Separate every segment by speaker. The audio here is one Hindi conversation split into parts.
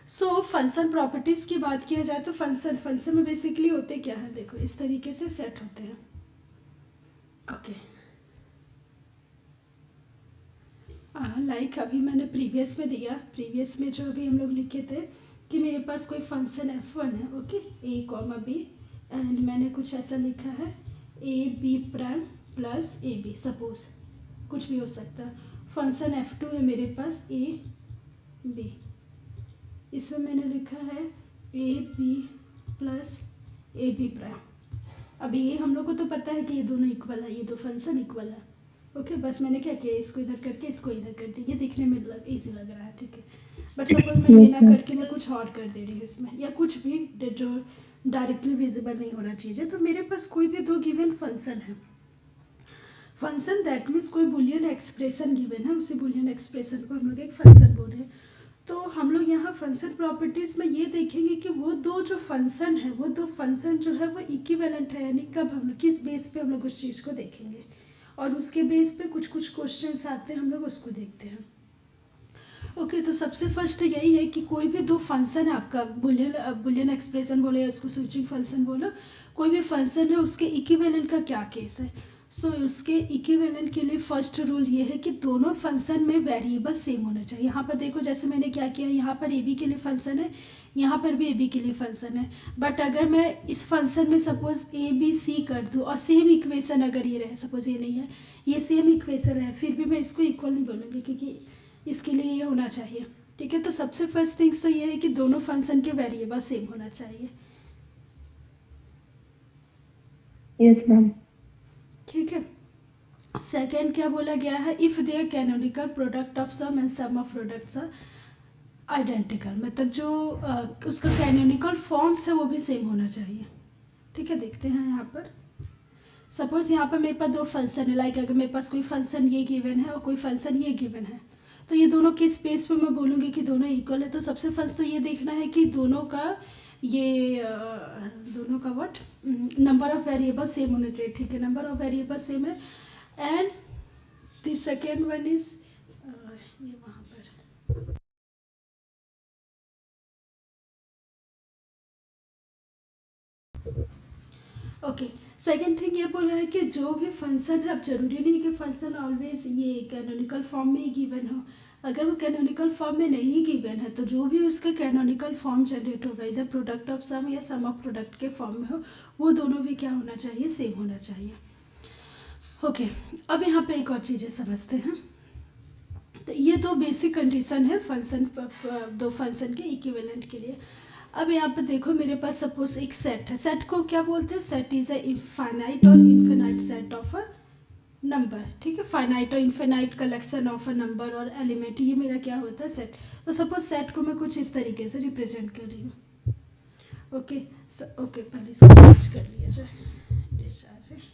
Speaker 1: सो फंक्शन प्रॉपर्टीज़ की बात किया जाए तो फंक्शन में बेसिकली होते क्या है, देखो इस तरीके से सेट होते हैं। ओके, लाइक अभी मैंने प्रीवियस में जो अभी हम लोग लिखे थे कि मेरे पास कोई फंक्शन f1 है, okay, a comma B, and मैंने कुछ ऐसा लिखा है A B prime plus A B, suppose कुछ भी हो सकता है। फंक्शन f2 है मेरे पास ए बी, इसमें मैंने लिखा है A B plus A B prime. अभी ये हम लोग को तो पता है कि ये दोनों इक्वल है, ये दो फंक्शन इक्वल है, ओके। बस मैंने क्या किया, इसको इधर करके इसको इधर कर दी, ये दिखने में इजी लग रहा है, ठीक है। बट सपोज मैं ये ना करके मैं कुछ और कर दे रही हूँ इसमें, या कुछ भी जो डायरेक्टली विजिबल नहीं होना चाहिए। तो मेरे पास कोई भी दो गिवन फंक्शन है, फंक्शन दैट मीन्स कोई बुलियन एक्सप्रेशन गिवन है, उसी बुलियन एक्सप्रेशन को हम लोग एक फंक्शन बोल रहे हैं। तो हम लोग यहाँ फंक्शन प्रॉपर्टीज़ में ये देखेंगे कि वो दो जो फंक्शन है, वो दो फंक्शन जो है वो इक्विवेलेंट है, यानी कब हम लोग किस बेस पे हम लोग उस चीज़ को देखेंगे, और उसके बेस पे कुछ कुछ क्वेश्चंस आते हैं, हम लोग उसको देखते हैं। ओके, तो सबसे फर्स्ट यही है कि कोई भी दो फंक्शन है आपका, बुलियन एक्सप्रेशन बोले या उसको स्विचिंग फंक्शन बोलो, कोई भी फंक्शन है उसके इक्विवेलेंट का क्या केस है। सो उसके इक्विवेलेंट के लिए फर्स्ट रूल ये है कि दोनों फंक्शन में वेरिएबल सेम होना चाहिए। यहाँ पर देखो जैसे मैंने क्या किया, यहाँ पर ए बी के लिए फंक्शन है, यहाँ पर भी ए बी के लिए फंक्शन है, बट अगर मैं इस फंक्शन में सपोज ए बी सी कर दूँ और सेम इक्वेशन अगर ये रहे, सपोज ये नहीं है, ये सेम इक्वेशन है, फिर भी मैं इसको इक्वल नहीं बोलूँगी, क्योंकि इसके लिए ये होना चाहिए, ठीक है। तो सबसे फर्स्ट थिंग्स तो ये है कि दोनों फंक्शन के वेरिएबल सेम होना चाहिए।
Speaker 2: Yes ma'am.
Speaker 1: ठीक है। सेकेंड क्या बोला गया है, if there canonical product of sum and sum of products are identical, मतलब जो उसका कैनोनिकल फॉर्म्स है वो भी सेम होना चाहिए, ठीक है। देखते हैं यहाँ पर, सपोज यहाँ पर मेरे पास दो फंक्शन है, लाइक अगर मेरे पास कोई फंक्शन ये गिवन है और कोई फंक्शन ये गिवन है, तो ये दोनों के स्पेस पे मैं बोलूँगी कि दोनों इक्वल है। तो सबसे फर्स्ट तो ये देखना है कि दोनों का दोनों का what number of variable same होने चाहिए, ठीक है, नंबर ऑफ वेरिएबल सेम है। And the second one is ये वहाँ पर, ओके। सेकेंड थिंग ये बोला है कि जो भी फंक्शन है, अब जरूरी नहीं कि फंक्शन ऑलवेज ये कैनोनिकल फॉर्म में ही गिवन हो, अगर वो कैनोनिकल फॉर्म में नहीं गिवन है तो जो भी उसका कैनोनिकल फॉर्म जनरेट होगा, इधर प्रोडक्ट ऑफ सम या सम ऑफ प्रोडक्ट के फॉर्म में हो, वो दोनों भी क्या होना चाहिए, सेम होना चाहिए। ओके, अब यहाँ पे एक और चीज़ें समझते हैं। तो ये दो बेसिक कंडीशन है फंक्शन, दो फंक्शन के इक्विवेलेंट के लिए। अब यहाँ पे देखो मेरे पास सपोज एक सेट है, सेट को क्या बोलते हैं, सेट इज अ फाइनाइट और infinite set of a number, ठीक है, फाइनाइट और infinite collection of a number और एलिमेंट, ये मेरा क्या होता है, सेट। तो सपोज सेट को मैं कुछ इस तरीके से रिप्रेजेंट कर रही हूँ, ओके। ओके, पहले इसको चेंज कर लिया जाए, डिस्चार्ज है।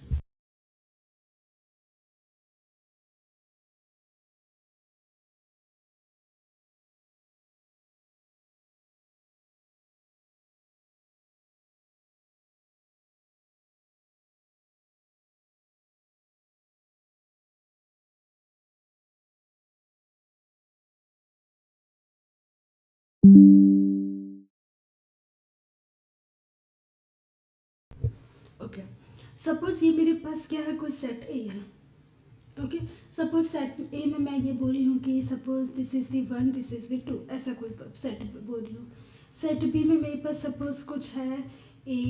Speaker 1: ओके, सपोज ये मेरे पास क्या है, कोई सेट ए है, ओके। सपोज सेट ए में मैं ये बोल रही हूँ कि suppose this is the 1, this is the 2, ऐसा कोई सेट बोल रही हूँ। सेट बी में मेरे पास सपोज कुछ है ए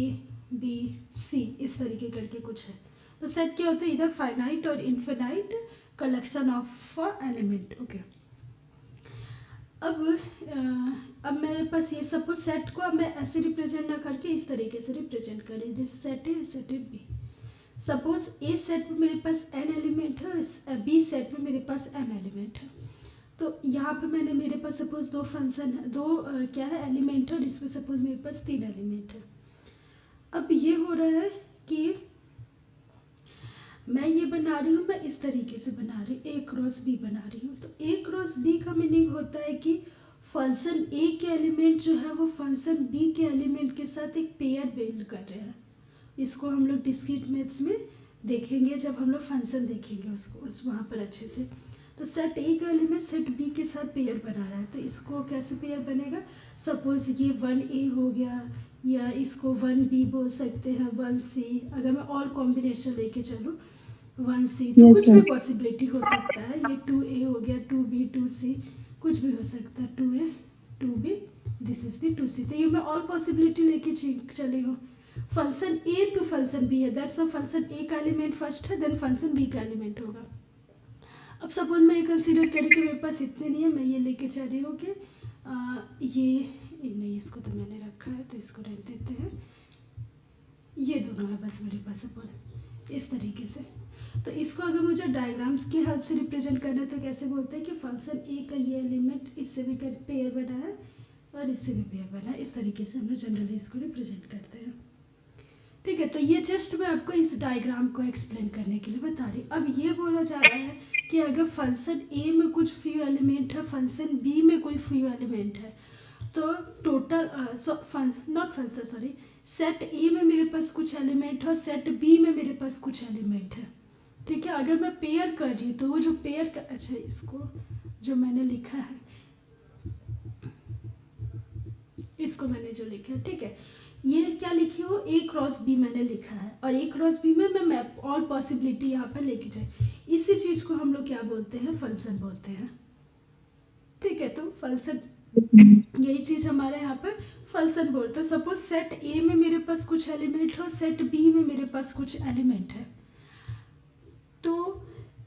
Speaker 1: बी सी, इस तरीके करके कुछ है। तो सेट क्या होता है, इधर फाइनाइट और infinite collection of element, okay. अब मेरे पास ये सपोज सेट को अब मैं ऐसे रिप्रेजेंट ना करके इस तरीके से रिप्रेजेंट करें, this set A, set B. Suppose A set में मेरे पास एन एलिमेंट है, बी सेट में मेरे पास एम एलिमेंट है। तो यहाँ पे मैंने मेरे पास सपोज दो फंक्शन है, दो क्या है एलिमेंट है, और इसमें सपोज मेरे पास 3 एलिमेंट है। अब ये हो रहा है कि मैं ये बना रही हूँ, मैं इस तरीके से बना रही हूँ, ए क्रॉस बी बना रही हूँ। तो ए क्रॉस बी का मीनिंग होता है कि फंक्शन ए के एलिमेंट जो है वो फंक्शन बी के एलिमेंट के साथ एक पेयर बिल्ड कर रहे हैं। इसको हम लोग डिस्क्रीट मैथ्स में देखेंगे, जब हम लोग फंक्शन देखेंगे उसको वहाँ पर अच्छे से। तो तो सेट ए का एलिमेंट सेट बी के साथ पेयर बना रहा है, तो इसको कैसे पेयर बनेगा, सपोज ये 1A हो गया, या इसको 1B बोल सकते हैं, 1C, अगर मैं ऑल कॉम्बिनेशन लेके चलूँ 1C, तो
Speaker 2: Yes,
Speaker 1: कुछ
Speaker 2: sir.
Speaker 1: भी पॉसिबिलिटी हो सकता है, ये 2A हो गया, 2B, 2C, कुछ भी हो सकता है, 2A 2B, this is the 2C, तो ये मैं ऑल पॉसिबिलिटी लेके चली हूँ। Function A to function B है, दैट्स वाई फंक्शन ए का एलिमेंट फर्स्ट है, देन फंक्शन बी का एलिमेंट होगा। अब सपोज मैं ये कंसीडर करी कि मेरे पास इतने नहीं है, मैं ये लेके चल रही हूँ कि ये नहीं, इसको तो मैंने रखा है तो इसको रख देते हैं, ये दोनों है बस मेरे पास सपोज इस तरीके से। तो इसको अगर मुझे डायग्राम्स की हेल्प से रिप्रेजेंट करना है तो कैसे बोलते हैं कि फंक्शन ए का ये एलिमेंट इससे भी पेयर बना है और इससे भी पेयर बना है, इस तरीके से हम लोग जनरली इसको रिप्रेजेंट करते हैं। ठीक है, तो ये जस्ट मैं आपको इस डायग्राम को एक्सप्लेन करने के लिए बता रही। अब ये बोला जा रहा है कि अगर फंक्शन ए में कुछ फ्यू एलिमेंट है, फंक्शन बी में कोई फ्यू एलिमेंट है, तो total not function sorry set ए में मेरे पास कुछ एलिमेंट है और सेट बी में मेरे पास कुछ एलिमेंट है। ठीक है, अगर मैं पेयर कर रही हूँ तो वो जो पेयर का, अच्छा इसको जो मैंने लिखा है, इसको मैंने जो लिखा है, ठीक है, ये क्या लिखी हो, ए क्रॉस बी मैंने लिखा है, और ए क्रॉस बी में मैं मैप ऑल पॉसिबिलिटी यहाँ पर लेके जाए, इसी चीज को हम लोग क्या बोलते हैं, फंक्शन बोलते हैं। ठीक है, तो फंक्शन यही चीज हमारे यहाँ पर फंक्शन बोलते हैं। सपोज सेट ए में मेरे पास कुछ एलिमेंट है और सेट बी में मेरे पास कुछ एलिमेंट है, तो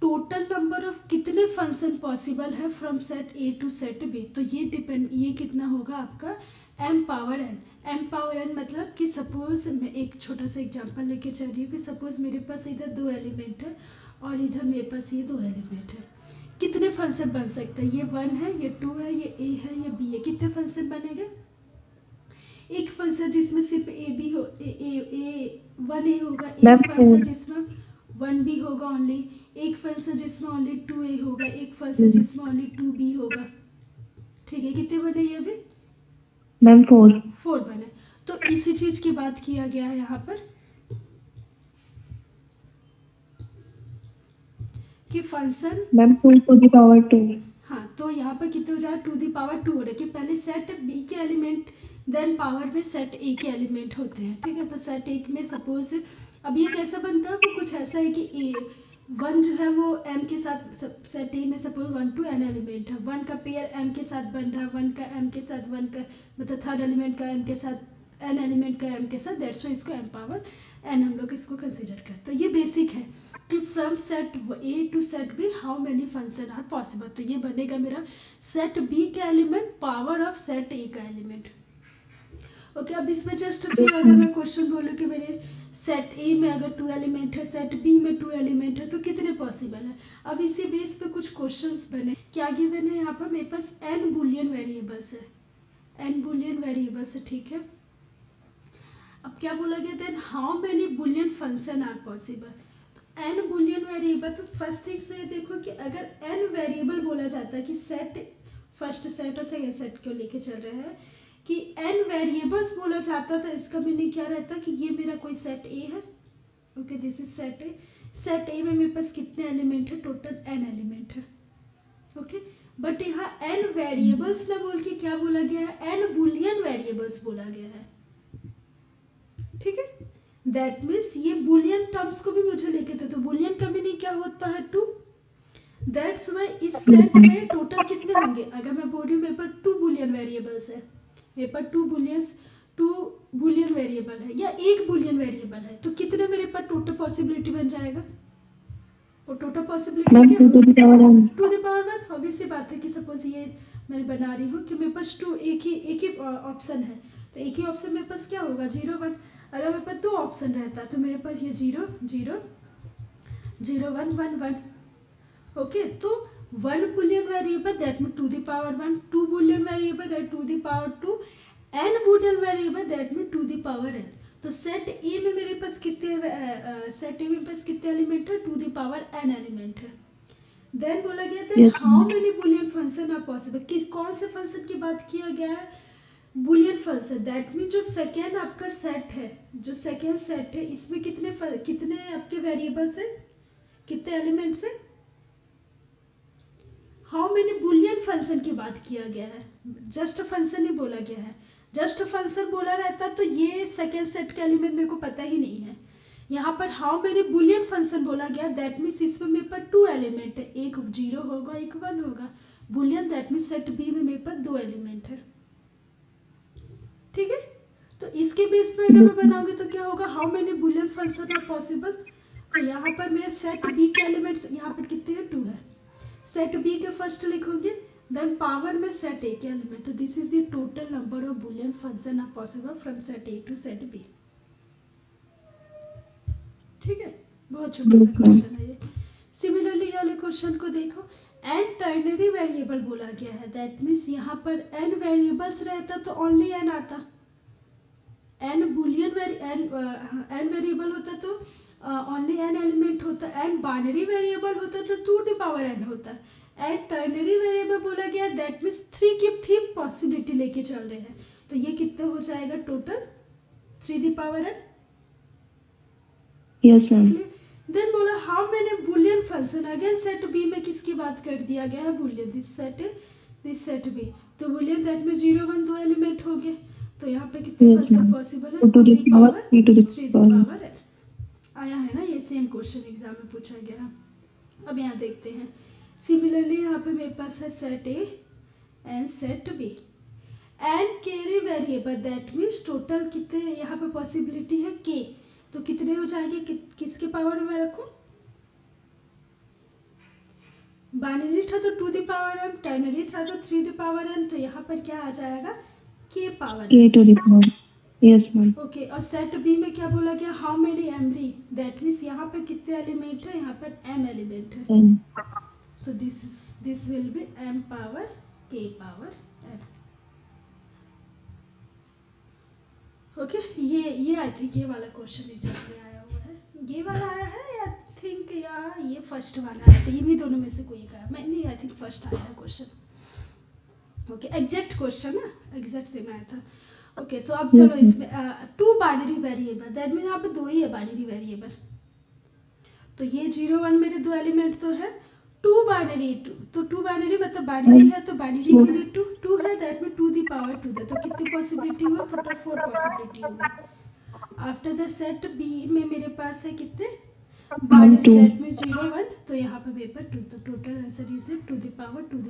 Speaker 1: टोटल नंबर ऑफ कितने फंक्शन पॉसिबल है from set A to set B, तो ये कितना होगा आपका m power n। m power n मतलब कि सपोज मैं एक छोटा सा एग्जांपल लेके चल रही हूँ कि सपोज मेरे पास इधर 2 एलिमेंट है और इधर मेरे पास ये 2 एलिमेंट है, कितने फंक्शन बन सकते हैं, ये 1 है, ये 2 है, ये a है, ये b है, कितने फंक्शन बनेंगे, एक फंक्शन जिसमें सिर्फ a b हो, a 1a होगा, एक फंक्शन जिसमें 1b होगा ओनली, एक फंक्शन जिसमें ओनली 2a होगा, एक फंक्शन जिसमें ओनली 2b होगा। ठीक है, कितने बने ये भी
Speaker 2: मैम 4
Speaker 1: बने। तो इसी चीज की बात किया गया है यहाँ पर कि function
Speaker 2: ma'am 2 to the power 2।
Speaker 1: हाँ, तो यहाँ पर कितने हो जाए 2 दी पावर 2 हो रहा है कि पहले सेट बी के एलिमेंट देन पावर में सेट ए के एलिमेंट होते हैं। ठीक है, तो सेट ए में सपोज अब ये कैसा बनता है, वो कुछ ऐसा है कि ए 1 जो है वो m के साथ, सेट ए में सपोज 1 to n एलिमेंट है, 1 का पेयर m के साथ बन रहा है, 1 का m के साथ, 1 का मतलब थर्ड एलिमेंट का m के साथ, n एलिमेंट का m के साथ, दैट्स वाई इसको m पावर n हम लोग इसको कंसिडर करते हैं। तो ये बेसिक है कि from set A to set B how many function are possible, तो ये बनेगा मेरा सेट बी का element power of set A का एलिमेंट। ओके, अब इसमें जस्ट फिर अगर मैं क्वेश्चन बोलूँ कि मेरे सेट ए में अगर 2 एलिमेंट है, सेट बी में 2 एलिमेंट है, तो कितने पॉसिबल है। अब इसी बेस पे कुछ क्वेश्चंस बने, क्या गिवन है यहाँ पर, मेरे पास n बुलियन वेरिएबल्स है, n बुलियन वेरिएबल्स है। ठीक है, अब क्या बोला गया, then how many Boolean function are possible, n Boolean variable. तो फर्स्ट थिंग से देखो कि अगर n वेरिएबल बोला जाता है कि सेट फर्स्ट सेट और सेकंड सेट को लेके चल रहे हैं कि n वेरिएबल्स बोला जाता था, इसका मीनिंग क्या रहता कि ये मेरा कोई सेट ए है। Okay, this is set A. Set ए में मेरे पास कितने एलिमेंट है, टोटल n एलिमेंट है। ओके, बट यहाँ n वेरिएबल्स ना बोल के क्या बोला गया है, n बुलियन वेरिएबल्स बोला गया है। ठीक है, दैट मीन्स ये बुलियन टर्म्स को भी मुझे लेके थे, तो बुलियन का मीनिंग क्या होता है 2। दैट्स वाई इस सेट में टोटल कितने होंगे, अगर मैं बोल रही हूँ मेरे पास 2 बुलियन वेरिएबल्स है, मेरे पास 2 बुलियन वेरिएबल है या 1 बुलियन वेरिएबल है, तो कितने मेरे पास टोटल पॉसिबिलिटी बन जाएगा, और टोटल पॉसिबिलिटी क्या, 2 टू द पावर 1। ऑब्वियस सी बात है कि सपोज ये मैं बना रही हूँ कि मेरे पास 2 एक ही ऑप्शन है, तो एक ही ऑप्शन मेरे पास क्या होगा 0 1। अगर मेरे पास 2 ऑप्शन रहता तो मेरे पास ये 0 0 0 1 1 1। ओके, तो 1 Boolean variable that mean 2 the power 1, 2 Boolean variable that 2 the power 2, n Boolean variable that mean 2 the power n। तो सेट ए में मेरे पास कितने सेट ए में पास कितने एलिमेंट है, 2 द पावर n एलिमेंट है। देन बोला गया था how many Boolean function are possible, कि कौन से फंक्शन की बात किया गया है, बुलियन फंक्शन। दैट मीन जो सेकेंड आपका सेट है, जो सेकेंड सेट है, इसमें कितने आपके वेरिएबल्स हैं, कितने एलिमेंट्स हैं, हाउ मेनी बुलियन फंक्शन की बात किया गया है, जस्ट फंक्शन ही बोला गया है। जस्ट फंक्शन बोला रहता तो ये सेकेंड सेट का एलिमेंट मेरे को पता ही नहीं है। यहाँ पर हाउ मेनी बुलियन फंक्शन बोला गया, दैट मीन्स इसमें मेरे पास 2 एलिमेंट है, एक 0 होगा एक 1 होगा। Boolean that means set B में मेरे पास 2 एलिमेंट है, ठीक है। तो इसके बेस पे अगर मैं बनाऊंगी तो क्या होगा, how many Boolean function are possible. तो यहाँ पर मेरे सेट बी के एलिमेंट्स यहाँ पर कितने हैं, 2 है। सेट बी के फर्स्ट लिखोगे, देन पावर में सेट ए के एलिमेंट, तो this is the total number of Boolean function are possible from set A to set B, ठीक है। बहुत छोटा सा क्वेश्चन है ये। सिमिलरली वाले क्वेश्चन को देखो, एन टर्नरी वेरिएबल बोला गया है, दैट मीन्स यहाँ पर एन वेरिएबल्स रहता तो ओनली एन आता। एन बुलियन एन वेरिएबल होता तो ओनली एन एलिमेंट होता, एंड बाइनरी वेरिएबल होता तो 2 टू पावर एन होता। एंड टर्नरी वेरिएबल बोला गया दैट मीन्स 3 की 3 पॉसिबिलिटी लेके चल रहे हैं, तो ये कितना हो जाएगा total 3 the power N.
Speaker 2: Yes ma'am.
Speaker 1: Then बोला how many Boolean function, again set B में किसकी बात कर दिया गया है, बुलियन, दिस सेट बी। तो बुलियन दैट में 0 1 2 एलिमेंट हो गए, तो यहाँ पे कितने फंक्शन पॉसिबल है,
Speaker 2: 2 to the power 3 to the
Speaker 1: 3
Speaker 2: power।
Speaker 1: Power n. आया है ना, ये सेम क्वेश्चन एग्जाम में पूछा गया। अब यहाँ देखते हैं, सिमिलरली यहाँ पे मेरे पास है set A and set B and carry variable, that means total कितने यहाँ पे पॉसिबिलिटी है के, तो कितने हो जाएंगे, किसके पावर में रखूं, बाइनरी था तो 2 दी पावर एन, टर्नरी था तो 3 दी पावर एन, तो यहाँ पर क्या आ जाएगा के power
Speaker 2: k to the power। Yes ma'am.
Speaker 1: Okay. और सेट बी में क्या बोला गया, how many emery, that means यहाँ पर कितने एलिमेंट है, यहाँ पर m एलिमेंट है, so this will be m power k power n। Okay, ये आई थिंक ये वाला क्वेश्चन एग्जाम में आया हुआ है, ये वाला आया है आई थिंक, या ये फर्स्ट वाला आया था, ये भी दोनों में से कोई एक आया, मैं नहीं, आई थिंक फर्स्ट आया है क्वेश्चन। ओके, एग्जैक्ट क्वेश्चन ना, एग्जैक्ट सेम आया था। ओके, तो अब चलो इसमें 2 बाइनरी वेरिएबल, दैट मीन यहाँ पे 2 ही है बाइनरी वेरिएबल, तो ये 0 1 मेरे 2 एलिमेंट तो है, 2 बाइनरी 2, तो 2 बाइनरी मतलब बाइनरी है, तो बाइनरी के लिए 2 है, दैट में 2 दी पावर 2 है, तो कितनी पॉसिबिलिटी हुआ, टोटल 4 पॉसिबिलिटी होगी। आफ्टर द सेट बी में मेरे पास है कितने बाइनरी, दैट में 0 1, तो यहाँ पे पेपर 2, तो total answer is 2 the power 2,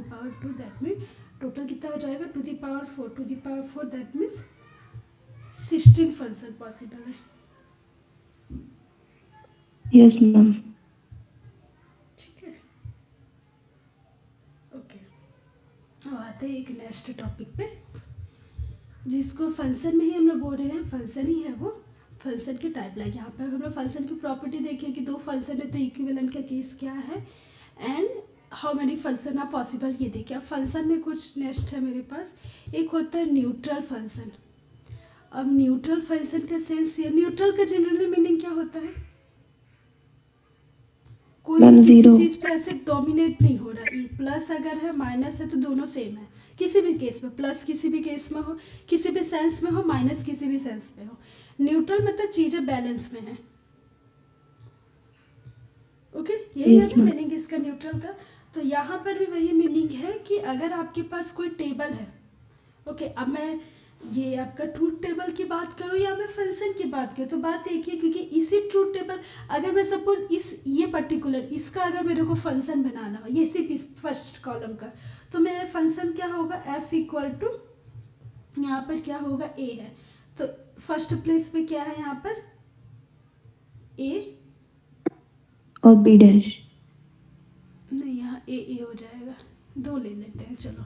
Speaker 1: that में टोटल कितना हो जाएगा 2 the power 4, that means 16 function possible है।
Speaker 2: Yes ma'am.
Speaker 1: ठीक है, ओके। अब आते हैं एक नेक्स्ट टॉपिक पे, जिसको फंक्शन में ही हम लोग बोल रहे हैं, फंक्शन ही है वो, फंक्शन की टाइप लाइक। यहाँ पे हम लोग फंक्शन की प्रॉपर्टी देखिए कि 2 फंक्शन है तो इक्विवेलेंट का केस क्या है, and how many function are possible, ये देखिए। अब फंक्शन में कुछ नेक्स्ट है मेरे पास, एक होता है न्यूट्रल फंक्शन। अब न्यूट्रल फंक्शन का सेंस, ये न्यूट्रल का जनरली मीनिंग क्या होता है, कोई भी किसी चीज पे ऐसे डोमिनेट नहीं हो रहा, प्लस अगर है माइनस है तो दोनों सेम है, किसी भी केस में, प्लस किसी भी केस में हो, किसी भी सेंस में हो, माइनस किसी भी सेंस में हो। न्यूट्रल मतलब चीजें बैलेंस में है। ओके, यही है ना मीनिंग इसका न्यूट्रल का। तो यहाँ पर भी वही मीनिंग है कि अगर आपके पास कोई टेबल है, ओके, अब मैं ये आपका ट्रूथ टेबल की बात करूँ या मैं फंक्शन की बात करूँ, तो बात एक ही, क्योंकि इसी ट्रूथ टेबल, अगर मैं सपोज ये पर्टिकुलर इसका अगर मेरे को फंक्शन बनाना हो, ये सिर्फ इस फर्स्ट कॉलम का, तो मेरा फंक्शन क्या होगा, f इक्वल टू यहाँ पर क्या होगा, a है, तो फर्स्ट प्लेस पे क्या है यहाँ पर a
Speaker 2: और b डैश,
Speaker 1: नहीं यहाँ a हो जाएगा, 2 ले लेते हैं। चलो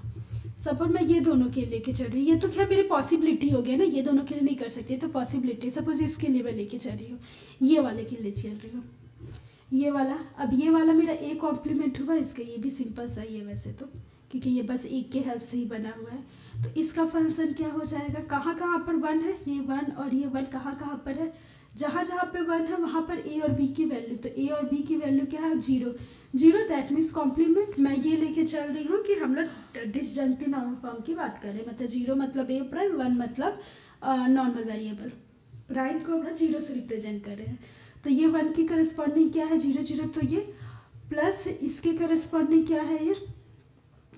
Speaker 1: सपोज मैं ये दोनों के लेके चल रही हूँ, ये तो क्या मेरी पॉसिबिलिटी हो गया ना, ये दोनों के लिए नहीं कर सकती, तो पॉसिबिलिटी, सपोज इसके लिए मैं लेके चल रही हूँ, ये वाले के लिए चल रही हूँ, ये वाला। अब ये वाला मेरा a कॉम्प्लीमेंट हुआ इसका, ये भी सिंपल सा ही है वैसे तो, क्योंकि ये बस एक के हेल्प से ही बना हुआ है। तो इसका फंक्शन क्या हो जाएगा, कहाँ कहाँ पर 1 है, ये 1 और ये 1 कहाँ कहाँ पर है, जहाँ जहाँ पे 1 है वहाँ पर a और b की वैल्यू, तो a और b की वैल्यू क्या है, 0 0, दैट मीन्स कॉम्प्लीमेंट। मैं ये लेके चल रही हूँ कि हम लोग डिसजंक्टिव नॉर्मल फॉर्म की बात करें, मतलब 0 मतलब a प्राइम, 1 मतलब नॉर्मल वेरिएबल, प्राइम को हम लोग 0 से रिप्रेजेंट कर रहे हैं। तो ये 1 की करस्पॉन्डिंग क्या है, 0 0, तो ये प्लस इसके करस्पॉन्डिंग क्या है, ये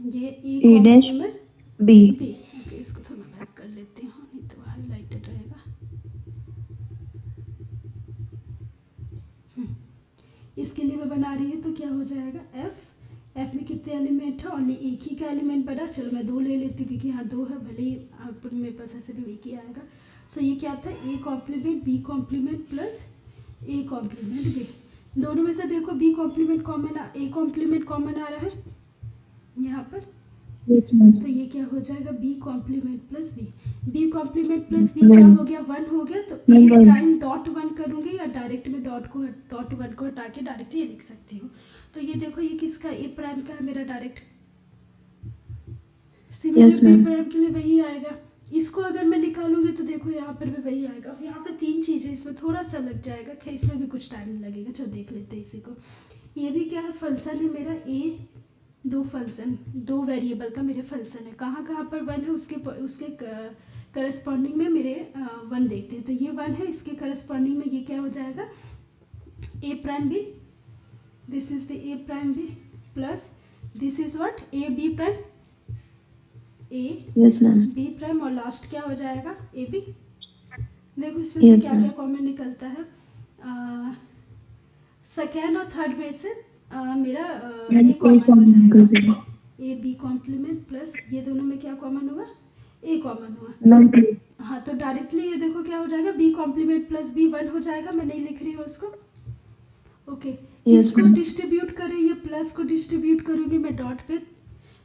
Speaker 1: ये A
Speaker 2: A dash
Speaker 1: complement
Speaker 2: B.
Speaker 1: B. ओके, इसको थोड़ा बैक कर लेती हूँ, नहीं तो हाईलाइटेड रहेगा। इसके लिए मैं बना रही हूँ तो क्या हो जाएगा, एफ में कितने एलिमेंट है, ओनली एक ही का एलिमेंट बना। चलो मैं 2 ले लेती हूँ क्योंकि यहाँ 2 है, भले ही आउटपुट मेरे पास ऐसे भी एक ही आएगा। सो ये क्या था, A complement B complement plus A complement B. दोनों में से देखो B complement common, A complement common आ रहा है यहाँ पर।
Speaker 2: Yes, ma'am.
Speaker 1: तो ये क्या हो जाएगा, B complement plus B. B complement plus B क्या हो गया, 1 हो गया। तो ए प्राइम डॉट 1 करूँगी, या डायरेक्ट में डॉट 1 को हटा के डायरेक्ट ये लिख सकती हूँ। तो ये देखो, ये किसका, ए प्राइम का है मेरा direct. Similar
Speaker 2: Yes,
Speaker 1: B
Speaker 2: ma'am.
Speaker 1: Prime के लिए वही आएगा। इसको अगर मैं निकालूंगी तो देखो यहाँ पर भी वही आएगा। अब यहाँ पे 3 चीज़ें, इसमें थोड़ा सा लग जाएगा, खैर इसमें भी कुछ टाइम नहीं लगेगा। चलो देख लेते हैं इसी को। ये भी क्या है, फंक्शन है मेरा ए, 2 फंक्शन, 2 वेरिएबल का मेरे फंक्शन है। कहाँ कहाँ पर 1 है, उसके करस्पॉन्डिंग में मेरे 1 देखते हैं। तो ये 1 है, इसके करस्पॉन्डिंग में ये क्या हो जाएगा, A prime B. This is the A prime B plus this is what, A B prime, A
Speaker 2: Yes, ma'am.
Speaker 1: B prime, और लास्ट क्या हो जाएगा, ए बी। देखो इसमें से
Speaker 2: Yes,
Speaker 1: क्या
Speaker 2: ma'am.
Speaker 1: क्या कॉमन निकलता है। सेकेंड और थर्ड में से मेरा
Speaker 2: And
Speaker 1: ए
Speaker 2: A
Speaker 1: कॉमन हो
Speaker 2: कॉम्प्लीमेंट
Speaker 1: जाएगा, ए बी कॉम्प्लीमेंट प्लस ये दोनों में क्या कॉमन हुआ, ए कॉमन हुआ।
Speaker 2: मैम.
Speaker 1: हाँ, तो डायरेक्टली ये देखो क्या हो जाएगा, बी कॉम्प्लीमेंट प्लस बी 1 हो जाएगा। मैं नहीं लिख रही हूँ उसको। ओके,
Speaker 2: Yes,
Speaker 1: इसको
Speaker 2: ma'am.
Speaker 1: डिस्ट्रीब्यूट करें, ये प्लस को डिस्ट्रीब्यूट करूँगी मैं डॉट पे।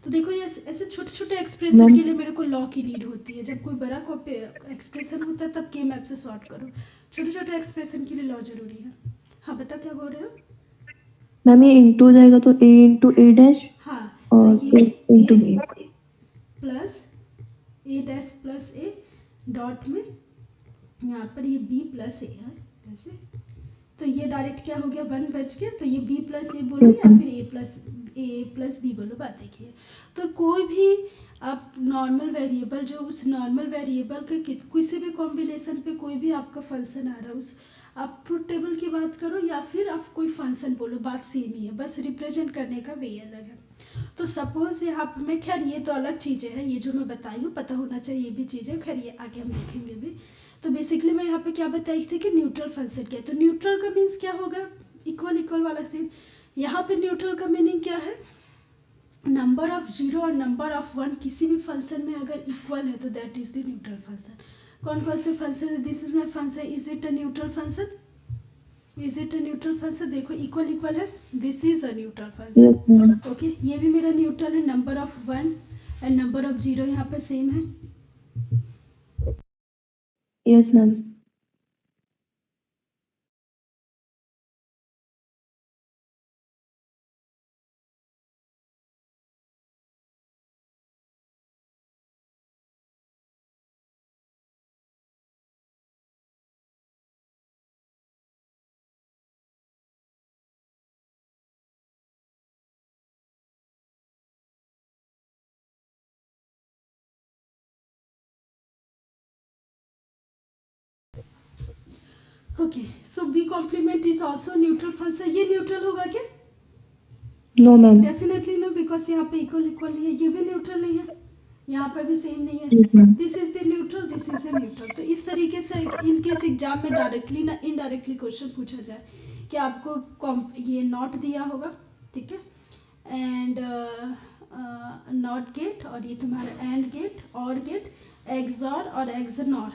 Speaker 1: तो देखो ये ऐसे छोटे छोटे एक्सप्रेशन
Speaker 2: मैम.
Speaker 1: के लिए मेरे को लॉ की नीड होती है। जब कोई बड़ा एक्सप्रेशन होता है तब के मैप से सॉर्ट करो, छोटे छोटे एक्सप्रेशन के लिए लॉ जरूरी है। हाँ बता, क्या बोल रहे हो।
Speaker 2: मैम ये इंटू हो जाएगा तो A इंटू A डैश
Speaker 1: हाँ,
Speaker 2: और
Speaker 1: तो
Speaker 2: A
Speaker 1: ये
Speaker 2: इंटू
Speaker 1: ए
Speaker 2: B.
Speaker 1: प्लस ए डैश प्लस ए डॉट में यहाँ पर ये बी प्लस ए है ऐसे। तो ये डायरेक्ट क्या हो गया, 1 बच गया। तो ये बी प्लस ए बोलो या फिर ए प्लस बी बोलो, बात देखिए। तो कोई भी आप नॉर्मल वेरिएबल, जो उस नॉर्मल वेरिएबल के किसी भी कॉम्बिनेशन पे कोई भी आपका फंक्शन आ रहा है, उस आप ट्रुथ टेबल की बात करो या फिर आप कोई फंक्शन बोलो, बात सेम ही है, बस रिप्रेजेंट करने का वे अलग है। तो सपोज यहाँ पर मैं, खैर ये तो अलग चीज़ें हैं, ये जो मैं बताई हूँ पता होना चाहिए ये भी चीज़ें, खैर ये आगे हम देखेंगे भी। तो बेसिकली मैं यहाँ पे क्या बताई थी कि न्यूट्रल फंक्शन क्या है। तो न्यूट्रल का मीन्स क्या होगा, इक्वल इक्वल वाला सीन। यहाँ पे न्यूट्रल का मीनिंग क्या है, नंबर ऑफ 0 और नंबर ऑफ 1 किसी भी फंक्शन में अगर इक्वल है तो that is the neutral function. कौन कौन से फंक्शन है, this is my function, is it a neutral function, is it a neutral function. देखो इक्वल इक्वल है, this is a neutral function.
Speaker 2: Yes, ma'am.
Speaker 1: Okay, ये भी मेरा न्यूट्रल है, number of 1 and number of 0 यहाँ पे सेम है।
Speaker 2: Yes, ma'am.
Speaker 1: Okay, so B complement is also neutral function. ये न्यूट्रल होगा क्या,
Speaker 2: No, ma'am.
Speaker 1: Definitely no, because यहाँ पे इक्वल इक्वल नहीं है। ये भी न्यूट्रल नहीं है, यहाँ पर भी सेम नहीं है।
Speaker 2: Yes, ma'am.
Speaker 1: This is the neutral, this is the neutral. तो इस तरीके से इनकेस एग्जाम में डायरेक्टली ना इनडायरेक्टली क्वेश्चन पूछा जाए कि आपको ये नॉट दिया होगा, ठीक है, एंड नॉट गेट, और ये तुम्हारा एंड गेट, और गेट, एक्सॉर और एक्सनॉर,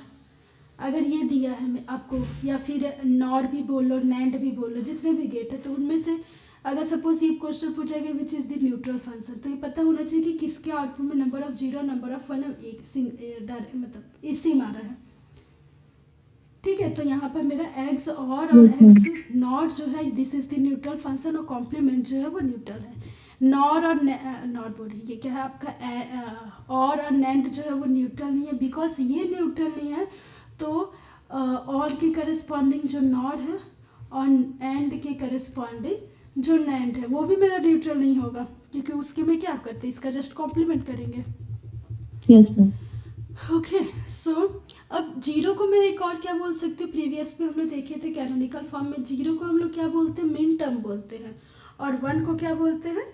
Speaker 1: अगर ये दिया है मैं आपको, या फिर नॉर भी बोल लो, नैंड भी बोल लो, जितने भी गेट है, तो उनमें से अगर सपोज ये क्वेश्चन पूछा गया which is the neutral function, तो ये पता होना चाहिए कि किसके आउटपुट में नंबर ऑफ 0 नंबर ऑफ 1 एक मतलब इसी मारा है, ठीक है। तो यहाँ पर मेरा एक्स और एक्स नॉट जो है, this is the neutral function, और कॉम्प्लीमेंट जो है वो न्यूट्रल है। नॉर और नॉट बोलिए, ये क्या है आपका और नैंड जो है वो न्यूट्रल नहीं है, बिकॉज ये न्यूट्रल नहीं है। तो और के करस्पॉन्डिंग जो नॉर है और एंड के करस्पॉन्डिंग जो नैंड है वो भी मेरा न्यूट्रल नहीं होगा, क्योंकि उसके में क्या करते हैं, इसका जस्ट कॉम्प्लीमेंट करेंगे।
Speaker 2: Yes, ma'am.
Speaker 1: ओके, सो अब 0 को मैं एक और क्या बोल सकती हूँ, प्रीवियस में हम लोग देखे थे कैनोनिकल फॉर्म में 0 को हम लोग क्या बोलते हैं, मिन टर्म बोलते हैं, और 1 को क्या बोलते हैं,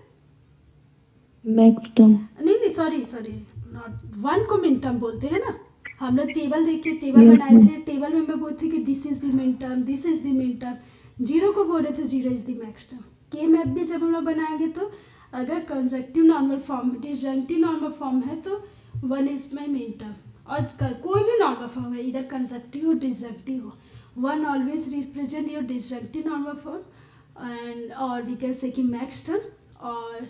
Speaker 2: मैक्स टर्म।
Speaker 1: नहीं नहीं, सॉरी सॉरी, नॉट वन को मिन टर्म बोलते हैं ना। हम लोग टेबल देखिए, टेबल
Speaker 2: यस
Speaker 1: बनाए
Speaker 2: मैम।
Speaker 1: थे, टेबल में मैं बोलती कि this is the min term, this is the min term. Zero को बोल रहे थे zero is the max term. K map भी जब हम लोग बनाएंगे तो अगर conjunctive normal form disjunctive normal form है तो one is my min term. और कोई भी नॉर्मल फॉर्म है, इधर कंजक्टिव हो डिसजंक्टिव हो, one always represent your disjunctive normal form and और वी कैन से कि मैक्स टर्म। और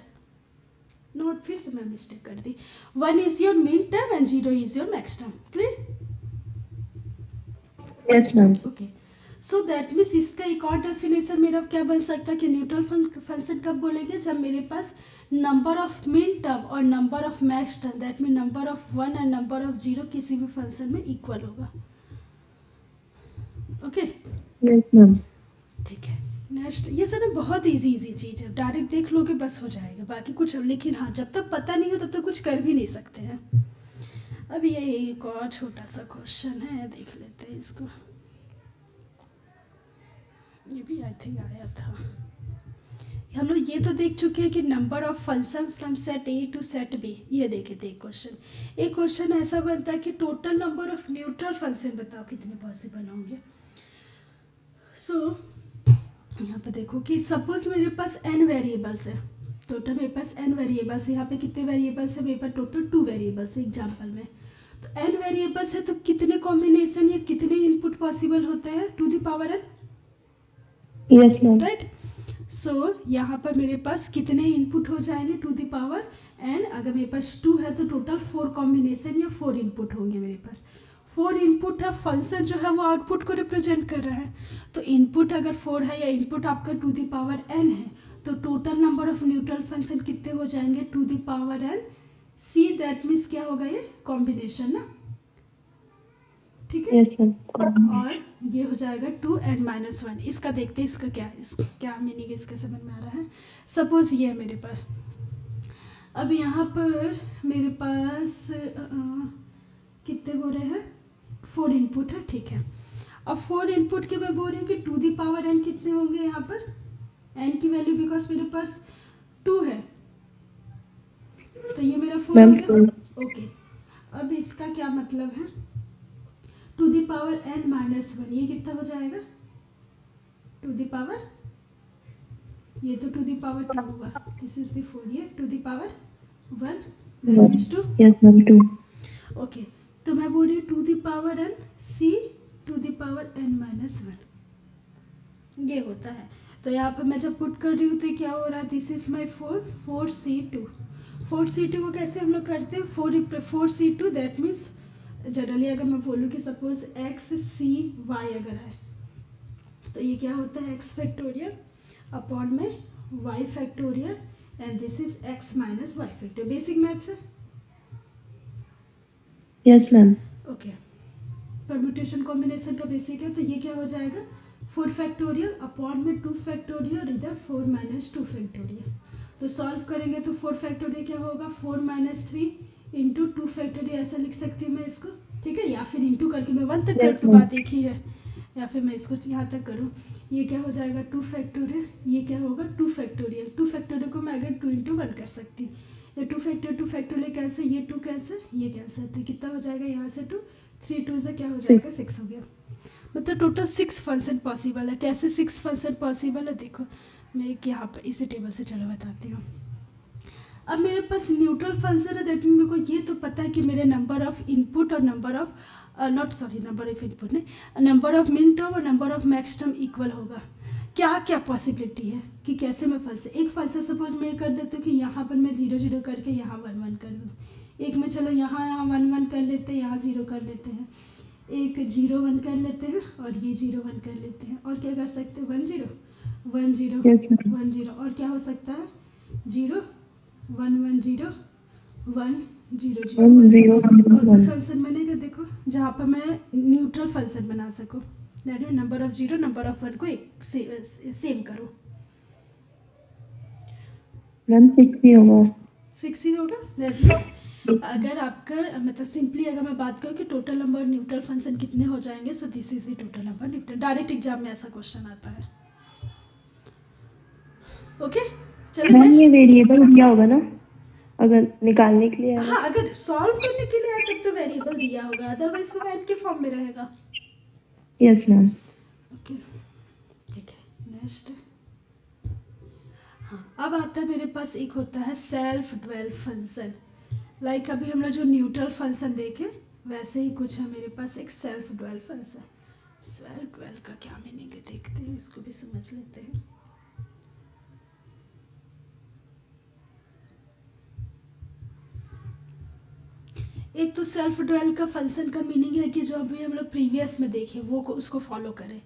Speaker 1: नोट फिर से मैं मिस्टेक कर दी, one is your min term and zero is your max term. Clear?
Speaker 2: Yes ma'am.
Speaker 1: Okay, so that means इसका एक और डेफिनेशन मेरा क्या बन सकता है कि न्यूट्रल फंक्शन कब बोलेंगे, जब मेरे पास नंबर ऑफ मिन टर्म और number of max term, that mean number of one and number of zero किसी भी फंक्शन में इक्वल होगा। Okay
Speaker 2: yes ma'am.
Speaker 1: ठीक है। नेक्स्ट, ये सर ना बहुत इजी इजी चीज़ है, डायरेक्ट देख लोगे बस हो जाएगा, बाकी कुछ अब लेकिन हाँ जब तक पता नहीं हो तब तक कुछ कर भी नहीं सकते हैं। अब ये एक और छोटा सा क्वेश्चन है, देख लेते हैं इसको। ये भी आई थिंक आया था। हम लोग ये तो देख चुके हैं कि number of function from set A to set B, ये देखे थे एक क्वेश्चन। एक क्वेश्चन ऐसा बनता है कि total number of neutral function बताओ कितने पॉसिबल होंगे। सो यहाँ पे देखो कि सपोज मेरे पास n वेरिएबल्स है, टोटल मेरे पास n वेरिएबल्स है। यहाँ पे कितने वेरिएबल्स है, मेरे पास टोटल 2 वेरिएबल्स है एग्जाम्पल में। तो n वेरिएबल्स है तो कितने कॉम्बिनेशन या कितने इनपुट पॉसिबल होते हैं two the power n,
Speaker 2: yes ma'am.
Speaker 1: Right. So यहाँ पर मेरे पास कितने इनपुट हो जाएंगे टू द पावर n, अगर मेरे पास 2 है तो टोटल 4 कॉम्बिनेशन या 4 इनपुट होंगे मेरे पास। 4 इनपुट है, फंक्शन जो है वो आउटपुट को रिप्रेजेंट कर रहा है। तो इनपुट अगर 4 है या इनपुट आपका टू द पावर n है तो total number of neutral function कितने हो जाएंगे to the power n C, that means क्या होगा ये कॉम्बिनेशन ना, ठीक है।
Speaker 2: Yes ma'am.
Speaker 1: और ये हो जाएगा 2n-1। इसका देखते हैं इसका क्या मीनिंग इसके समझ में आ रहा है। सपोज ये है मेरे पास, अब यहाँ पर मेरे पास कितने हो रहे हैं, 4 इनपुट है, ठीक है। अब 4 इनपुट के मैं बोल रही हूँ कि टू दी पावर n कितने होंगे यहाँ पर, n की वैल्यू बिकॉज मेरे पास 2 है तो ये मेरा 4 हो
Speaker 2: मैम
Speaker 1: गया। ओके, अब इसका क्या मतलब है, टू दी पावर n-1 ये कितना हो जाएगा, टू दी पावर, ये तो टू दी पावर 2 हुआ, दिस इज द 4, ये to the power 1 that means 2।
Speaker 2: Yes ma'am 2।
Speaker 1: Okay, तो मैं बोल रही हूँ to the power n C to the power n-1 ये होता है। तो यहाँ पर मैं जब पुट कर रही हूँ तो क्या हो रहा है, this is my 4c2। 4c2 को कैसे हम लोग करते हैं, 4c2 दैट मीन्स जनरली अगर मैं बोलूँ कि सपोज x c y अगर है तो ये क्या होता है x फैक्टोरियल अपॉन में y factorial and this is x minus Y factorial. Basic maths है।
Speaker 2: Yes ma'am.
Speaker 1: Okay, permutation combination का बेसिक है। तो ये क्या हो जाएगा 4 फैक्टोरियल अपॉन में 2 फैक्टोरियल और इधर 4 माइनस 2 फैक्टोरियल। तो सॉल्व करेंगे तो 4 फैक्टोरियल क्या होगा 4 माइनस 3 इंटू 2 फैक्टोरियल, ऐसा लिख सकती हूँ मैं इसको, ठीक है। या फिर इंटू करके मैं 1 तक कर तो बात एक ही है, या फिर मैं इसको यहाँ तक करूँ। ये क्या हो जाएगा 2 फैक्टोरियल, ये क्या होगा 2 फैक्टोरियल। 2 फैक्टोरियल को मैं अगर 2 इंटू 1 कर सकती हूँ, ये 2 फैक्टोरियल कैसे, ये 2 कैसे, ये कैसे, तो कितना हो जाएगा यहाँ से 2, 3 2 से क्या हो जाएगा 6 हो गया। मतलब टोटल 6 फंक्शन पॉसिबल है। कैसे 6 फंक्शन पॉसिबल है, देखो मैं एक यहाँ पर इसी टेबल से चलो बताती हूँ। अब मेरे पास न्यूट्रल फंक्शन है, दैट मीन मेरे को ये तो पता है कि मेरे नंबर ऑफ इनपुट और number of number of input नहीं, नंबर ऑफ मिन टर्म और number of max term equal होगा। क्या क्या पॉसिबिलिटी है कि कैसे मैं फंसे, एक फंसे सपोज मैं कर देती हूँ कि यहाँ पर मैं 0 0 करके यहाँ 1 1 कर दूँ, एक में चलो यहाँ 1 1 कर लेते हैं, यहाँ 0 कर लेते हैं, एक 0 1 कर लेते हैं और ये 0 1 कर लेते हैं, और क्या कर सकते हैं 1 0 1 0 1 0, और क्या हो सकता है 0 1 1 0 1 0 0 और कोई फंक्शन बनेगा देखो जहाँ पर मैं न्यूट्रल फंक्शन बना सकूँ, that mean number of 0 number of 1 को एक सेम करो।
Speaker 2: मैम 6 ही होगा।
Speaker 1: 6 ही होगा, दैट मीन्स अगर आपका मतलब सिंपली अगर मैं बात करूँ कि टोटल नंबर न्यूट्रल फंक्शन कितने हो जाएंगे, सो this is the total number neutral. Direct exam में ऐसा क्वेश्चन आता है। ओके चलो
Speaker 2: मैम
Speaker 1: नेक्स्ट,
Speaker 2: ये वेरिएबल दिया होगा ना। अगर निकालने के लिए आएगा
Speaker 1: हाँ, अगर सॉल्व करने के लिए आए तब तो वेरिएबल दिया होगा, अदरवाइज वो वैन के फॉर्म में रहेगा।
Speaker 2: Yes ma'am.
Speaker 1: ओके, ठीक है, नेक्स्ट। हाँ, अब आता है मेरे पास एक होता है सेल्फ ड्वेल फंक्शन। लाइक अभी हम लोग जो न्यूट्रल फंक्शन देखे वैसे ही कुछ है मेरे पास एक self dual function. Self dual का क्या मीनिंग है देखते हैं, इसको भी समझ लेते हैं। एक तो सेल्फ ड्वेल का फंक्शन का मीनिंग है कि जो अभी हम लोग प्रीवियस में देखे वो उसको फॉलो करें।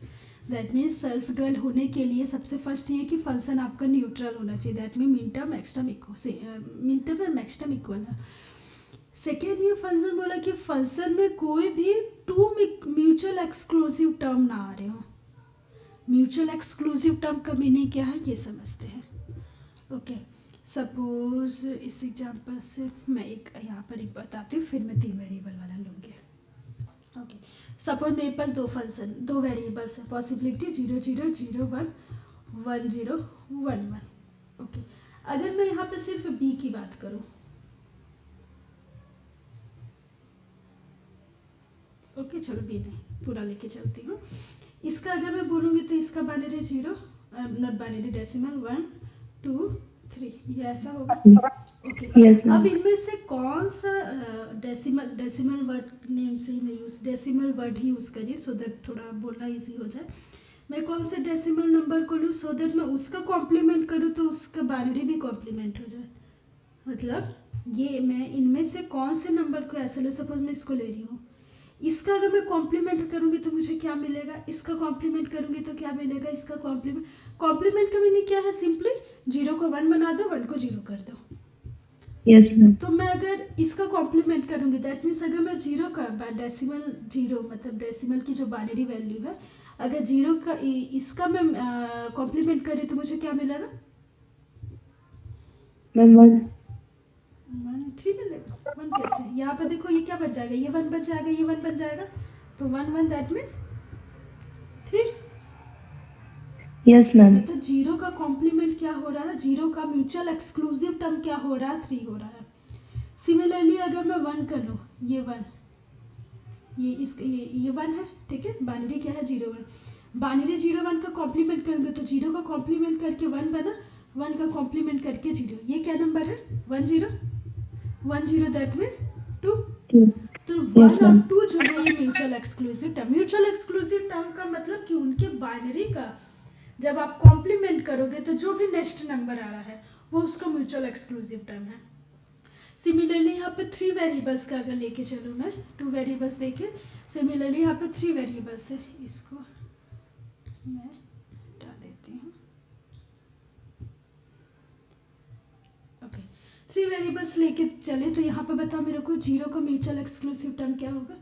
Speaker 1: दैट मीन्स सेल्फ ड्वेल होने के लिए सबसे फर्स्ट ये कि फंक्शन आपका न्यूट्रल होना चाहिए। That mean min term x term और मैक्स टर्म इक्वल है। सेकेंड ये फंक्शन बोला कि फंक्शन में कोई भी टू म्यूचुअल एक्सक्लूसिव टर्म ना आ रहे हो। म्यूचुअल एक्सक्लूसिव टर्म का मीनिंग क्या है ये समझते हैं। ओके, सपोज इस एग्जांपल से मैं एक यहाँ पर एक बताती हूँ, फिर मैं 3 वेरिएबल वाला लूँगी। ओके, सपोज मेरे पास दो वेरिएबल्स है, पॉसिबिलिटी 0 0 0 1 1 0 1 1। ओके, अगर मैं यहाँ पे सिर्फ बी की बात करूँ, ओके चलो बी नहीं पूरा लेके चलती हूँ। इसका अगर मैं बोलूँगी तो इसका बाइनरी 0 नॉट बाइनरी डेसिमल 1 2 3 ये ऐसा होगा। Okay,
Speaker 2: Yes, ma'am.
Speaker 1: अब इनमें से कौन सा डेसिमल वर्ड नेम से ही मैं डेसिमल वर्ड ही यूज़ करिए सो दैट थोड़ा बोलना इजी हो जाए। मैं कौन से डेसिमल नंबर को लूँ सो दैट मैं उसका कॉम्प्लीमेंट करूँ तो उसका बाइनरी भी कॉम्प्लीमेंट हो जाए। मतलब ये मैं इनमें से कौन से नंबर को ऐसे लूँ, सपोज मैं इसको ले रही हूँ, इसका अगर मैं कॉम्प्लीमेंट करूँगी तो मुझे क्या मिलेगा, इसका कॉम्प्लीमेंट करूँगी तो क्या मिलेगा, इसका कॉम्प्लीमेंट का मीनिंग क्या है, सिंपली 0 को 1 बना दो, 1 को 0 कर दो।
Speaker 2: Yes ma'am.
Speaker 1: तो मैं अगर इसका कॉम्प्लीमेंट करूँगी दैट मीन्स अगर मैं 0 का डेसिमल 0 मतलब डेसिमल की जो बाइनरी वैल्यू है, अगर 0 का इसका मैं कॉम्प्लीमेंट करी तो मुझे क्या मिलेगा,
Speaker 2: मैम 1
Speaker 1: 3 मिलेगा। 1 कैसे, यहाँ पे देखो ये क्या बन जाएगा, ये 1 बन जाएगा, ये 1 बन जाएगा, तो 1 1 दैट मीन्स 3।
Speaker 2: Yes ma'am.
Speaker 1: मतलब 0 का कॉम्प्लीमेंट क्या हो रहा है, 0 का म्यूचुअल एक्सक्लूसिव टर्म क्या हो रहा है, 3 हो रहा है। सिमिलरली अगर मैं 1 कर लूँ, ये 1 ये 1 है, ठीक है, बाइनरी क्या है 0 1, बाइनरी 0 1 का कॉम्प्लीमेंट करेंगे तो 0 का कॉम्प्लीमेंट करके 1 बना, 1 का कॉम्प्लीमेंट करके 0, ये क्या नंबर है 1 0 1 0 दैट मीन्स 2। तो 1 और 2 जो है ये म्यूचुअल एक्सक्लूसिव टर्म का मतलब कि उनके बाइनरी का जब आप कॉम्प्लीमेंट करोगे तो जो भी नेक्स्ट नंबर आ रहा है वो उसका म्यूचुअल एक्सक्लूसिव टर्म है। सिमिलरली यहाँ पे 3 वेरिएबल्स का अगर लेके चलूँ मैं, 2 वेरिएबल्स देखे, सिमिलरली यहाँ पे 3 वेरिएबल्स है, इसको मैं हटा देती हूँ। ओके, 3 वेरिएबल्स लेके चले तो यहाँ पे बताओ मेरे को 0 का म्यूचुअल एक्सक्लूसिव टर्म क्या होगा,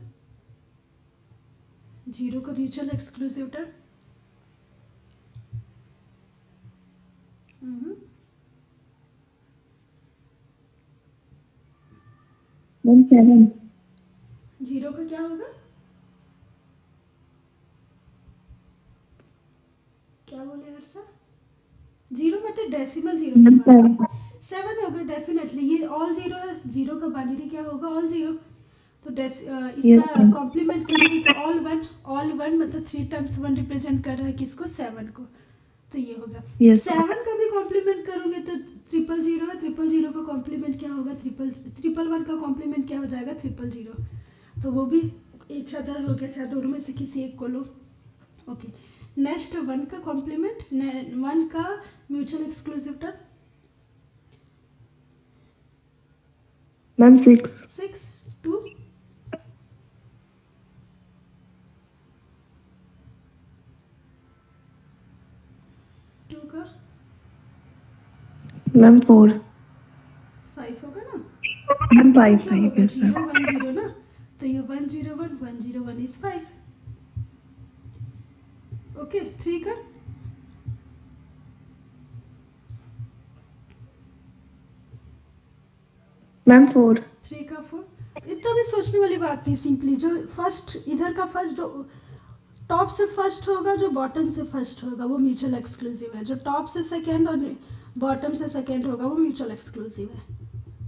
Speaker 1: 0 का म्यूचुअल एक्सक्लूसिव टर्म
Speaker 2: मैम 7
Speaker 1: 0 का क्या होगा, क्या बोले हर्षा, 0 मतलब डेसिमल 0 7 होगा डेफिनेटली, ये ऑल 0 है, 0 का बाइनरी क्या होगा ऑल 0, तो इसका कॉम्प्लीमेंट करेंगे तो ऑल 1 मतलब 3 टाइम्स 1 रिप्रेजेंट कर रहा है किसको 7 को, तो ये होगा। 7 का भी कॉम्प्लीमेंट करोगे तो 0 0 है, 0 0 का कॉम्प्लीमेंट क्या होगा, 1 का कॉम्प्लीमेंट क्या हो जाएगा 0 0, तो वो भी एक अदर हो गया, चाहे दोनों में से किसी एक को लो। ओके, नेक्स्ट 1 का कॉम्प्लीमेंट, 1 का म्यूचुअल एक्सक्लूसिव टर्म
Speaker 2: मैम 6
Speaker 1: 2 2 का
Speaker 2: मैम 4
Speaker 1: 5 होगा ना,
Speaker 2: मैम 5
Speaker 1: क्या
Speaker 2: 5
Speaker 1: होगा
Speaker 2: यस
Speaker 1: 0
Speaker 2: मैम।
Speaker 1: 1 0 ना, तो ये 1 0 1 1 0 1 इज 5। ओके, 3 का
Speaker 2: मैम 4
Speaker 1: 3 का 4, इतना भी सोचने वाली बात नहीं, सिंपली जो फर्स्ट इधर का फर्स्ट जो टॉप से फर्स्ट होगा जो बॉटम से फर्स्ट होगा वो म्यूचुअल एक्सक्लूसिव है, जो टॉप से सेकंड और बॉटम से सेकंड होगा वो म्यूचुअल एक्सक्लूसिव है।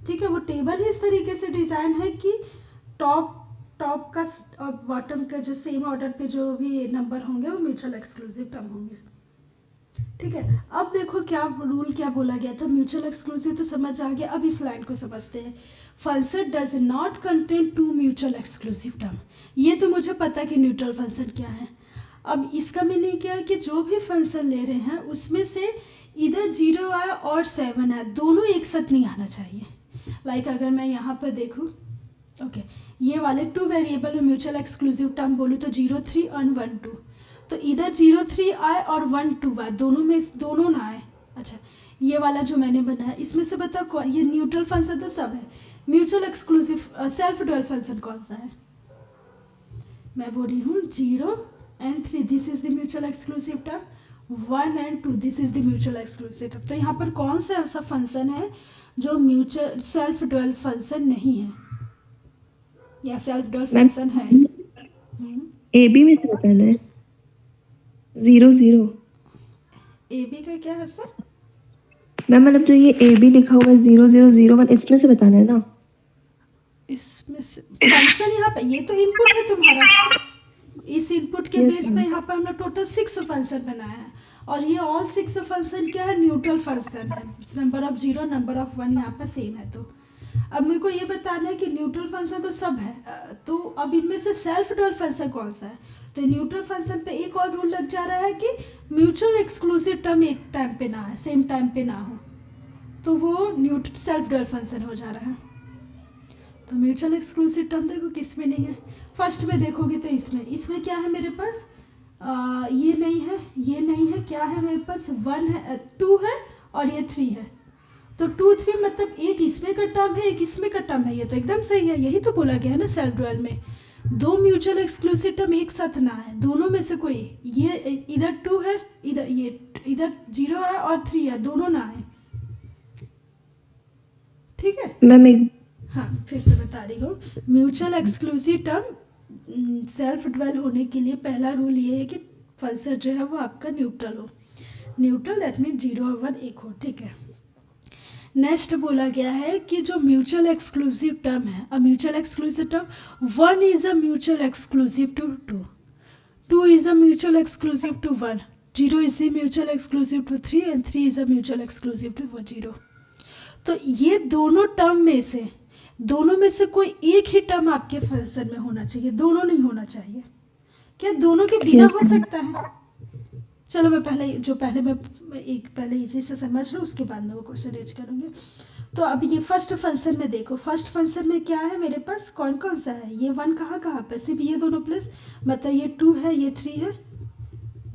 Speaker 1: ठीक है, वो टेबल ही इस तरीके से डिज़ाइन है कि टॉप टॉप का और बॉटम का जो सेम ऑर्डर पे जो भी नंबर होंगे वो म्यूचुअल एक्सक्लूसिव टर्म होंगे। ठीक है, अब देखो क्या रूल क्या बोला गया था। म्यूचुअल एक्सक्लूसिव तो समझ आ गया, अब इस लाइन को समझते हैं। Function does not contain two mutual exclusive term. ये तो मुझे पता है कि न्यूट्रल फंक्शन क्या है। अब इसका मीनिंग क्या है कि जो भी फंक्शन ले रहे हैं उसमें से इधर 0 आए और 7 आए, दोनों एक साथ नहीं आना चाहिए। लाइक अगर मैं यहाँ पर देखूँ, ओके, ये वाले 2 वेरिएबल में म्यूचुअल एक्सक्लूसिव टर्म बोलूँ तो 0 3 और 1 2, तो इधर 0 3 आए और 1 2 आए, दोनों ना आए। अच्छा, ये वाला जो मैंने बनाया इसमें से बताओ कौन, ये न्यूट्रल फंक्शन तो सब है, mutual exclusive self dual function कौन सा है? मैं बोल रही हूँ 0 and 3 this is the mutual exclusive term, 1 and 2 this is the mutual exclusive term. तो यहाँ पर कौन सा ऐसा फंक्शन है जो म्यूचुअल सेल्फ ड्यूअल फंक्शन नहीं है या सेल्फ ड्यूअल फंक्शन है?
Speaker 2: ए बी में से बताना है। 0 0
Speaker 1: ए बी का क्या है सर?
Speaker 2: मैम मतलब जो ये ए बी लिखा हुआ है 0 0 0 1 इसमें से बताना है ना?
Speaker 1: इसमें से फंक्शन यहाँ पे, ये तो इनपुट है तुम्हारा, इस इनपुट के
Speaker 2: Yes,
Speaker 1: बेस
Speaker 2: ma'am.
Speaker 1: पे यहाँ पर हमने टोटल 6 फंक्शन बनाया है और ये ऑल 6 फंक्शन क्या है? न्यूट्रल फंक्शन है। नंबर ऑफ 0 नंबर ऑफ 1 यहाँ पर सेम है। तो अब मेरे को ये बताना है कि न्यूट्रल फंक्शन तो सब है, तो अब इनमें से सेल्फ ड्यूअल फंक्शन कौन सा है? तो न्यूट्रल फंक्शन पे एक और रूल लग जा रहा है कि म्यूचुअल एक्सक्लूसिव टर्म एक टाइम पे ना है, सेम टाइम पे ना हो, तो वो सेल्फ ड्यूअल फंक्शन हो जा रहा है। तो म्यूचुअल एक्सक्लूसिव टर्म देखो किस में नहीं है। फर्स्ट में देखोगे तो इसमें क्या है मेरे पास? ये नहीं है, ये नहीं है, क्या है मेरे पास? 1 है, 2 है और ये 3 है। तो 2 3 मतलब एक इसमें का टर्म है, एक इसमें का टर्म है, ये तो एकदम सही है। यही तो बोला गया है ना सेल्फ ड्यूअल में, 2 म्यूचुअल एक्सक्लूसिव टर्म एक साथ ना है, दोनों में से कोई, ये इधर 2 है, इधर 0 है और 3 है, दोनों ना है। ठीक है
Speaker 2: मैम एक
Speaker 1: हाँ, फिर से बता रही हूँ, mutual exclusive term self dual होने के लिए पहला रूल ये है कि फंक्शन जो है वो आपका न्यूट्रल हो। न्यूट्रल दैट मीन 0 और 1 एक हो। ठीक है, नेक्स्ट बोला गया है कि जो म्यूचुअल एक्सक्लूसिव टर्म है, a mutual exclusive term 1 is a mutual exclusive to 2, 2 is a mutual exclusive to 1, 0 is the mutual exclusive to 3 and 3 is a mutual exclusive to 0। तो ये दोनों में से कोई एक ही टर्म आपके फंक्शन में होना चाहिए, दोनों नहीं होना चाहिए। क्या दोनों के बिना हो सकता है? चलो मैं पहले इसी से समझ लूँ, उसके बाद में वो क्वेश्चन रेज करूँगी। तो अब ये फर्स्ट फंक्शन में देखो, फर्स्ट फंक्शन में क्या है मेरे पास, कौन कौन सा है? ये 1 कहाँ पे? सिर्फ ये दोनों प्लस, मतलब ये 2 है, ये 3 है,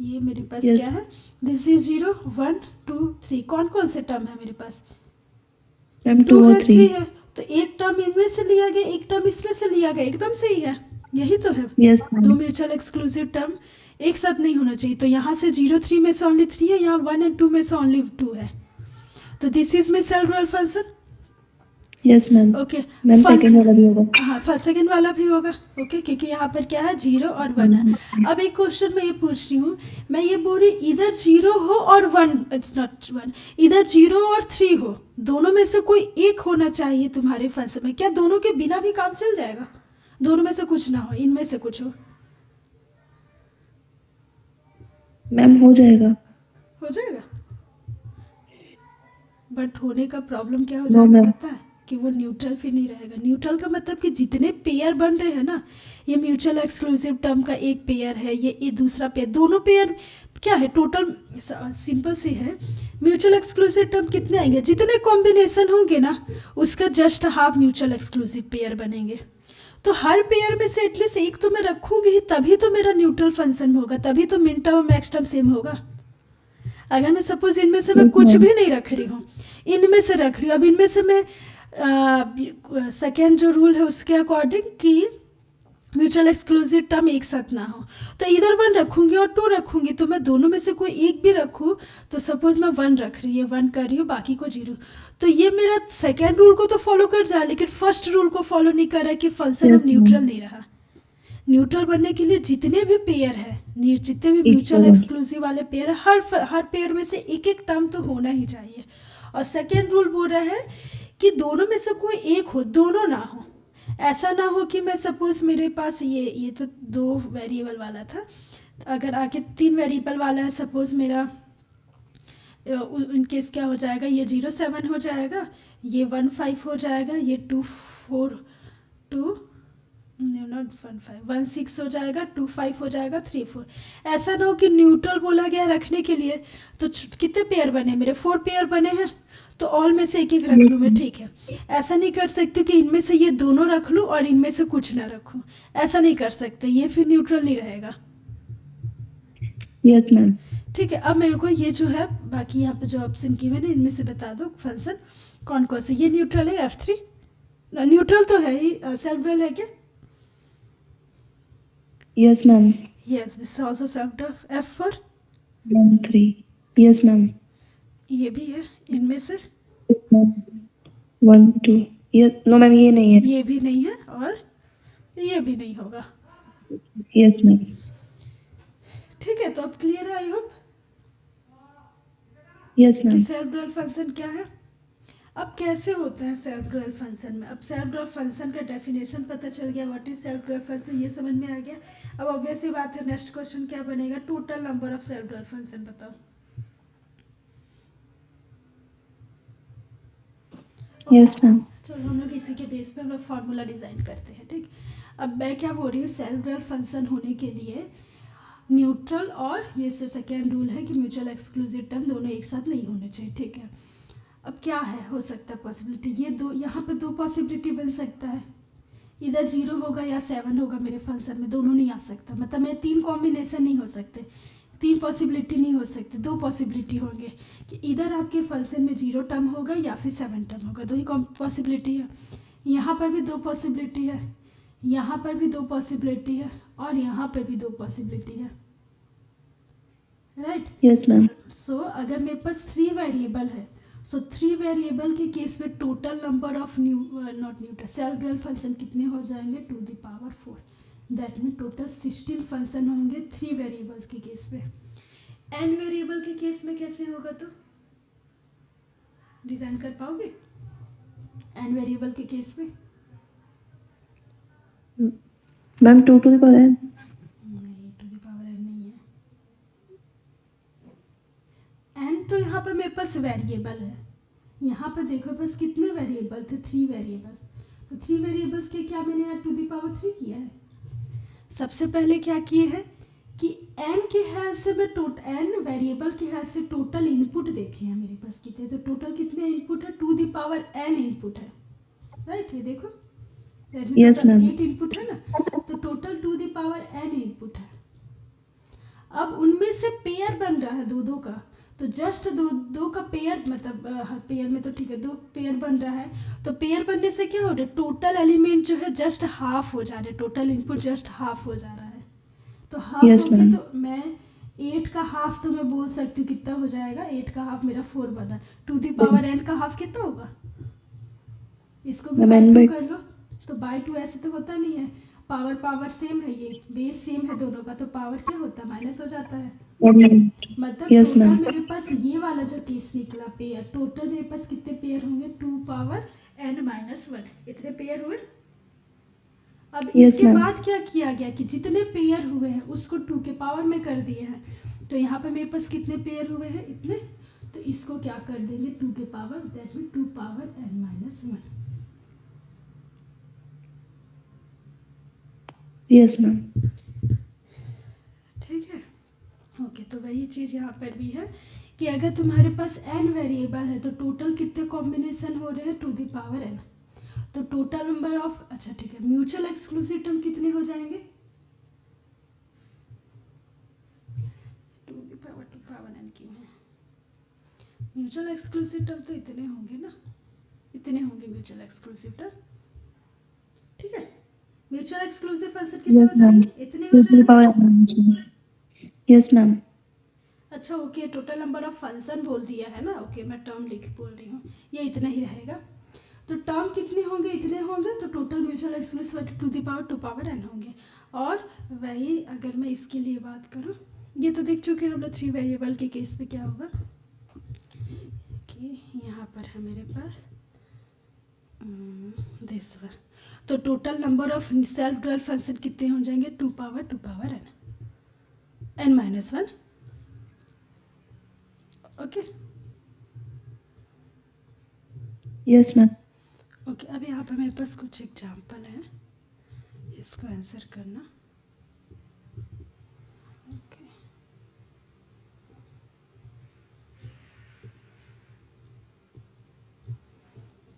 Speaker 1: ये मेरे पास
Speaker 2: Yes.
Speaker 1: क्या है? This is 0 1 2 3। कौन कौन से टर्म है मेरे पास?
Speaker 2: मैम
Speaker 1: 2
Speaker 2: 2 और
Speaker 1: है
Speaker 2: 3
Speaker 1: 3 है, तो एक टर्म इनमें से लिया गया, एक टर्म इसमें से लिया गया, एकदम सही है। यही तो है,
Speaker 2: यस
Speaker 1: दो म्यूचुअल एक्सक्लूसिव टर्म एक साथ नहीं होना चाहिए। तो यहाँ से 0 3 में से ओनली 3 है, यहाँ 1 and 2 में से ओनली 2 है, तो दिस इज में self dual function.
Speaker 2: Yes ma'am.
Speaker 1: Okay,
Speaker 2: ma'am second वाला भी होगा।
Speaker 1: हाँ सेकंड वाला भी होगा। ओके, क्योंकि यहाँ पर क्या है 0 और 1 है। अब एक क्वेश्चन मैं ये पूछ रही हूँ, मैं ये बोल रही इधर 0 हो और 1, इट्स नॉट 1, इधर 0 और 3 हो, दोनों में से कोई एक होना चाहिए तुम्हारे फंक्शन में। क्या दोनों के बिना भी काम चल जाएगा? दोनों में से कुछ ना हो, इनमें से कुछ हो?
Speaker 2: मैम हो जाएगा।
Speaker 1: हो जाएगा, बट होने का प्रॉब्लम क्या हो
Speaker 2: No,
Speaker 1: जाएगा
Speaker 2: ma'am.
Speaker 1: पता है? कि वो न्यूट्रल फिर नहीं रहेगा। न्यूट्रल का मतलब कि जितने पेयर बन रहे हैं ना, ये म्यूचुअल एक्सक्लूसिव टर्म का एक पेयर है, ये दूसरा पेयर, दोनों पेयर क्या है? टोटल सिंपल सी है, म्यूचुअल एक्सक्लूसिव टर्म कितने आएंगे? जितने कॉम्बिनेशन होंगे ना उसका just half mutual exclusive pair बनेंगे। तो हर पेयर में से एटलीस्ट एक तो मैं रखूंगी ही, तभी तो मेरा न्यूट्रल फंक्शन होगा, तभी तो मिन टर्म और मैक्स टर्म सेम होगा। अगर मैं सपोज इनमें से मैं कुछ भी नहीं रख रही हूँ, इनमें से रख रही हूँ, अब इनमें से मैं सेकेंड जो रूल है उसके अकॉर्डिंग कि म्यूचुअल एक्सक्लूसिव टर्म एक साथ ना हो, तो इधर 1 रखूंगी और 2 रखूंगी, तो मैं दोनों में से कोई एक भी रखूँ, तो सपोज मैं 1 रख रही है, 1 कर रही हूँ, बाकी को 0, तो ये मेरा सेकेंड रूल को तो फॉलो कर जा, लेकिन फर्स्ट रूल को फॉलो नहीं कर रहा कि फंक्शन अब न्यूट्रल नहीं रहा। न्यूट्रल बनने के लिए जितने भी पेयर है, जितने भी म्यूचुअल एक्सक्लूसिव वाले पेयर है, हर पेयर में से एक एक टर्म तो होना ही चाहिए। और सेकेंड रूल बोल रहा है कि दोनों में से कोई एक हो, दोनों ना हो। ऐसा ना हो कि मैं सपोज मेरे पास ये तो 2 वेरिएबल वाला था, अगर आगे 3 वेरिएबल वाला है सपोज मेरा, इन केस क्या हो जाएगा, ये 0 7 हो जाएगा, ये 1 5 हो जाएगा, ये 2 4 2 नॉट 1 5 1 6 हो जाएगा, 2 5 हो जाएगा, 3 4। ऐसा ना हो कि न्यूट्रल बोला गया रखने के लिए, तो कितने पेयर बने मेरे, 4 पेयर बने हैं, तो ऑल में से एक एक रख लूँ मैं, ठीक है। ऐसा नहीं कर सकती कि इनमें से ये दोनों रख लूँ और इनमें से कुछ ना रखूँ, ऐसा नहीं कर सकते, ये फिर न्यूट्रल नहीं रहेगा।
Speaker 2: Yes ma'am.
Speaker 1: ठीक है, अब मेरे को ये जो है बाकी यहाँ पे जो ऑप्शन की मैंने इनमें से बता दो फंक्शन कौन कौन से। ये न्यूट्रल है F3, न्यूट्रल तो है ही, सेल्फ ड्यूअल है क्या?
Speaker 2: Yes ma'am.
Speaker 1: Yes, this is also self dual. F4
Speaker 2: 1 3। Yes ma'am.
Speaker 1: ये भी है इनमें से,
Speaker 2: 1 2। यस, नो मैम ये नहीं है।
Speaker 1: ये भी नहीं है और ये भी नहीं होगा।
Speaker 2: Yes ma'am.
Speaker 1: ठीक है, तो अब क्लियर है आई होप
Speaker 2: यस
Speaker 1: कि
Speaker 2: मैम।
Speaker 1: सेल्फ ड्यूअल फंक्शन क्या है। अब कैसे होता है सेल्फ ड्यूअल फंक्शन में, अब सेल्फ ड्यूअल फंक्शन का डेफिनेशन पता चल गया, what is self dual function ये समझ में आ गया। अब ऑब्वियस ही बात है, नेक्स्ट क्वेश्चन क्या बनेगा, total number of self dual function बताओ।
Speaker 2: Yes ma'am.
Speaker 1: चलो हम लोग इसी के बेस पे हम लोग फार्मूला डिजाइन करते हैं, ठीक। अब मैं क्या बोल रही हूँ, सेल्फ ड्यूअल फंक्शन होने के लिए न्यूट्रल और ये जो सेकेंड रूल है कि म्यूचुअल एक्सक्लूसिव टर्म दोनों एक साथ नहीं होने चाहिए, ठीक है। अब क्या है, हो सकता है पॉसिबिलिटी, ये दो यहाँ पे 2 पॉसिबिलिटी बन सकता है, इधर 0 होगा या 7 होगा मेरे फंक्शन में, दोनों नहीं आ सकता, मतलब मेरे 3 कॉम्बिनेशन नहीं हो सकते, 3 पॉसिबिलिटी नहीं हो सकती, 2 पॉसिबिलिटी होंगे कि इधर आपके फंक्शन में 0 टर्म होगा या फिर 7 टर्म होगा, 2 ही पॉसिबिलिटी है। यहाँ पर भी 2 पॉसिबिलिटी है, यहाँ पर भी 2 पॉसिबिलिटी है और यहाँ पर भी 2 पॉसिबिलिटी है, राइट।
Speaker 2: Yes ma'am.
Speaker 1: सो अगर मेरे पास 3 वेरिएबल है, सो 3 वेरिएबल के केस में total number of not neutral self dual function कितने हो जाएंगे, 2 the power 4, that mean total 16 function होंगे 3 वेरिएबल्स के केस में। n वेरिएबल के केस में कैसे होगा, तो डिजाइन कर पाओगे n वेरिएबल के केस में?
Speaker 2: Ma'am 2 to the power n।
Speaker 1: नहीं, 2 द पावर n नहीं है, n तो यहाँ पर मेरे पास वेरिएबल है, यहाँ पर देखो बस कितने वेरिएबल थे, 3 वेरिएबल्स, तो 3 वेरिएबल्स के क्या मैंने यहाँ 2 द पावर 3 किया है। सबसे पहले क्या किए हैं कि n के हेल्प से मैं n वेरिएबल के हेल्प से टोटल इनपुट देखे हैं मेरे पास कितने, तो टोटल कितने इनपुट है, 2 द पावर n इनपुट है, राइट। ये देखो
Speaker 2: यस मैम।
Speaker 1: 8 इनपुट है ना, तो total 2 the power n input है। अब उनमें से पेयर बन रहा है 2 का, तो जस्ट दो का पेयर, मतलब पेयर में तो ठीक है 2 पेयर बन रहा है, तो पेयर बनने से क्या हो रहा है, टोटल एलिमेंट जो है जस्ट हाफ हो जा रहे, टोटल इनपुट जस्ट हाफ हो जा रहा है, तो हाफ
Speaker 2: Yes,
Speaker 1: हो गया,
Speaker 2: ma'am.
Speaker 1: तो मैं 8 का हाफ तो मैं बोल सकती हूँ कितना हो जाएगा, 8 का हाफ मेरा 4 बना, 2 द पावर n का हाफ कितना होगा, इसको भी
Speaker 2: Ma'am,
Speaker 1: बाई
Speaker 2: n
Speaker 1: 2
Speaker 2: by-
Speaker 1: कर लो, तो बाई 2 ऐसे तो होता नहीं है, पावर सेम है, ये बेस सेम है दोनों का, तो पावर क्या होता है, माइनस हो जाता है, मतलब
Speaker 2: Yes,
Speaker 1: टोटल
Speaker 2: ma'am.
Speaker 1: मेरे पास ये वाला जो केस निकला पेयर, टोटल मेरे पास कितने पेयर होंगे, 2 पावर n माइनस 1, इतने पेयर हुए। अब
Speaker 2: Yes,
Speaker 1: इसके
Speaker 2: ma'am.
Speaker 1: बाद क्या किया गया कि जितने पेयर हुए हैं उसको 2 के पावर में कर दिए हैं, तो यहाँ पे मेरे पास कितने पेयर हुए हैं, इतने, तो इसको क्या कर देंगे 2 के power, that mean 2 power n minus 1।
Speaker 2: Yes, ma'am.
Speaker 1: ठीक है, ओके। तो वही चीज़ यहाँ पर भी है कि अगर तुम्हारे पास n वेरिएबल है तो टोटल कितने कॉम्बिनेशन हो रहे हैं, 2 द पावर n, तो टोटल नंबर ऑफ, अच्छा ठीक है, म्यूचुअल एक्सक्लूसिव टर्म कितने हो जाएंगे, 2 द पावर n क्यों है, म्यूचुअल एक्सक्लूसिव टर्म तो इतने होंगे ना, इतने होंगे म्यूचुअल एक्सक्लूसिव टर्म, ठीक है। म्यूचुअल एक्सक्लूसिव फंक्शन कितने
Speaker 2: Yes,
Speaker 1: हो जाएंगे,
Speaker 2: ma'am.
Speaker 1: इतने हो
Speaker 2: 2 to the
Speaker 1: जाएंगे।
Speaker 2: power n. Yes, ma'am.
Speaker 1: अच्छा okay, total number of function बोल दिया है ना, ओके मैं टर्म लिख बोल रही हूँ, ये इतना ही रहेगा, तो टर्म कितने होंगे, इतने होंगे, तो total mutual exclusive 2 the power 2 power n होंगे। और वही अगर मैं इसके लिए बात करूँ, ये तो देख चुके हैं हम लोग 3 वेरिएबल के केस में क्या होगा कि यहाँ पर है मेरे पास दिस वन। तो total number of self dual function कितने हो जाएंगे? 2 power n minus 1। Okay
Speaker 2: yes ma'am.
Speaker 1: Okay, अब यहाँ पर मेरे पास कुछ एग्जाम्पल हैं, इसको आंसर करना। ओके,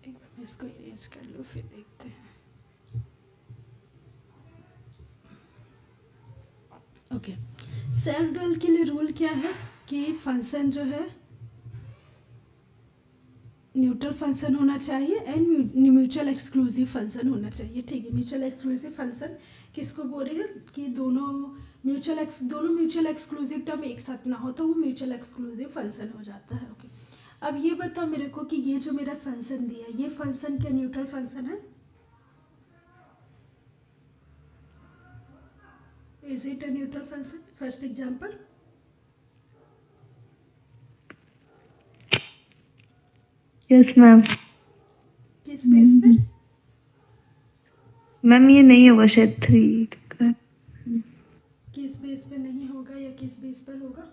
Speaker 1: एक बार मैं इसको इरेज कर लूँ, फिर देखते हैं। ओके, सेल्फ ड्यूअल के लिए रूल क्या है कि फंक्शन जो है न्यूट्रल फंक्शन होना चाहिए एंड म्यूचुअल एक्सक्लूसिव फंक्शन होना चाहिए। ठीक है, म्यूचुअल एक्सक्लूसिव फंक्शन किसको बोल रहे हैं कि दोनों म्यूचुअल एक्सक्लूसिव टर्म एक साथ ना हो तो वो म्यूचुअल एक्सक्लूसिव फंक्शन हो जाता है। ओके, अब ये बताओ मेरे को कि ये जो मेरा फंक्शन दिया है, ये फंक्शन क्या न्यूट्रल फंक्शन है? Is it a neutral function? First example,
Speaker 2: yes ma'am.
Speaker 1: किस बेस पे?
Speaker 2: मैम ये नहीं होगा शायद 3।
Speaker 1: किस बेस पे नहीं होगा या किस बेस पर होगा?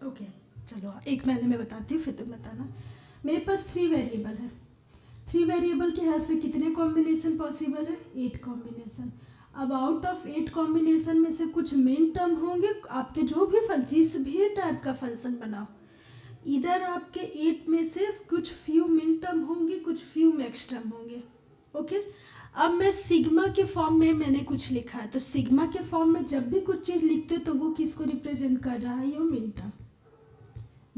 Speaker 1: ओके, चलो एक मैंने मैं बताती हूँ, फिर तुम बताना। मेरे पास 3 वेरिएबल है। 3 वेरिएबल की हेल्प से कितने कॉम्बिनेशन पॉसिबल है? 8 कॉम्बिनेशन। अब आउट ऑफ 8 कॉम्बिनेशन में से कुछ मिन टर्म होंगे, आपके जो भी जिस भी टाइप का फंक्शन बनाओ, इधर आपके 8 में से कुछ फ्यू मिन टर्म होंगे, कुछ फ्यू मैक्स टर्म होंगे। ओके, अब मैं सिग्मा के फॉर्म में मैंने कुछ लिखा है, तो सिग्मा के फॉर्म में जब भी कुछ चीज़ लिखते हो तो वो किसको रिप्रेजेंट कर रहा है? ये मिन टर्म।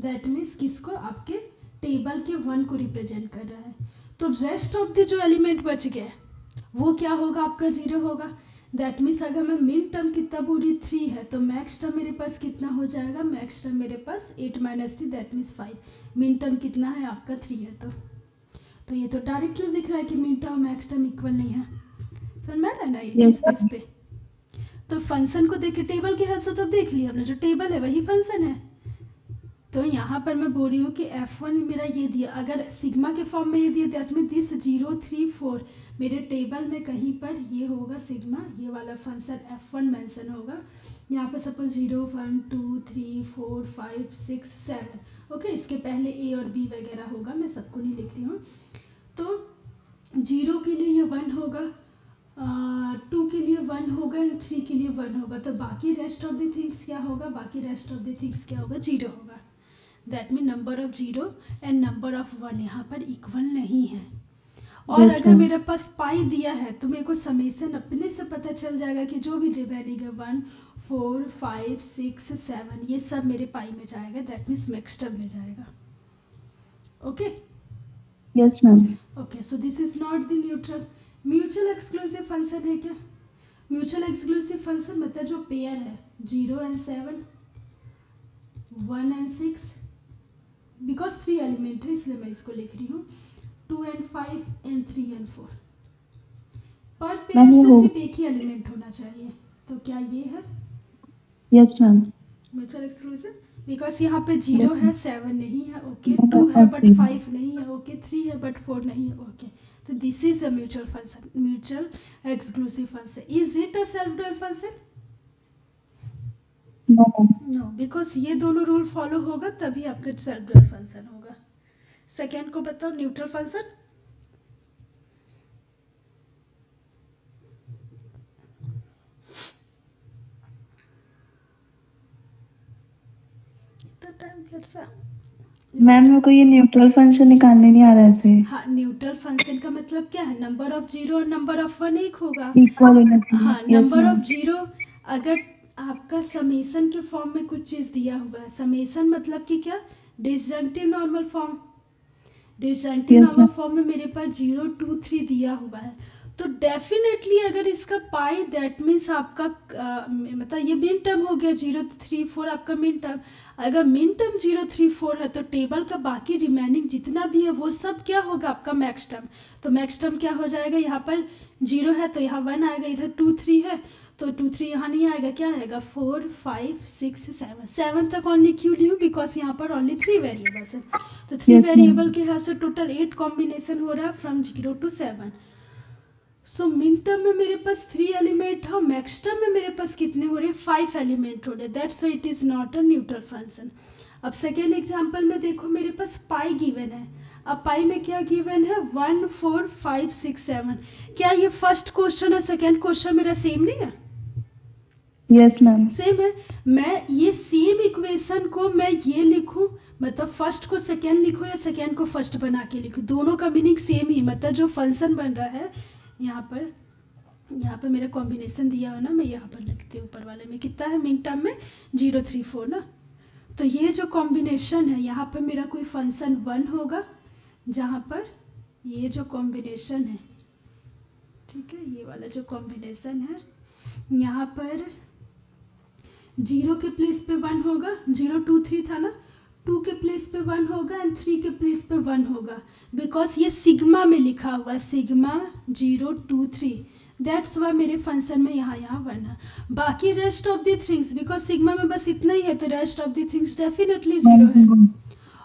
Speaker 1: दैट मीन्स किसको? आपके टेबल के 1 को रिप्रेजेंट कर रहा है। तो रेस्ट ऑफ द जो एलिमेंट बच गए वो क्या होगा? आपका 0 होगा। दैट मीन्स अगर मैं मिन टर्म कितना पूरी 3 है तो मैक्स टर्म मेरे पास कितना हो जाएगा? मैक्स टर्म मेरे पास 8 minus 3 that means 5। Min term कितना है आपका? 3 है। तो ये तो डायरेक्टली दिख रहा है कि min term max term equal नहीं है। समझ में आ रहा है ना? ये किस बेस पे? तो फंक्शन को देख के टेबल की हेल्प से तो देख लिया हमने, जो टेबल है वही फंक्शन है। तो यहाँ पर मैं बोल रही हूँ कि F1 मेरा ये दिया, अगर सिग्मा के फॉर्म में ये दिया दैट मीन दिस 0 3 4 मेरे टेबल में कहीं पर ये होगा सिग्मा, ये वाला फंक्शन F1 मेंशन होगा। यहाँ पर सपोज 0 1 2 3 4 5 6 7। ओके, इसके पहले A और B वगैरह होगा, मैं सबको नहीं लिख रही हूँ। तो 0 के लिए ये 1 होगा, 2 के लिए 1 होगा एंड 3 के लिए 1 होगा। तो बाकी रेस्ट ऑफ द थिंग्स क्या होगा? बाकी रेस्ट ऑफ द थिंग्स क्या होगा? 0 होगा। That mean number of 0 and number of 1 यहाँ पर इक्वल नहीं है। और
Speaker 2: Yes,
Speaker 1: अगर
Speaker 2: ma'am.
Speaker 1: मेरे पास पाई दिया है तो मेरे को समेसन अपने से पता चल जाएगा कि जो भी डिवाइडिंग है 1 4 5 6 7 ये सब मेरे पाई में जाएगा। दैट मीन्स मैक्स टर्म में जाएगा। Okay
Speaker 2: yes ma'am.
Speaker 1: Okay, so this is not the neutral. Mutual exclusive function है क्या? म्यूचुअल एक्सक्लूसिव फंक्शन मतलब जो पेयर है 0 एंड 7 1 एंड 6, बिकॉज 3 एलिमेंट है इसलिए मैं इसको लिख रही हूँ 2 एंड 5 एंड 3 एंड 4। पर पेयर से सिर्फ एक ही एलिमेंट होना चाहिए। तो क्या ये है
Speaker 2: yes ma'am.
Speaker 1: Mutual exclusive? Because यहाँ पे 0 है 7 नहीं है, ओके 2 है बट 5 नहीं है, ओके 3 है बट 4 नहीं है, ओके। तो this is a mutual function, mutual exclusive function. Is it a self dual function? No, because ये दोनों रूल फॉलो होगा तभी आपका सेल्फ ड्यूअल फंक्शन होगा। सेकेंड को बताओ, न्यूट्रल फंक्शन।
Speaker 2: मैम मेरे को ये न्यूट्रल फंक्शन निकालने नहीं आ रहा ऐसे।
Speaker 1: हाँ, न्यूट्रल फंक्शन का मतलब क्या है? नंबर ऑफ 0 और नंबर ऑफ 1 एक होगा।
Speaker 2: इक्वल होना चाहिए।
Speaker 1: हाँ,
Speaker 2: यस
Speaker 1: नंबर
Speaker 2: मैम।
Speaker 1: ऑफ 0 अगर आपका समेसन के फॉर्म में कुछ चीज़ दिया हुआ है, समेसन मतलब कि क्या? Disjunctive normal form. Disjunctive
Speaker 2: Yes,
Speaker 1: normal
Speaker 2: ma'am.
Speaker 1: Form में मेरे पास 0 2 3 दिया हुआ है, तो डेफिनेटली अगर इसका पाई दैट मीन्स आपका मतलब ये मिन टर्म हो गया 0 3 4 आपका मिन टर्म। अगर मिन टर्म 0 3 4 है तो टेबल का बाकी रिमेनिंग जितना भी है वो सब क्या होगा? आपका मैक्स टर्म। तो मैक्स टर्म क्या हो जाएगा? यहाँ पर 0 है तो यहाँ 1 आएगा, इधर 2 3 है तो 2 3 यहाँ नहीं आएगा, क्या आएगा 4 5 6 7, 7 तक ओनली क्यों ली हूँ, बिकॉज यहाँ पर ओनली 3 वेरिएबल्स है, तो 3
Speaker 2: Yes,
Speaker 1: वेरिएबल
Speaker 2: ma'am.
Speaker 1: के यहाँ से टोटल 8 कॉम्बिनेशन हो रहा है from 0 to 7। So min term में मेरे पास 3 एलिमेंट है और मैक्स टर्म में मेरे पास कितने हो रहे हैं, 5 एलिमेंट हो रहे हैं, that's why it is not a neutral function. अब सेकेंड एग्जाम्पल में देखो मेरे पास पाई गिवन है। अब पाई में क्या गिवन है, 1 4 5 6 7। क्या ये फर्स्ट क्वेश्चन और सेकेंड क्वेश्चन मेरा सेम नहीं है,
Speaker 2: Yes, ma'am.
Speaker 1: सेम है। मैं ये सेम इक्वेशन को मैं ये लिखूं, मतलब फर्स्ट को सेकेंड लिखूं या सेकेंड को फर्स्ट बना के लिखूं, दोनों का मीनिंग सेम ही, मतलब जो फंक्शन बन रहा है यहाँ पर मेरा कॉम्बिनेशन दिया है ना, मैं यहाँ पर लिखती हूँ ऊपर वाले में कितना है, मिन टर्म में 0 3 4 ना। तो ये जो कॉम्बिनेशन है यहाँ पर मेरा कोई फंक्शन 1 होगा, जहाँ पर ये जो कॉम्बिनेशन है, ठीक है, ये वाला जो कॉम्बिनेशन है यहाँ पर 0 के प्लेस पे 1 होगा, 0 2 3 था ना, 2 के प्लेस पे 1 होगा एंड 3 के प्लेस पे 1 होगा, बिकॉज ये सिग्मा में लिखा हुआ है, सिग्मा 0 2 3, दैट्स वाई मेरे फंक्शन में यहाँ 1 है। बाकी rest of the things, because sigma में बस इतना ही है, तो rest of the things definitely 0 है।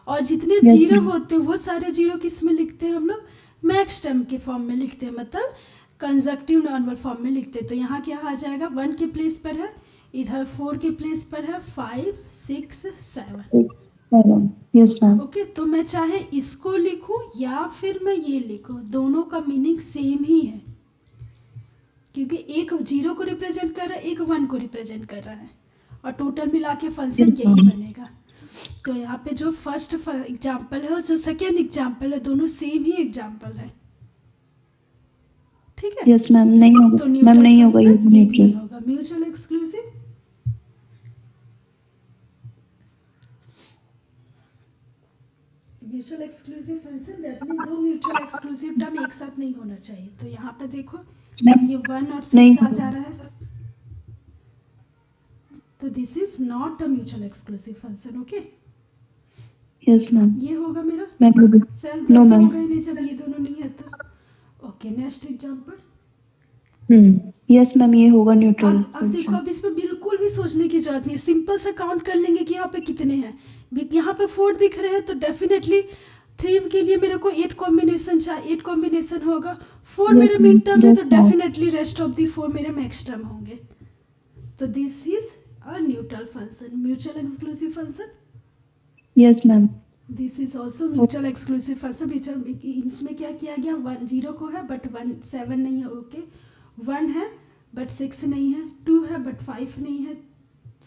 Speaker 1: और जितने
Speaker 2: Yes,
Speaker 1: जीरो
Speaker 2: ma'am.
Speaker 1: होते हैं वो सारे जीरो किस में लिखते हैं हम लोग, मैक्स टर्म के फॉर्म में लिखते हैं, मतलब कंजक्टिव नॉर्मल फॉर्म में लिखते हैं। तो यहाँ क्या आ जाएगा, 1 के प्लेस पर है, इधर 4 के प्लेस पर है, 5 6 7।
Speaker 2: 7. Yes, ma'am.
Speaker 1: ओके, तो मैं चाहे इसको लिखूं या फिर मैं ये लिखूं, दोनों का मीनिंग सेम ही है, क्योंकि एक 0 को रिप्रेजेंट कर रहा है, एक 1 को रिप्रेजेंट कर रहा है, और टोटल मिला के फंक्शन
Speaker 2: Yes,
Speaker 1: यही
Speaker 2: ma'am.
Speaker 1: बनेगा। तो यहाँ पे जो फर्स्ट एग्जाम्पल है और जो सेकेंड एग्जाम्पल है, दोनों सेम ही एग्जाम्पल है, ठीक है।
Speaker 2: Yes, ma'am. नहीं होगा,
Speaker 1: तो
Speaker 2: मैम
Speaker 1: न्यूट्रल
Speaker 2: नहीं होगा ये
Speaker 1: फंक्शन ये भी नहीं
Speaker 2: न्यूट्रल.
Speaker 1: होगा, mutual exclusive. Mutual exclusive function, that mean दो म्यूचुअल एक्सक्लूसिव टर्म एक साथ नहीं होना चाहिए। तो यहाँ पे देखो
Speaker 2: मैम
Speaker 1: ये 1 और 6
Speaker 2: नहीं
Speaker 1: आ
Speaker 2: होगा.
Speaker 1: जा रहा है, तो this is not a mutual exclusive function, okay.
Speaker 2: Yes, ma'am.
Speaker 1: ये होगा मेरा
Speaker 2: मैम होगा.
Speaker 1: सेल्फ
Speaker 2: No,
Speaker 1: तो
Speaker 2: ma'am.
Speaker 1: होगा ही नहीं जब ये दोनों नहीं है तो। Okay, next example.
Speaker 2: Yes, ma'am. ये होगा न्यूट्रल
Speaker 1: अब देखो,
Speaker 2: फंक्शन.
Speaker 1: अब इसमें बिल्कुल भी सोचने की जरूरत नहीं, सिंपल से काउंट कर लेंगे कि यहाँ पे कितने हैं। यहाँ पे 4 दिख रहे हैं, तो डेफिनेटली 3 के लिए मेरे को 8 कॉम्बिनेशन चाहिए, 8 कॉम्बिनेशन होगा। 4
Speaker 2: Yes,
Speaker 1: मेरे मिन टर्म है,
Speaker 2: yes,
Speaker 1: तो
Speaker 2: ma'am.
Speaker 1: Definitely rest of the 4 मेरे मैक्स टर्म होंगे। तो this is a neutral function, mutual exclusive function.
Speaker 2: Yes, ma'am.
Speaker 1: This is also mutual exclusive function. इसमें क्या किया गया, 1 0 को है बट 1 7 नहीं है, ओके। 1 है बट 6 नहीं है, 2 है बट 5 नहीं है,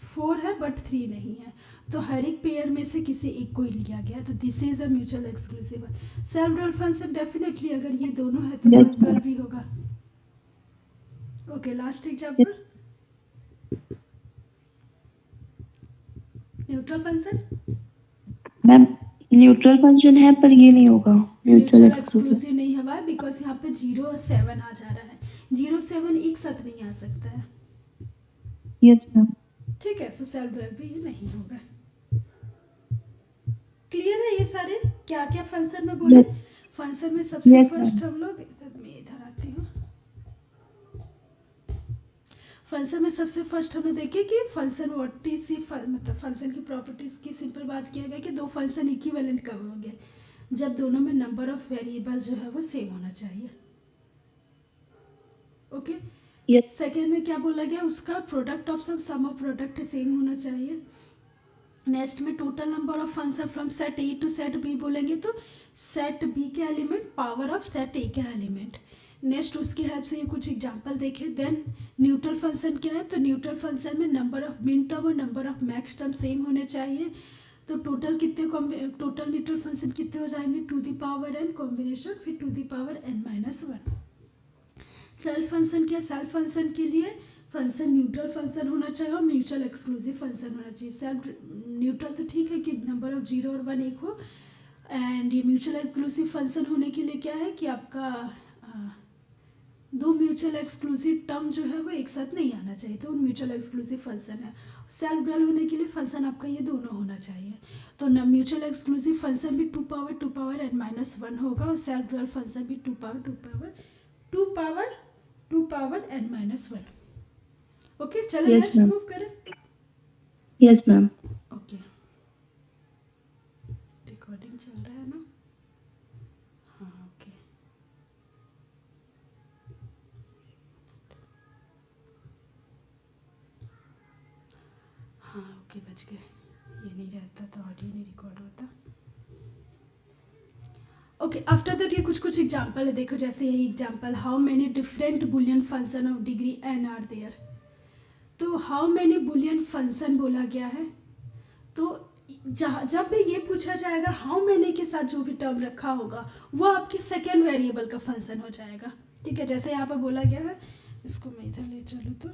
Speaker 1: 4 है बट 3 नहीं है। तो हर एक पेयर में से किसी एक को ही लिया गया, तो this is a mutual exclusive. Self dual function definitely अगर ये दोनों है तो
Speaker 2: Yes,
Speaker 1: सेल्फ ड्यूअल भी होगा। Okay, last example, neutral function.
Speaker 2: Ma'am neutral function है पर ये नहीं होगा म्यूचुअल
Speaker 1: म्यूचुअल
Speaker 2: एक्सक्लूसिव.
Speaker 1: एक्सक्लूसिव नहीं हुआ बिकॉज यहाँ पे 0 और 7 आ जा रहा है, 0 7 एक साथ नहीं आ सकता है,
Speaker 2: Yes, ma'am.
Speaker 1: ठीक है। सो सेल्फ ड्यूअल भी ये नहीं होगा। क्लियर है ये सारे क्या क्या फंक्शन में बोले।
Speaker 2: Yes.
Speaker 1: फंक्शन में सबसे
Speaker 2: Yes,
Speaker 1: फर्स्ट
Speaker 2: ma'am.
Speaker 1: हम लोग, मैं इधर आती हूँ। फंक्शन में सबसे फर्स्ट हमने देखे कि फंक्शन व्हाट इज मतलब फंक्शन की प्रॉपर्टीज की सिंपल बात किया गया कि दो फंक्शन इक्विवेलेंट कब होंगे, जब दोनों में नंबर ऑफ वेरिएबल्स जो है वो सेम होना चाहिए, ओके।
Speaker 2: Yes.
Speaker 1: सेकेंड में क्या बोला गया, उसका product of sum of product same होना चाहिए। नेक्स्ट में total number of function from set A to set B बोलेंगे, तो सेट बी के element power of set A के एलिमेंट। नेक्स्ट उसकी हेल्प से ये कुछ एग्जांपल देखें। देन न्यूट्रल फंक्शन क्या है, तो न्यूट्रल फंक्शन में नंबर ऑफ मिन टर्म और number of max term same होने चाहिए। तो टोटल कितने टोटल न्यूट्रल फंक्शन कितने हो जाएंगे, to the power N combination फिर two the power N minus 1। Self function क्या, सेल्फ फंक्शन के लिए फंक्शन न्यूट्रल फंक्शन होना चाहिए और म्यूचुअल एक्सक्लूसिव फंक्शन होना चाहिए। सेल्फ न्यूट्रल तो ठीक है कि नंबर ऑफ 0 और 1 एक हो, एंड ये म्यूचुअल एक्सक्लूसिव फंक्शन होने के लिए क्या है कि आपका दो म्यूचुअल एक्सक्लूसिव टर्म जो है वो एक साथ नहीं आना चाहिए, तो म्यूचुअल एक्सक्लूसिव फंक्शन है। सेल्फ ड्यूअल होने के लिए फंक्शन आपका ये दोनों होना चाहिए, तो न म्यूचुअल एक्सक्लूसिव फंक्शन भी टू पावर एन माइनस 1 होगा और सेल्फ ड्यूअल फंक्शन भी to power N minus 1। Okay, चलो
Speaker 2: Yes,
Speaker 1: नेक्स्ट
Speaker 2: ma'am.
Speaker 1: मूव करें.
Speaker 2: Yes, ma'am.
Speaker 1: ओके, रिकॉर्डिंग चल रहा है ना. हाँ ओके. हाँ ओके, बच गए. ये नहीं रहता तो ऑडियो नहीं रिकॉर्ड होता. ओके, आफ्टर दैट ये कुछ कुछ एग्जाम्पल है. देखो जैसे यही example, how many different Boolean function of degree n are there. तो हाउ मैनी बुलियन फंक्शन बोला गया है. तो जब भी ये पूछा जाएगा हाउ मैनी के साथ जो भी टर्म रखा होगा वो आपके सेकेंड वेरिएबल का फंक्शन हो जाएगा. ठीक है, जैसे यहाँ पर बोला गया है. इसको मैं इधर ले चलूँ तो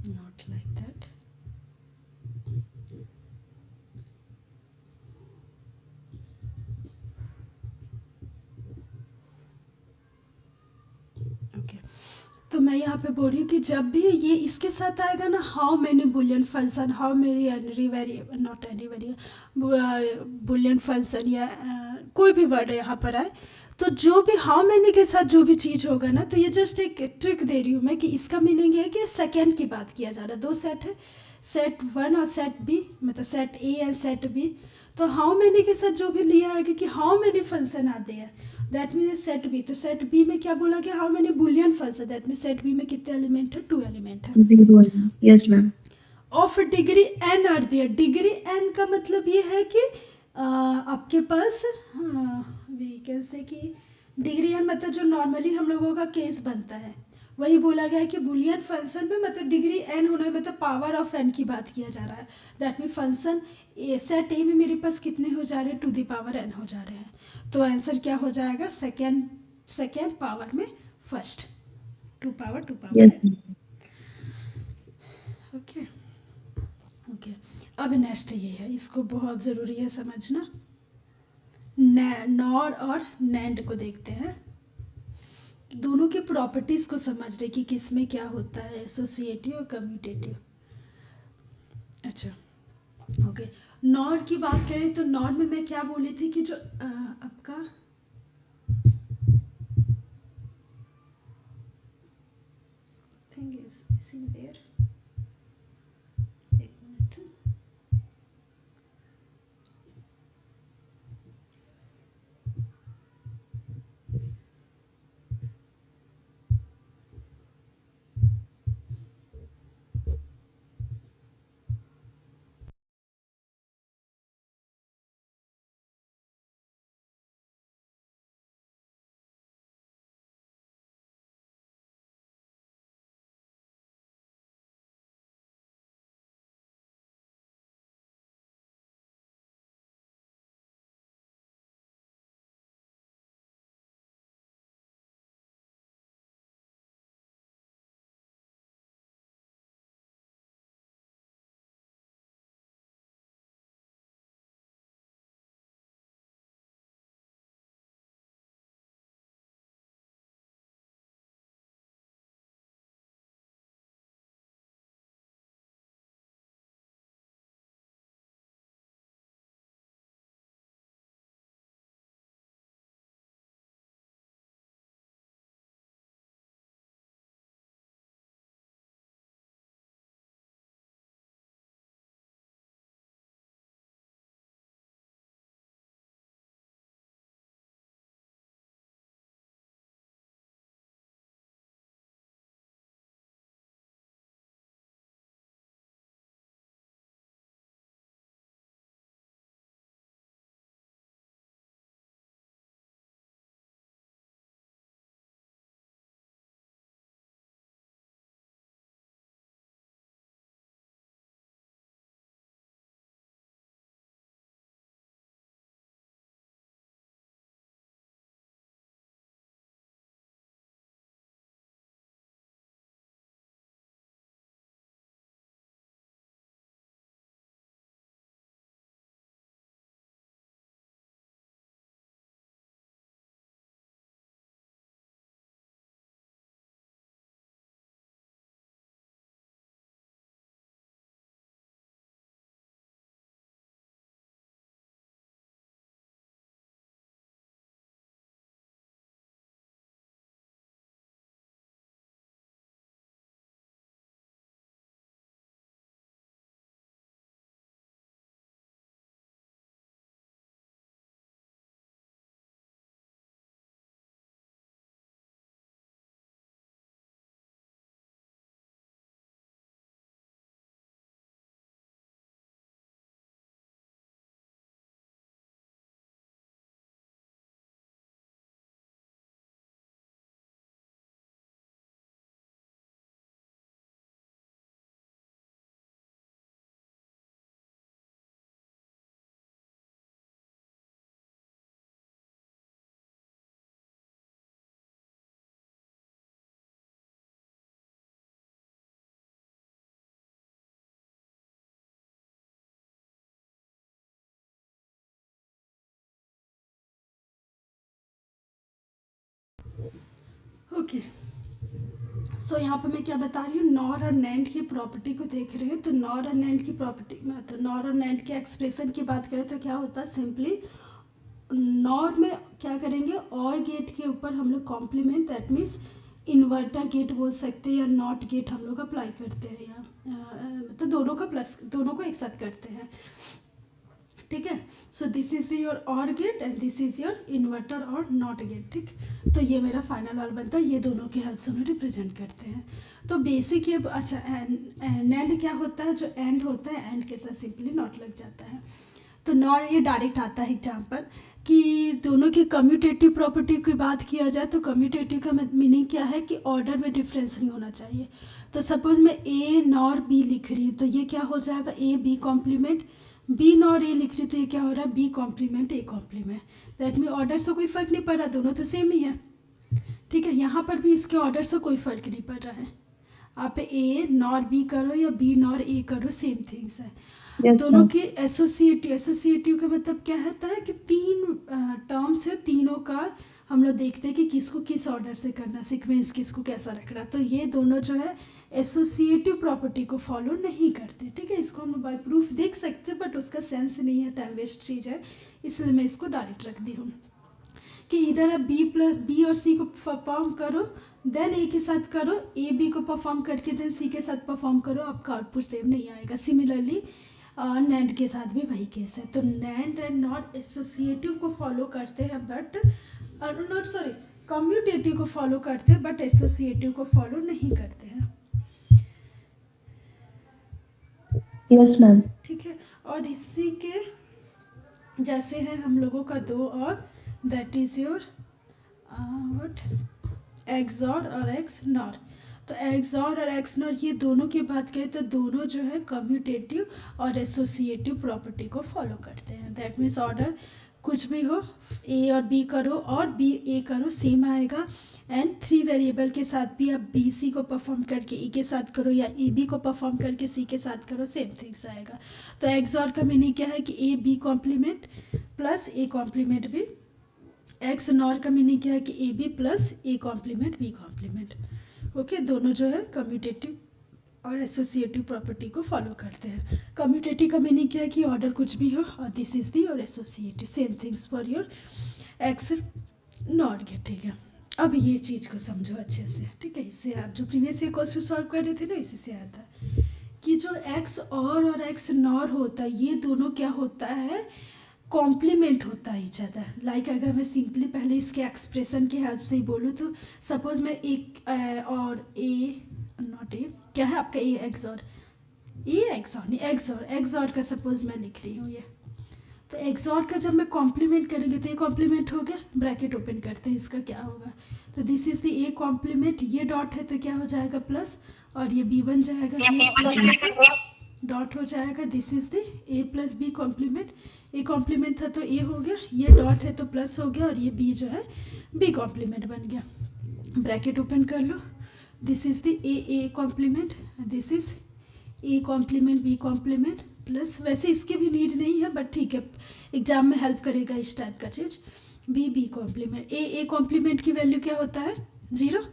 Speaker 1: नॉट लाइक दैट. ओके, तो मैं यहाँ पे बोल रही हूँ कि जब भी ये इसके साथ आएगा ना, how many Boolean function, how many n-ary variable, not any variable, Boolean function या कोई भी वर्ड यहाँ पर आए, तो जो भी हाउ मैनी के साथ जो भी चीज़ होगा ना, तो ये जस्ट एक ट्रिक दे रही हूँ मैं कि इसका मीनिंग है कि सेकेंड की बात किया जा रहा है. दो सेट है, सेट वन और सेट बी, मतलब set A and set B. तो हाउ मैनी के साथ जो भी लिया है कि हाउ मैनी फंक्शन आते हैं, दैट मीन सेट बी. तो सेट बी में क्या बोला गया, how many Boolean function, that mean set B में कितने एलिमेंट है, 2 एलिमेंट है.
Speaker 2: 0. Yes, ma'am.
Speaker 1: Of degree n are there. Degree n का मतलब ये है कि आपके पास वी कैन से कि डिग्री एन मतलब जो नॉर्मली हम लोगों का केस बनता है, वही बोला गया है कि बुलियन फंक्शन में मतलब डिग्री एन होने में मतलब पावर ऑफ एन की बात किया जा रहा है. दैट मीन फंक्शन सेट ए में मेरे पास कितने हो जा रहे हैं, टू द पावर एन हो जा रहे हैं. तो आंसर क्या हो जाएगा, सेकेंड सेकेंड पावर में first, to power
Speaker 2: Yes,
Speaker 1: n.
Speaker 2: ma'am.
Speaker 1: Okay okay. अब नेक्स्ट ये है, इसको बहुत ज़रूरी है समझना. नॉर और नैंड को देखते हैं. दोनों की प्रॉपर्टीज़ को समझ रहे कि किस में क्या होता है, एसोसिएटिव और कम्यूटेटिव. अच्छा ओके. नॉर की बात करें तो नॉर में मैं क्या बोली थी कि जो आपका थिंग इज मिसिंग देयर. एक मिनट. ओके, सो यहाँ पर मैं क्या बता रही हूँ, नॉर और नैंड की प्रॉपर्टी को देख रहे हो। तो नॉर और नैंड की प्रॉपर्टी में, तो नॉर और नैंड के एक्सप्रेशन की बात करें तो क्या होता है, सिंपली नॉर में क्या करेंगे, और गेट के ऊपर हम लोग complement, that means inverter gate बोल सकते हैं या नॉट गेट हम लोग अप्लाई करते हैं, या मतलब दोनों का प्लस, दोनों को एक साथ करते हैं, ठीक है। So this is your OR gate and this is your inverter or NOT gate, ठीक। तो ये मेरा फाइनल वाल बनता है, ये दोनों की हेल्प से हम रिप्रेजेंट करते हैं। तो बेसिक ये अच्छा, एंड क्या होता है, जो एंड होता है एंड के साथ सिंपली नॉट लग जाता है। तो नॉर ये डायरेक्ट आता है एग्जाम्पल कि दोनों की कम्यूटेटिव प्रॉपर्टी की बात किया जाए तो कम्यूटेटिव का मीनिंग क्या है कि ऑर्डर में डिफरेंस नहीं होना चाहिए। तो सपोज मैं ए नॉर बी लिख रही हूँ तो ये क्या हो जाएगा, A B complement, B NOR A लिख रही तो ये क्या हो रहा है, B complement A complement. That mean order से कोई फर्क नहीं पड़ रहा, दोनों तो सेम ही है, ठीक है। यहाँ पर भी इसके ऑर्डर से कोई फर्क नहीं पड़ रहा है, आप ए नॉर बी करो या बी नॉर ए करो, सेम थिंग्स है।
Speaker 2: Yes,
Speaker 1: दोनों
Speaker 2: ma'am.
Speaker 1: की एसोसिएटिव का मतलब क्या होता है कि तीन टर्म्स है, तीनों का हम लोग देखते हैं कि किसको किस ऑर्डर से करना, सीक्वेंस किसको कैसा रखना। तो ये दोनों जो है एसोसिएटिव प्रॉपर्टी को फॉलो नहीं करते, ठीक है। इसको हम बाय प्रूफ देख सकते हैं बट उसका सेंस नहीं है, टाइम वेस्ट चीज़ है, इसलिए मैं इसको डायरेक्ट रख दी हूँ कि इधर आप बी और सी को परफॉर्म करो, देन ए के साथ करो, ए बी को परफॉर्म करके देन सी के साथ परफॉर्म करो, आपका आउटपुट सेम नहीं आएगा। सिमिलरली नैंड के साथ भी वही केस है। तो नैंड एंड नॉट एसोसिएटिव को फॉलो करते हैं बट नॉट सॉरी कम्यूटेटिव को फॉलो करते हैं बट एसोसिएटिव को फॉलो नहीं करते हैं,
Speaker 2: Yes, ma'am.
Speaker 1: ठीक है। और इसी के जैसे है हम लोगों का दो और, that is your what, XOR और एक्स नॉर। तो एक्सॉर और एक्स नॉर ये दोनों की बात करें तो दोनों जो है कम्यूटेटिव और एसोसिएटिव प्रॉपर्टी को फॉलो करते हैं। दैट मीन्स ऑर्डर कुछ भी हो, ए और बी करो और बी ए करो, सेम आएगा। एंड 3 वेरिएबल के साथ भी आप बी सी को परफॉर्म करके ए के साथ करो या ए बी को परफॉर्म करके सी के साथ करो, सेम थिंग्स आएगा। तो एक्सॉर का मीनिंग क्या है कि A B complement plus A complement B. X NOR का मीनिंग क्या है कि A B plus A complement B complement, okay. दोनों जो है कम्यूटेटिव और एसोसिएटिव प्रॉपर्टी को फॉलो करते हैं। कम्यूटेटिव का मीनिंग क्या है कि ऑर्डर कुछ भी हो और दिस इज दी, और associative same things for your x not gate, ठीक है। अब ये चीज़ को समझो अच्छे से, ठीक है। इससे आप जो प्रीवियस ईयर क्वेश्चन सॉल्व कर रहे थे ना, इसी से आता है कि जो एक्स और एक्स नॉर होता है ये दोनों क्या होता है, कॉम्प्लीमेंट होता है ईच अदर। लाइक अगर मैं सिंपली पहले इसके एक्सप्रेशन की हेल्प से ही बोलूँ तो सपोज मैं एक और ए नॉट ए क्या है आपका ए एक्स और ए एक्स और नहीं एक्स और का सपोज मैं लिख रही हूँ ये। तो एक्स और का जब मैं कॉम्प्लीमेंट करेंगे तो ये कॉम्प्लीमेंट हो गया, ब्रैकेट ओपन करते हैं, इसका क्या होगा, तो this is the A complement, ये डॉट है तो क्या हो जाएगा प्लस, और ये बी बन जाएगा, ये प्लस है तो डॉट हो जाएगा, this is the A plus B complement. A complement था तो ए हो गया, ये डॉट है तो प्लस हो गया, और ये बी जो है बी कॉम्प्लीमेंट बन गया। ब्रैकेट ओपन कर लो, this is the A complement, this is A complement B complement plus, वैसे इसकी भी नीड नहीं है बट ठीक है, एग्जाम में हेल्प करेगा इस टाइप का चीज़, B B complement. A complement की वैल्यू क्या होता है, 0,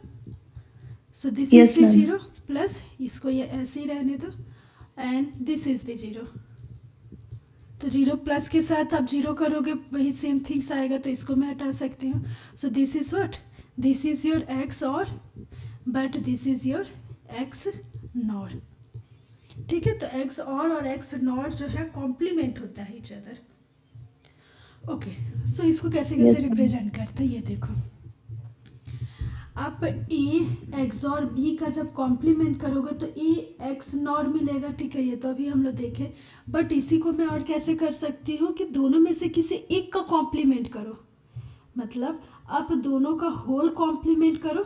Speaker 1: so this is the 0 plus, इसको ये ऐसे ही रहने दो, एंड दिस इज द 0। तो 0 प्लस के साथ आप 0 करोगे वही सेम थिंग्स आएगा, तो इसको मैं हटा सकती हूँ। So this is what, this is your x और but this is your XNOR, ठीक है। तो एक्स और एक्स नॉर जो है कॉम्प्लीमेंट होता है ईच अदर, ओके। सो इसको कैसे कैसे
Speaker 2: Yes,
Speaker 1: रिप्रेजेंट करते हैं ये देखो, आप ए एक्स और बी का जब कॉम्प्लीमेंट करोगे तो ए एक्स नॉर मिलेगा, ठीक है। ये तो अभी हम लोग देखें, बट इसी को मैं और कैसे कर सकती हूँ कि दोनों में से किसी एक का कॉम्प्लीमेंट करो, मतलब आप दोनों का होल कॉम्प्लीमेंट करो,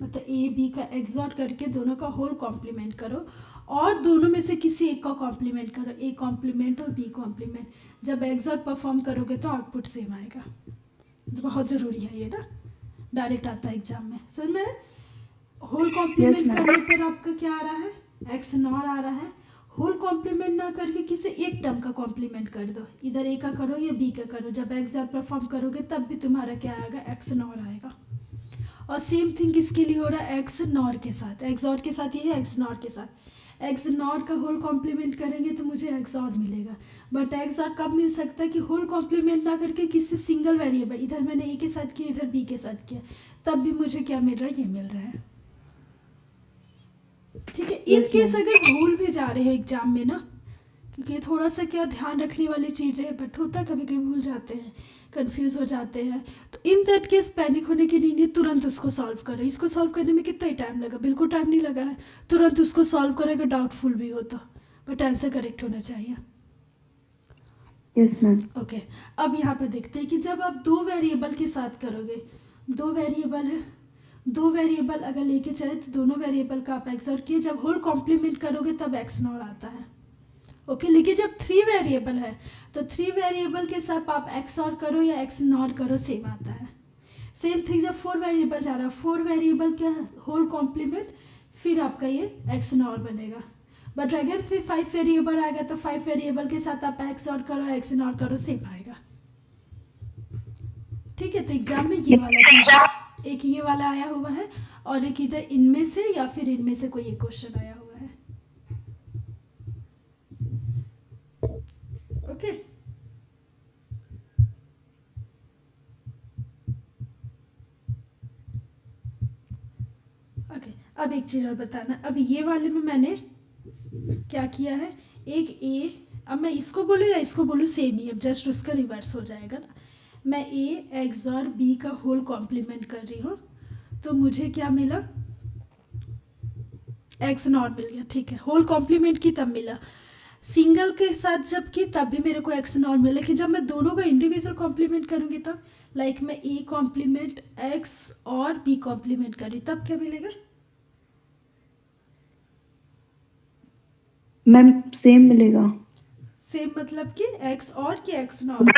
Speaker 1: मतलब ए बी का एक्सॉर करके दोनों का होल कॉम्प्लीमेंट करो, और दोनों में से किसी एक का कॉम्प्लीमेंट करो, ए कॉम्प्लीमेंट और बी कॉम्प्लीमेंट। जब एक्सॉर परफॉर्म करोगे तो आउटपुट सेम आएगा, बहुत ज़रूरी है ये ना, डायरेक्ट आता है एग्जाम में, समझ में। Whole complement
Speaker 2: Yes, ma'am.
Speaker 1: करने पर आपका क्या आ रहा है, एक्स नॉर आ रहा है। होल कॉम्प्लीमेंट ना करके किसी एक टर्म का कॉम्प्लीमेंट कर दो, इधर ए का करो या बी का करो, जब एक्स परफॉर्म करोगे तब भी तुम्हारा क्या आएगा, एक्स नॉर आएगा। और सेम थिंग इसके लिए हो रहा है एक्स नॉर के साथ, एक्स और के साथ ये है एक्स नॉर के साथ। एक्स नॉर का होल कॉम्प्लीमेंट करेंगे तो मुझे एक्स और मिलेगा, बट एक्स और कब मिल सकता है कि होल कॉम्प्लीमेंट ना करके किसी सिंगल वेरिएबल, इधर मैंने ए के साथ किया इधर बी के साथ किया, तब भी मुझे क्या मिल रहा है, ये मिल रहा है। ठीक है, इन
Speaker 2: Yes,
Speaker 1: केस
Speaker 2: ma'am.
Speaker 1: अगर भूल भी जा रहे हो एग्जाम में ना, क्योंकि ये थोड़ा सा क्या ध्यान रखने वाली चीज़ है, बट होता है कभी कभी भूल जाते हैं, कंफ्यूज हो जाते हैं, तो इन दैट केस पैनिक होने की नहीं है, तुरंत उसको सॉल्व करो। इसको सॉल्व करने में कितना ही टाइम लगा, बिल्कुल टाइम नहीं लगा है, तुरंत उसको सॉल्व करेगा, डाउटफुल भी हो तो, बट आंसर करेक्ट होना चाहिए।
Speaker 2: Yes, ma'am.
Speaker 1: ओके, अब यहाँ पे देखते हैं कि जब आप दो वेरिएबल के साथ करोगे, दो वेरिएबल है, दो वेरिएबल अगर लेके चले तो दोनों वेरिएबल का आप एक्स और किए, जब होल कॉम्प्लीमेंट करोगे तब एक्स नॉर आता है। ओके, लेकिन जब थ्री वेरिएबल है तो थ्री वेरिएबल के साथ आप एक्स और करो या एक्स नॉट करो, सेम आता है। सेम थिंग जब फोर वेरिएबल जा रहा है, फोर वेरिएबल का होल कॉम्प्लीमेंट, फिर आपका ये एक्स नॉर बनेगा। बट अगर फिर फाइव वेरिएबल आएगा तो फाइव वेरिएबल के साथ आप एक्स और करो एक्स नॉट करो, सेम आएगा। ठीक है, तो एग्जाम में ये वाला चीज, एक ये वाला आया हुआ है और एक इधर इनमें से या फिर इनमें से कोई एक क्वेश्चन आया हुआ है। ओके, ओके, अब एक चीज़ और बताना, अब ये वाले में मैंने क्या किया है, एक ए, अब मैं इसको बोलूँ या इसको बोलूँ सेम ही, अब जस्ट उसका रिवर्स हो जाएगा ना। मैं ए एक्स और बी का होल कॉम्प्लीमेंट कर रही हूँ, तो मुझे क्या मिला, एक्स नॉट मिल गया। ठीक है, होल कॉम्प्लीमेंट की तब मिला, सिंगल के साथ जब की तब भी मेरे को एक्स नॉट मिला, लेकिन जब मैं दोनों का इंडिविजुअल कॉम्प्लीमेंट करूँगी तब, लाइक मैं ए कॉम्प्लीमेंट एक्स और बी कॉम्प्लीमेंट करी, तब क्या मिलेगा,
Speaker 2: मैम सेम मिलेगा.
Speaker 1: सेम मतलब कि एक्स और कि एक्स नॉट,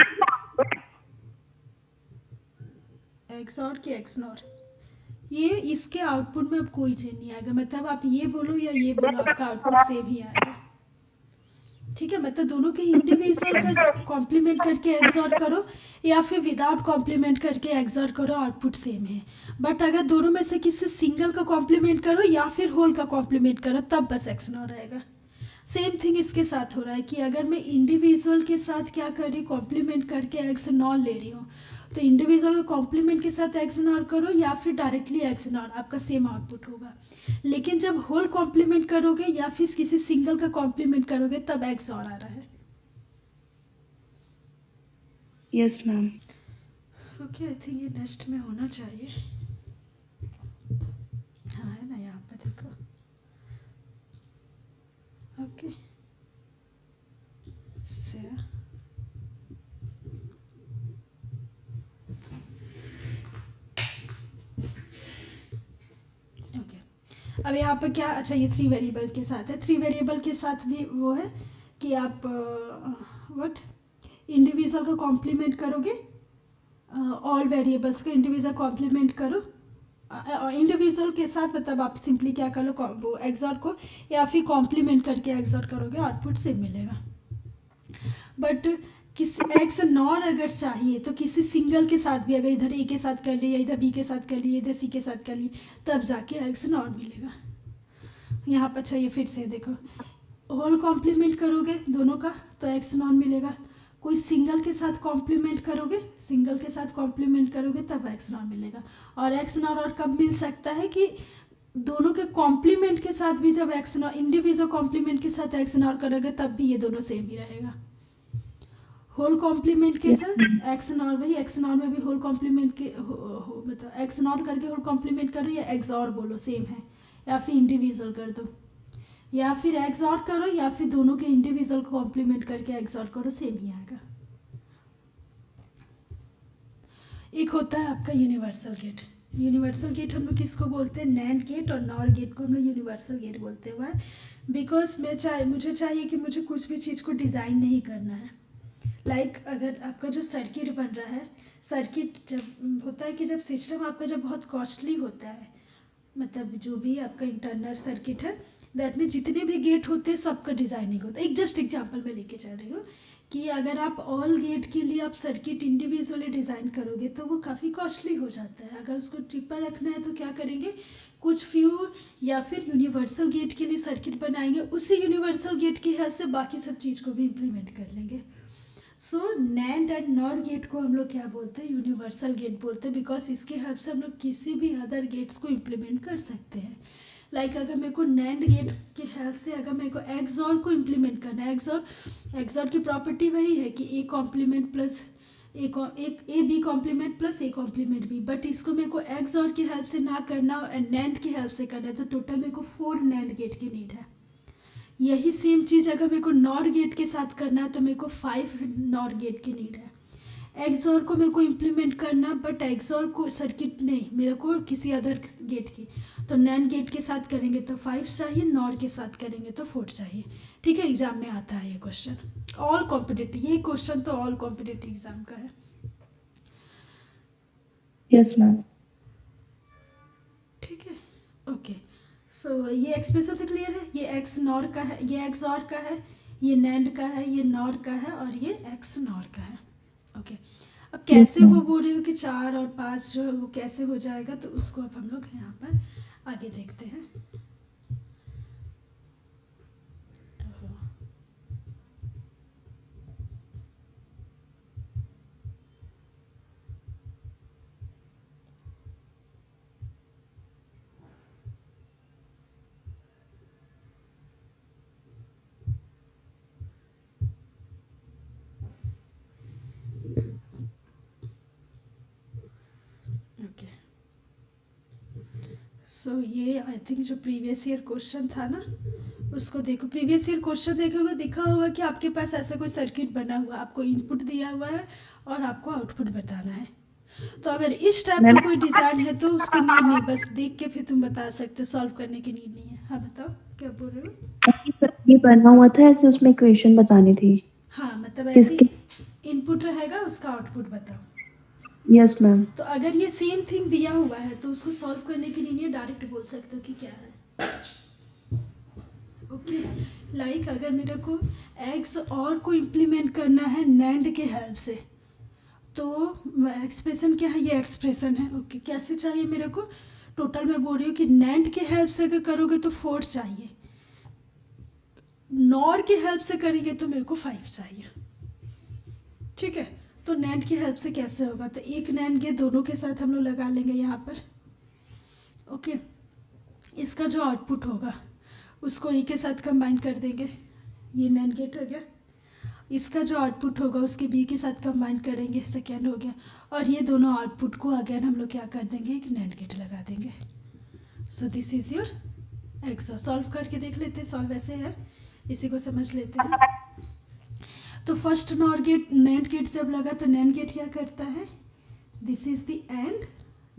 Speaker 1: एक्स और कि एक्स नॉट, ये इसके आउटपुट में अब कोई चेंज नहीं आएगा, मतलब आप ये बोलो या ये बोलो आपका आउटपुट सेम ही आएगा। ठीक है, मतलब दोनों के इंडिविजुअल का कॉम्प्लीमेंट करके एक्सॉर करो या फिर विदाउट कॉम्प्लीमेंट करके एक्सॉर करो, आउटपुट सेम है। बट अगर दोनों में से किसी सिंगल का कॉम्प्लीमेंट करो या फिर होल का कॉम्प्लीमेंट करो, तब बस एक्स नॉट रहेगा। सेम थिंग इसके साथ हो रहा है कि अगर मैं इंडिविजुअल के साथ क्या कर रही, कॉम्प्लीमेंट करके एक्स नॉट ले रही हूँ, तो इंडिविजुअल को कॉम्प्लीमेंट के साथ एक्स नॉट करो या फिर डायरेक्टली एक्स नॉट, आपका सेम आउटपुट होगा। लेकिन जब होल कॉम्प्लीमेंट करोगे या फिर किसी सिंगल का कॉम्प्लीमेंट करोगे, तब एक्स और आ रहा है।
Speaker 2: Yes ma'am.
Speaker 1: Okay, I think ये नेक्स्ट में होना चाहिए। हाँ है ना, यहाँ पे देखो। ओके, ओके, अब यहाँ पर क्या, अच्छा ये थ्री वेरिएबल के साथ है, थ्री वेरिएबल के साथ भी वो है कि आप व्हाट इंडिविजुअल का कॉम्प्लीमेंट करोगे, ऑल वेरिएबल्स का इंडिविजुअल कॉम्प्लीमेंट करो, इंडिविजुअल के साथ मतलब आप सिंपली क्या कर लो, वो एक्सॉर को या फिर कॉम्प्लीमेंट करके एक्सॉर करोगे, आउटपुट सेम मिलेगा। बट किसी एक्स नॉर अगर चाहिए तो किसी सिंगल के साथ भी, अगर इधर ए के साथ कर ली या इधर बी के साथ कर ली, इधर सी के साथ कर ली, तब जाके एक्स नॉर मिलेगा। यहाँ पर चाहिए फिर से देखो, होल कॉम्प्लीमेंट करोगे दोनों का तो एक्स नॉट मिलेगा, कोई सिंगल के साथ कॉम्प्लीमेंट करोगे, सिंगल के साथ कॉम्प्लीमेंट करोगे तब एक्स नॉट मिलेगा। और एक्स नॉट और कब मिल सकता है कि दोनों के कॉम्प्लीमेंट के साथ भी, जब एक्स नॉट इंडिविजुअल कॉम्प्लीमेंट के साथ एक्स नॉट करोगे तब भी ये दोनों सेम ही रहेगा। होल कॉम्प्लीमेंट के साथ एक्स नॉट, वही एक्स नॉट में भी होल कॉम्प्लीमेंट के मतलब एक्स नॉट करके होल कॉम्प्लीमेंट करो या एक्स और बोलो सेम है, या फिर इंडिविजुअल कर दो, या फिर एक्स और करो या फिर दोनों के इंडिविजुअल कॉम्प्लीमेंट करके एक्स और करो, सेम ही आएगा। एक होता है आपका यूनिवर्सल गेट, यूनिवर्सल गेट हम लोग किसको बोलते हैं, नैंड गेट, और नॉर गेट को हम लोग यूनिवर्सल गेट बोलते हुए, बिकॉज मुझे चाहिए कि मुझे कुछ भी चीज़ को डिज़ाइन नहीं करना है। लाइक अगर आपका जो सर्किट बन रहा है, सर्किट जब होता है कि जब सिस्टम आपका जब बहुत कॉस्टली होता है, मतलब जो भी आपका इंटरनल सर्किट है, दैट में जितने भी गेट होते हैं सबका डिज़ाइनिंग होता है। एक जस्ट एग्जांपल मैं लेके चल रही हूँ कि अगर आप ऑल गेट के लिए आप सर्किट इंडिविजुअली डिज़ाइन करोगे तो वो काफ़ी कॉस्टली हो जाता है। अगर उसको ट्रिपल रखना है तो क्या करेंगे, कुछ फ्यू या फिर यूनिवर्सल गेट के लिए सर्किट बनाएंगे, उसी यूनिवर्सल गेट की हेल्प से बाकी सब चीज़ को भी इम्प्लीमेंट कर लेंगे। सो नैंड एंड नॉर गेट को हम लोग क्या बोलते हैं, यूनिवर्सल गेट बोलते हैं, बिकॉज इसके हेल्प से हम लोग किसी भी अदर गेट्स को इम्प्लीमेंट कर सकते हैं। लाइक अगर मेरे को नैंड गेट के हेल्प से अगर मेरे को एक्सऑर को इम्प्लीमेंट करना है, एक्सऑर की प्रॉपर्टी वही है कि A complement plus A B complement plus A complement B, but इसको मेरे को एक्सऑर की हेल्प से ना करना और नैंड की हेल्प से करना है, तो टोटल मेरे को 4 नैंड गेट की नीड है। यही सेम चीज़ अगर मेरे को नॉर गेट के साथ करना है तो मेरे को 5 नॉर गेट की नीड है। एक्सॉर को मेरे को इम्प्लीमेंट करना, बट एक्सॉर को सर्किट नहीं, मेरे को किसी अदर गेट की, तो नैंड गेट के साथ करेंगे तो 5 चाहिए, नॉर के साथ करेंगे तो 4 चाहिए। ठीक है, एग्जाम में आता है ये क्वेश्चन, ऑल कॉम्पिटिटिव, ये क्वेश्चन तो ऑल कॉम्पिटिटिव एग्जाम का है।
Speaker 2: Yes ma'am.
Speaker 1: ठीक है, ओके। सो ये एक्सप्रेशन तो क्लियर है, ये एक्स नॉर का है, ये एक्स ऑर का है, ये नैंड का है, ये नॉर का है और ये एक्स नॉर का है। ओके, अब कैसे वो बोल रहे हो कि 4 और 5 जो है वो कैसे हो जाएगा, तो उसको अब हम लोग यहाँ पर आगे देखते हैं। ओके, सो ये आई थिंक जो प्रीवियस ईयर क्वेश्चन था ना, उसको देखो। प्रीवियस ईयर क्वेश्चन देखोगे, दिखा होगा कि आपके पास ऐसा कोई सर्किट बना हुआ है, आपको इनपुट दिया हुआ है और आपको आउटपुट बताना है। तो अगर इस टाइप का कोई डिज़ाइन है तो उसको नीड नहीं, बस देख के फिर तुम बता सकते हो, सॉल्व करने की नीड नहीं है। हाँ बताओ क्या बोल रहे हो।
Speaker 2: ये बना हुआ था ऐसे, उसमें इक्वेशन बतानी थी।
Speaker 1: हाँ मतलब ऐसे
Speaker 2: किसके?
Speaker 1: इनपुट रहेगा, उसका आउटपुट बताओ।
Speaker 2: Yes ma'am.
Speaker 1: तो अगर ये सेम थिंग दिया हुआ है तो उसको सॉल्व करने की नहीं है, डायरेक्ट बोल सकते हो कि क्या है। ओके, लाइक अगर मेरे को एक्स और को इम्प्लीमेंट करना है नैंड के हेल्प से, तो एक्सप्रेशन क्या है, ये एक्सप्रेशन है। ओके, कैसे चाहिए मेरे को, टोटल मैं बोल रही हूँ कि नैंड के हेल्प से अगर करोगे तो 4 चाहिए, नॉर के हेल्प से करेंगे तो मेरे को 5 चाहिए। ठीक है, तो नैंड की हेल्प से कैसे होगा, तो एक नैंड गेट दोनों के साथ हम लोग लगा लेंगे यहाँ पर। ओके, इसका जो आउटपुट होगा उसको ए के साथ कंबाइन कर देंगे, ये नैंड गेट हो गया। इसका जो आउटपुट होगा उसके बी के साथ कंबाइन करेंगे, सेकेंड हो गया। और ये दोनों आउटपुट को अगेन हम लोग क्या कर देंगे, एक नैंड गेट लगा देंगे। सो this is your x. Solve करके देख लेते हैं, सॉल्व ऐसे है, इसी को समझ लेते हैं। तो first NOR gate NAND gate जब लगा तो नैंड गेट क्या करता है, this is the AND,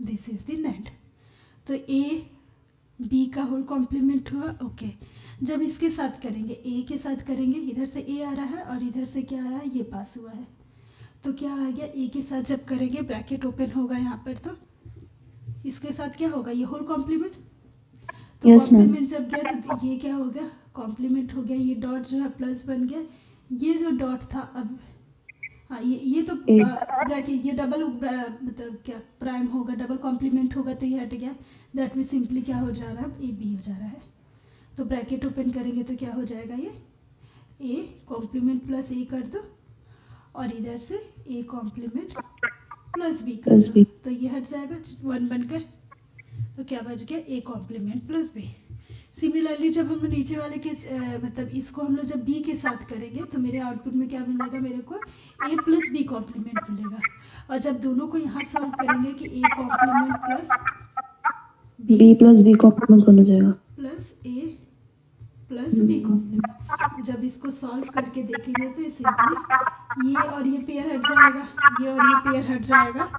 Speaker 1: this is the NAND, तो ए बी का होल कॉम्प्लीमेंट हुआ। ओके, जब इसके साथ करेंगे, ए के साथ करेंगे, इधर से ए आ रहा है और इधर से क्या आ रहा है, ये पास हुआ है, तो क्या आ गया, ए के साथ जब करेंगे ब्रैकेट ओपन होगा यहाँ पर, तो इसके साथ क्या होगा, ये होल कॉम्प्लीमेंट। तो
Speaker 2: Yes, ma'am.
Speaker 1: कॉम्प्लीमेंट जब गया तो ये क्या हो गया, कॉम्प्लीमेंट हो गया, ये डॉट जो है प्लस बन गया, ये जो डॉट था अब, हाँ ये तो ब्रैकेट, ये डबल मतलब क्या प्राइम होगा, डबल कॉम्प्लीमेंट होगा तो ये हट गया, दैट मीन सिंपली क्या हो जा रहा है, ए बी हो जा रहा है। तो ब्रैकेट ओपन करेंगे तो क्या हो जाएगा, ये ए कॉम्प्लीमेंट प्लस ए कर दो और इधर से ए कॉम्प्लीमेंट प्लस बी कर दो, तो ये हट जाएगा 1 बनकर, तो क्या बच गया, A complement plus B. Similarly जब हम नीचे वाले के मतलब इसको हम लोग जब बी के साथ करेंगे तो मेरे आउटपुट में क्या मिलेगा, मेरे को ए प्लस बी कॉम्प्लीमेंट मिलेगा। और जब दोनों को यहाँ सॉल्व करेंगे कि A complement
Speaker 2: plus B complement बन जाएगा,
Speaker 1: plus A plus B complement. जब इसको सॉल्व करके देखेंगे तो सिंपली ये और ये पेयर हट जाएगा, ये और ये पेयर हट जाएगा,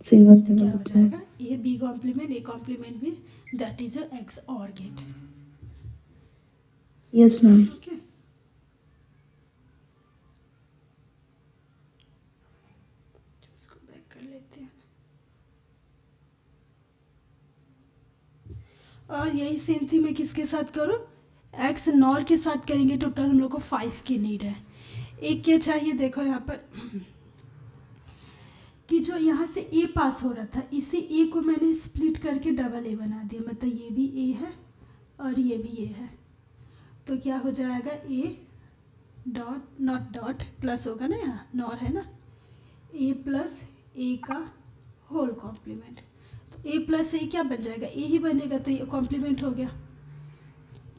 Speaker 2: सिंगल
Speaker 1: क्या हो जाएगा, A B complement B, that is your x OR gate.
Speaker 2: Yes ma'am.
Speaker 1: Okay, इसको बैक कर लेते हैं। और यही सेम थी मैं किसके साथ करूँ, एक्स नॉर के साथ करेंगे, टोटल हम लोग को 5 की नीड है। एक क्या चाहिए, देखो यहाँ पर कि जो यहाँ से ए पास हो रहा था, इसी ए को मैंने स्प्लिट करके डबल ए बना दिया, मतलब ये भी ए है और ये भी ए है, तो क्या हो जाएगा ए डॉट नॉट डॉट प्लस होगा ना, यहाँ नॉर है ना, ए प्लस ए का होल कॉम्प्लीमेंट। तो ए प्लस ए क्या बन जाएगा, ए ही बनेगा, तो ये कॉम्प्लीमेंट हो गया।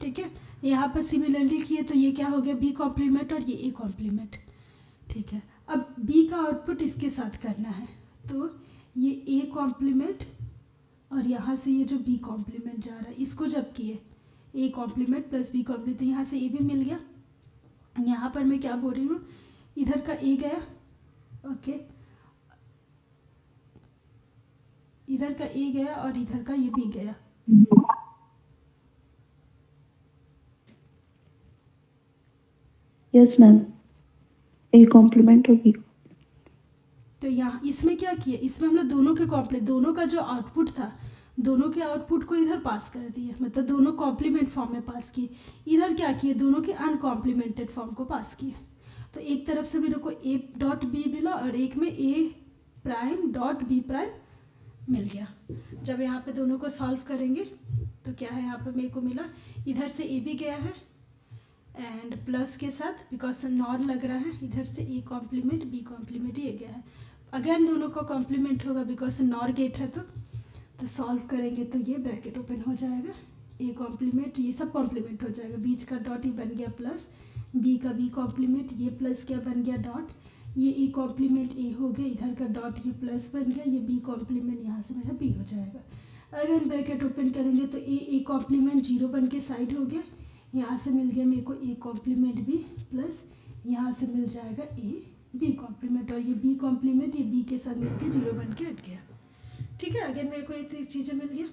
Speaker 1: ठीक है, यहाँ पर सिमिलरली किए तो ये क्या हो गया, बी कॉम्प्लीमेंट और ये ए कॉम्प्लीमेंट। ठीक है, अब बी का आउटपुट इसके साथ करना है, तो ये ए कॉम्प्लीमेंट और यहाँ से ये जो बी कॉम्प्लीमेंट जा रहा है, इसको जब किए A complement plus B complement, तो यहाँ से ए भी मिल गया। यहाँ पर मैं क्या बोल रही हूँ, इधर का ए गया, ओके, इधर का ए गया और इधर का ये बी गया।
Speaker 2: यस मैम, ए कॉम्प्लीमेंट होगी।
Speaker 1: तो यहाँ इसमें क्या किया, इसमें हम लोग दोनों के कॉम्प्लीमेंट, दोनों का जो आउटपुट था, दोनों के आउटपुट को इधर पास कर दिए, मतलब दोनों कॉम्प्लीमेंट फॉर्म में पास किए। इधर क्या किए, दोनों के अनकॉम्प्लीमेंटेड फॉर्म को पास किए। तो एक तरफ से मेरे को ए डॉट बी मिला और एक में ए प्राइम डॉट बी प्राइम मिल गया। जब यहाँ पे दोनों को सॉल्व करेंगे तो क्या है, यहाँ पे मेरे को मिला, इधर से ए भी गया है एंड प्लस के साथ बिकॉज नॉर लग रहा है, इधर से ए कॉम्प्लीमेंट बी कॉम्प्लीमेंट ये गया है। अगेन दोनों का कॉम्प्लीमेंट होगा बिकॉज नॉर गेट है, तो सॉल्व करेंगे तो ये ब्रैकेट ओपन हो जाएगा, ए कॉम्प्लीमेंट ये सब कॉम्प्लीमेंट हो जाएगा, बीच का डॉट ही बन गया प्लस, बी का बी कॉम्प्लीमेंट, ये प्लस क्या बन गया डॉट, ये ए कॉम्प्लीमेंट ए हो गया, इधर का डॉट ये प्लस बन गया, ये बी कॉम्प्लीमेंट यहाँ से मेरा बी हो जाएगा। अगर ब्रैकेट ओपन करेंगे तो ए कॉम्प्लीमेंट जीरो बन के साइड हो गया, यहाँ से मिल गया मेरे को ए कॉम्प्लीमेंट बी प्लस यहाँ से मिल जाएगा ए बी कॉम्प्लीमेंट, और ये बी कॉम्प्लीमेंट ये बी के साथ मिल के जीरो बन के हट गया। ठीक है, अगर मेरे को ये चीज़ें मिल गया।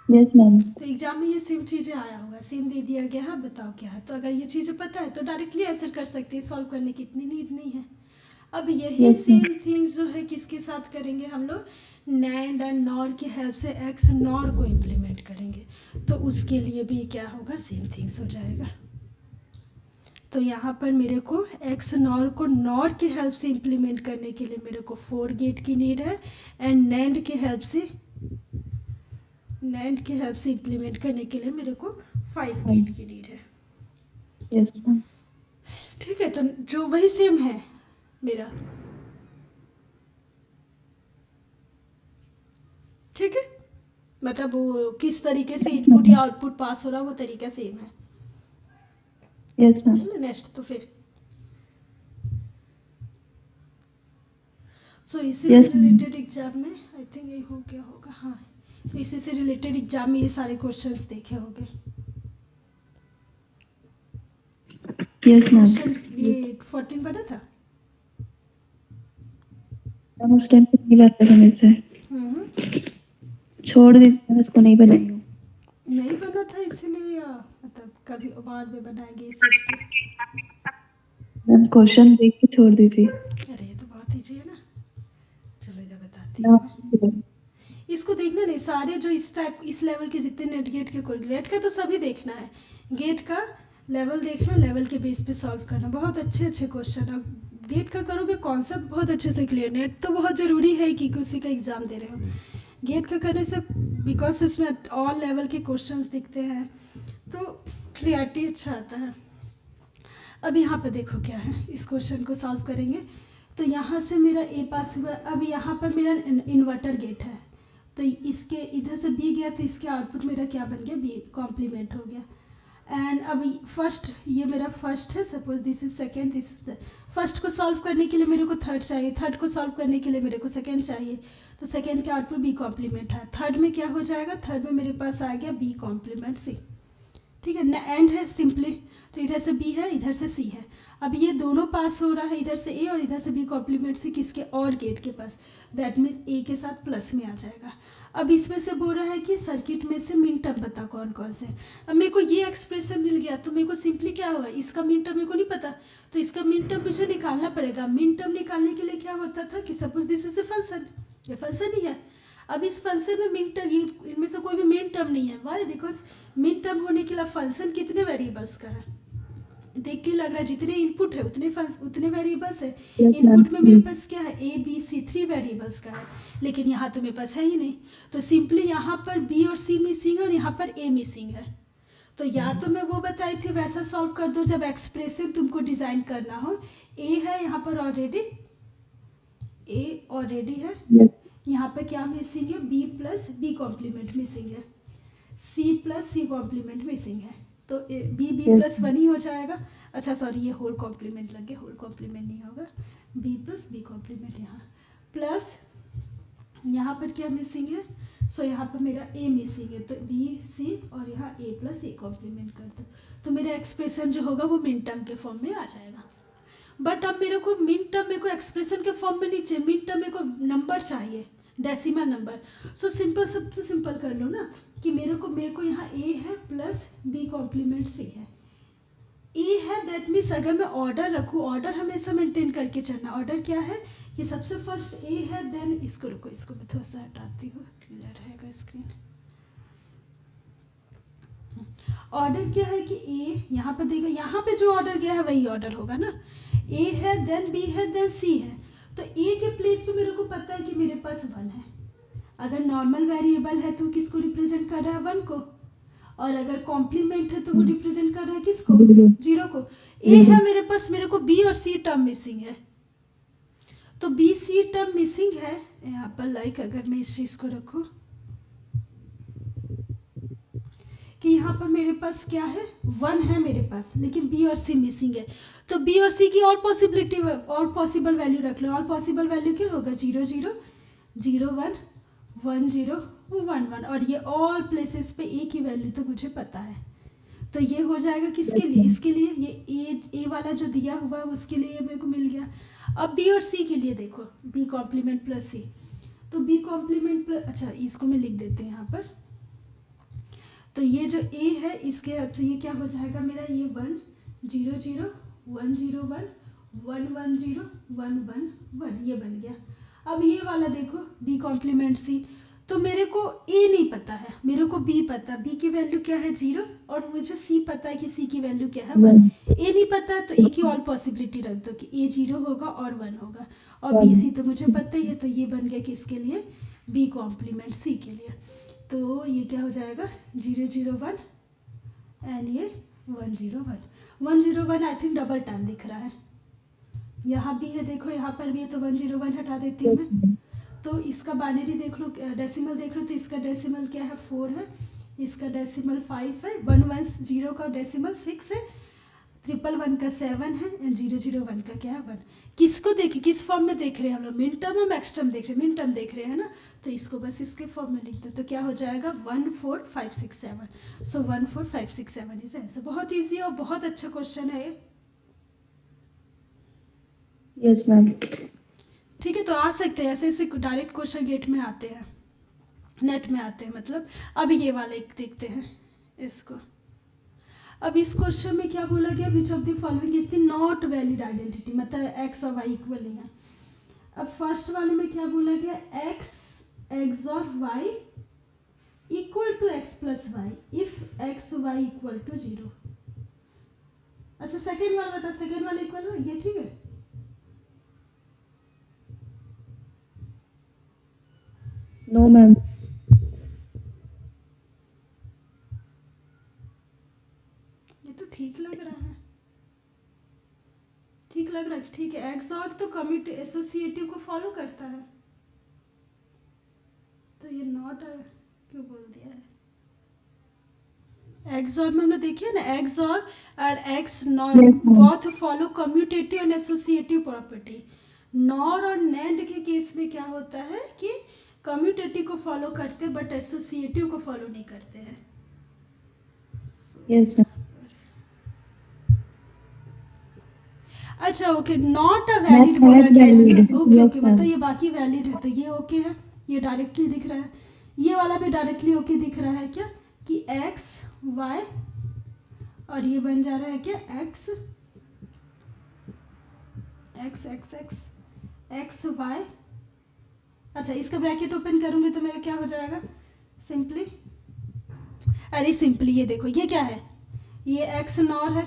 Speaker 2: Yes ma'am.
Speaker 1: तो एग्जाम में ये सेम चीज़ें आया होगा, सेम दे दिया गया है, बताओ क्या है। तो अगर ये चीज़ें पता है तो डायरेक्टली आंसर कर सकते हैं, सॉल्व करने की इतनी नीड नहीं है। अब यही
Speaker 2: Yes,
Speaker 1: सेम थिंग्स जो है किसके साथ करेंगे हम लोग, नैंड एंड नॉर की हेल्प से एक्स नॉर को इम्प्लीमेंट करेंगे, तो उसके लिए भी क्या होगा, सेम थिंग्स हो जाएगा। तो यहाँ पर मेरे को एक्स नॉर को नॉर की हेल्प से इम्प्लीमेंट करने के लिए मेरे को 4 गेट की नीड है, एंड नैंड की हेल्प से इम्प्लीमेंट करने के लिए मेरे को 5 गेट की नीड है।
Speaker 2: Yes ma'am.
Speaker 1: ठीक है, तो जो वही सेम है मेरा। ठीक है, मतलब वो किस तरीके से इनपुट या आउटपुट पास हो रहा है वो तरीका सेम है।
Speaker 2: Yes ma'am.
Speaker 1: चलो नेक्स्ट, तो फिर सो इसी
Speaker 2: Yes,
Speaker 1: से रिलेटेड एग्जाम में आई थिंक ये हो गया होगा, हाँ, तो इसी से रिलेटेड एग्जाम में ये सारे क्वेश्चंस देखे होंगे।
Speaker 2: Yes ma'am.
Speaker 1: क्वेश्चन ये 14 बना था।
Speaker 2: मैम उस टाइम पे नहीं बनता था मेरे से, छोड़ दी थी, मैं उसको नहीं बनाई हूँ।
Speaker 1: नहीं बना था इसलिए, या मतलब कभी बाद में बनाएंगे इस सोच के।
Speaker 2: मैम क्वेश्चन देख के छोड़ दी थी।
Speaker 1: अरे ये तो बहुत ईजी है ना, चलो इधर बताती हूँ मैं। इसको देखना नहीं, सारे जो इस टाइप इस लेवल के जितने नेट गेट के कोई, गेट का तो सभी देखना है, गेट का लेवल देखना, लेवल के बेस पे सॉल्व करना, बहुत अच्छे अच्छे क्वेश्चन। अब गेट का करोगे कॉन्सेप्ट बहुत अच्छे से क्लियर, नेट तो बहुत ज़रूरी है कि किसी का एग्ज़ाम दे रहे हो, गेट का करने से बिकॉज उसमें ऑल लेवल के क्वेश्चंस दिखते हैं तो क्लियरिटी अच्छा आता है। अब यहाँ पे देखो क्या है, इस क्वेश्चन को सॉल्व करेंगे तो यहाँ से मेरा ए पास हुआ, अब यहाँ पर मेरा इन्वर्टर गेट है, तो इसके इधर से बी गया तो इसके आउटपुट मेरा क्या बन गया, बी कॉम्प्लीमेंट हो गया। एंड अब फर्स्ट, ये मेरा फर्स्ट है, suppose this is second, this is first को सॉल्व करने के लिए मेरे को थर्ड चाहिए, थर्ड को सॉल्व करने के लिए मेरे को सेकेंड चाहिए, तो सेकेंड के आउटपुट बी कॉम्प्लीमेंट है। थर्ड में क्या हो जाएगा, थर्ड में मेरे पास आ गया बी कॉम्प्लीमेंट सी। ठीक है ना, एंड है सिंपली, तो इधर से बी है इधर से सी है, अब ये दोनों पास हो रहा है, इधर से ए और इधर से बी कॉम्प्लीमेंट सी किसके, और गेट के पास, दैट मीन्स ए के साथ प्लस में आ जाएगा। अब इसमें से बोल रहा है कि सर्किट में से मिन टर्म बता कौन कौन से। अब मेरे को ये एक्सप्रेशन मिल गया तो मेरे को सिंपली क्या होगा, इसका मिन टर्म मेरे को नहीं पता, तो इसका मिन टर्म मुझे निकालना पड़ेगा। मिन टर्म निकालने के लिए क्या होता था कि suppose this is a function, ये फंक्शन ही है, अब इस फंक्शन में मिन टर्म, ये इनमें से कोई भी मिन टर्म नहीं है, वाई, बिकॉज मिन टर्म होने के लिए फंक्शन कितने वेरिएबल्स का है, देख के लग रहा है जितने इनपुट है उतने वेरिएबल्स है।
Speaker 2: Yes, ma'am.
Speaker 1: इनपुट में मेरे पास क्या है, ए बी सी 3 वेरिएबल्स का है, लेकिन यहाँ तो मेरे पास है ही नहीं। तो सिंपली यहाँ पर बी और सी मिसिंग है और यहाँ पर ए मिसिंग है। तो या तो मैं वो बताई थी वैसा सॉल्व कर दो जब एक्सप्रेसिव तुमको डिज़ाइन करना हो। ए है यहाँ पर ऑलरेडी, ए ऑलरेडी है।
Speaker 2: Yes.
Speaker 1: यहाँ पे क्या मिसिंग है, B plus B complement missing है, C plus C complement missing है। तो बी बी
Speaker 2: Yes.
Speaker 1: प्लस 1 ही हो जाएगा। अच्छा सॉरी, ये होल कॉम्प्लीमेंट लग गया, होल कॉम्प्लीमेंट नहीं होगा, बी प्लस बी कॉम्प्लीमेंट यहाँ प्लस यहाँ पर क्या मिसिंग है, सो यहाँ पर मेरा ए मिसिंग है, तो बी सी और यहाँ ए प्लस ए कॉम्प्लीमेंट कर दो, तो मेरा एक्सप्रेशन जो होगा वो मिन टर्म के फॉर्म में आ जाएगा। बट अब मेरे को मिन टर्म मेरे को एक्सप्रेशन के फॉर्म में नहीं चाहिए, मिन टर्म मेरे को नंबर चाहिए, डेसिमल नंबर। सो सिंपल, सबसे सिंपल कर लो ना कि मेरे को यहाँ ए है प्लस बी कॉम्प्लीमेंट सी है। ए है दैट मीन्स अगर मैं ऑर्डर रखूँ, ऑर्डर हमेशा मेंटेन करके चलना। ऑर्डर क्या है कि सबसे फर्स्ट ए है, देन इसको रुको, इसको मैं थोड़ा सा हटाती हूँ, क्लियर रहेगा स्क्रीन। ऑर्डर क्या है कि ए यहाँ पे देखो, यहाँ पे जो ऑर्डर गया है वही ऑर्डर होगा ना। ए है, देन बी है, देन सी है। तो ए के प्लेस पे मेरे को पता है कि मेरे पास 1 है। अगर नॉर्मल वेरिएबल है तो किसको रिप्रेजेंट कर रहा है, 1 को, और अगर कॉम्प्लीमेंट है तो वो रिप्रेजेंट कर रहा है किसको, 0 को। ए है मेरे पास, मेरे को बी और सी टर्म मिसिंग है, तो बी सी टर्म मिसिंग है यहाँ पर। लाइक अगर मैं इस चीज़ को रखूँ कि यहाँ पर मेरे पास क्या है, 1 है मेरे पास, लेकिन बी और सी मिसिंग है, तो बी और सी की और पॉसिबल वैल्यू रख लो। और पॉसिबल वैल्यू क्या होगा, 0 0 0 1 1 0 1 1, और ये ऑल प्लेसेस पे ए की वैल्यू तो मुझे पता है। तो ये हो जाएगा किसके लिए, इसके लिए, ये ए वाला जो दिया हुआ है उसके लिए ये मेरे को मिल गया। अब बी और सी के लिए देखो, बी कॉम्प्लीमेंट प्लस सी, तो बी कॉम्प्लीमेंट प्लस, अच्छा इसको मैं लिख देते हैं यहाँ पर। तो ये जो ए है इसके अच्छा ये क्या हो जाएगा मेरा, ये 1 0 0 1 0 1 1 1 0 1 1 1, ये बन गया। अब ये वाला देखो, बी कॉम्प्लीमेंट सी, तो मेरे को ए नहीं पता है, मेरे को बी पता, बी की वैल्यू क्या है 0, और मुझे सी पता है कि सी की वैल्यू क्या है 1। ए नहीं पता है तो ए की ऑल पॉसिबिलिटी रख दो कि ए 0 होगा और 1 होगा, और बी सी तो मुझे पता ही है, तो ये बन गया किसके लिए, बी कॉम्प्लीमेंट सी के लिए। तो ये क्या हो जाएगा, 0 0 1 एंड ये 1 0 1 1 0 1, आई थिंक डबल टाइम दिख रहा है, यहाँ भी है देखो, यहाँ पर भी है, तो 1 0 1 हटा देती हूँ मैं। तो इसका बाइनरी देख लो, डेसिमल देख लो, तो इसका डेसिमल क्या है 4 है, इसका डेसिमल 5 है, 1 1 0 का डेसिमल 6 है, 1 1 1 का 7 है, एंड 0 0 1 का क्या है 1। किसको देखिए, किस फॉर्म में देख रहे हैं हम लोग, मिन टर्म और मैक्स टर्म देख रहे हैं, मिन टर्म देख रहे हैं ना, तो इसको बस इसके फॉर्म में लिख दो, तो क्या हो जाएगा 1 4 5 6 7। सो 1 4 5 6 7 इज आंसर। बहुत ईजी और बहुत अच्छा क्वेश्चन है ये।
Speaker 2: Yes ma'am.
Speaker 1: ठीक है, तो आ सकते हैं ऐसे ऐसे डायरेक्ट क्वेश्चन गेट में आते हैं, नेट में आते हैं मतलब। अब ये वाला एक देखते हैं इसको। अब इस क्वेश्चन में क्या बोला गया, which of the following is the not valid identity, मतलब एक्स और वाई इक्वल नहीं है। अब फर्स्ट वाले में क्या बोला गया, X OR Y equal to X plus Y if X Y equal to 0। अच्छा सेकेंड वाला बता, सेकेंड वाला इक्वल है ये, ठीक है।
Speaker 2: No ma'am.
Speaker 1: ये तो ठीक लग रहा है, ठीक लग रहा है, ठीक है। एक्स और तो कम्यूट एसोसिएटिव को फॉलो करता है, तो ये नॉट क्यों बोल दिया है। एक्स और में हमने देखिए ना, एक्स और x nor both follow commutative and associative property. Nor और नेंड के केस में क्या होता है कि कम्यूटेटिव को फॉलो करते हैं बट एसोसिएटिव को फॉलो नहीं करते हैं।
Speaker 2: Yes ma'am.
Speaker 1: अच्छा ओके, नॉट अ वैलिड बोला गया है ना, ओके ओके, मतलब ये बाकी वैलिड है, तो ये ओके है, ये डायरेक्टली दिख रहा है। ये वाला भी डायरेक्टली ओके दिख रहा है क्या, कि एक्स वाई, और ये बन जा रहा है क्या X X X X X Y. अच्छा इसका ब्रैकेट ओपन करूँगी तो मेरा क्या हो जाएगा, सिंपली, अरे सिंपली ये देखो, ये क्या है, ये एक्स नॉर है,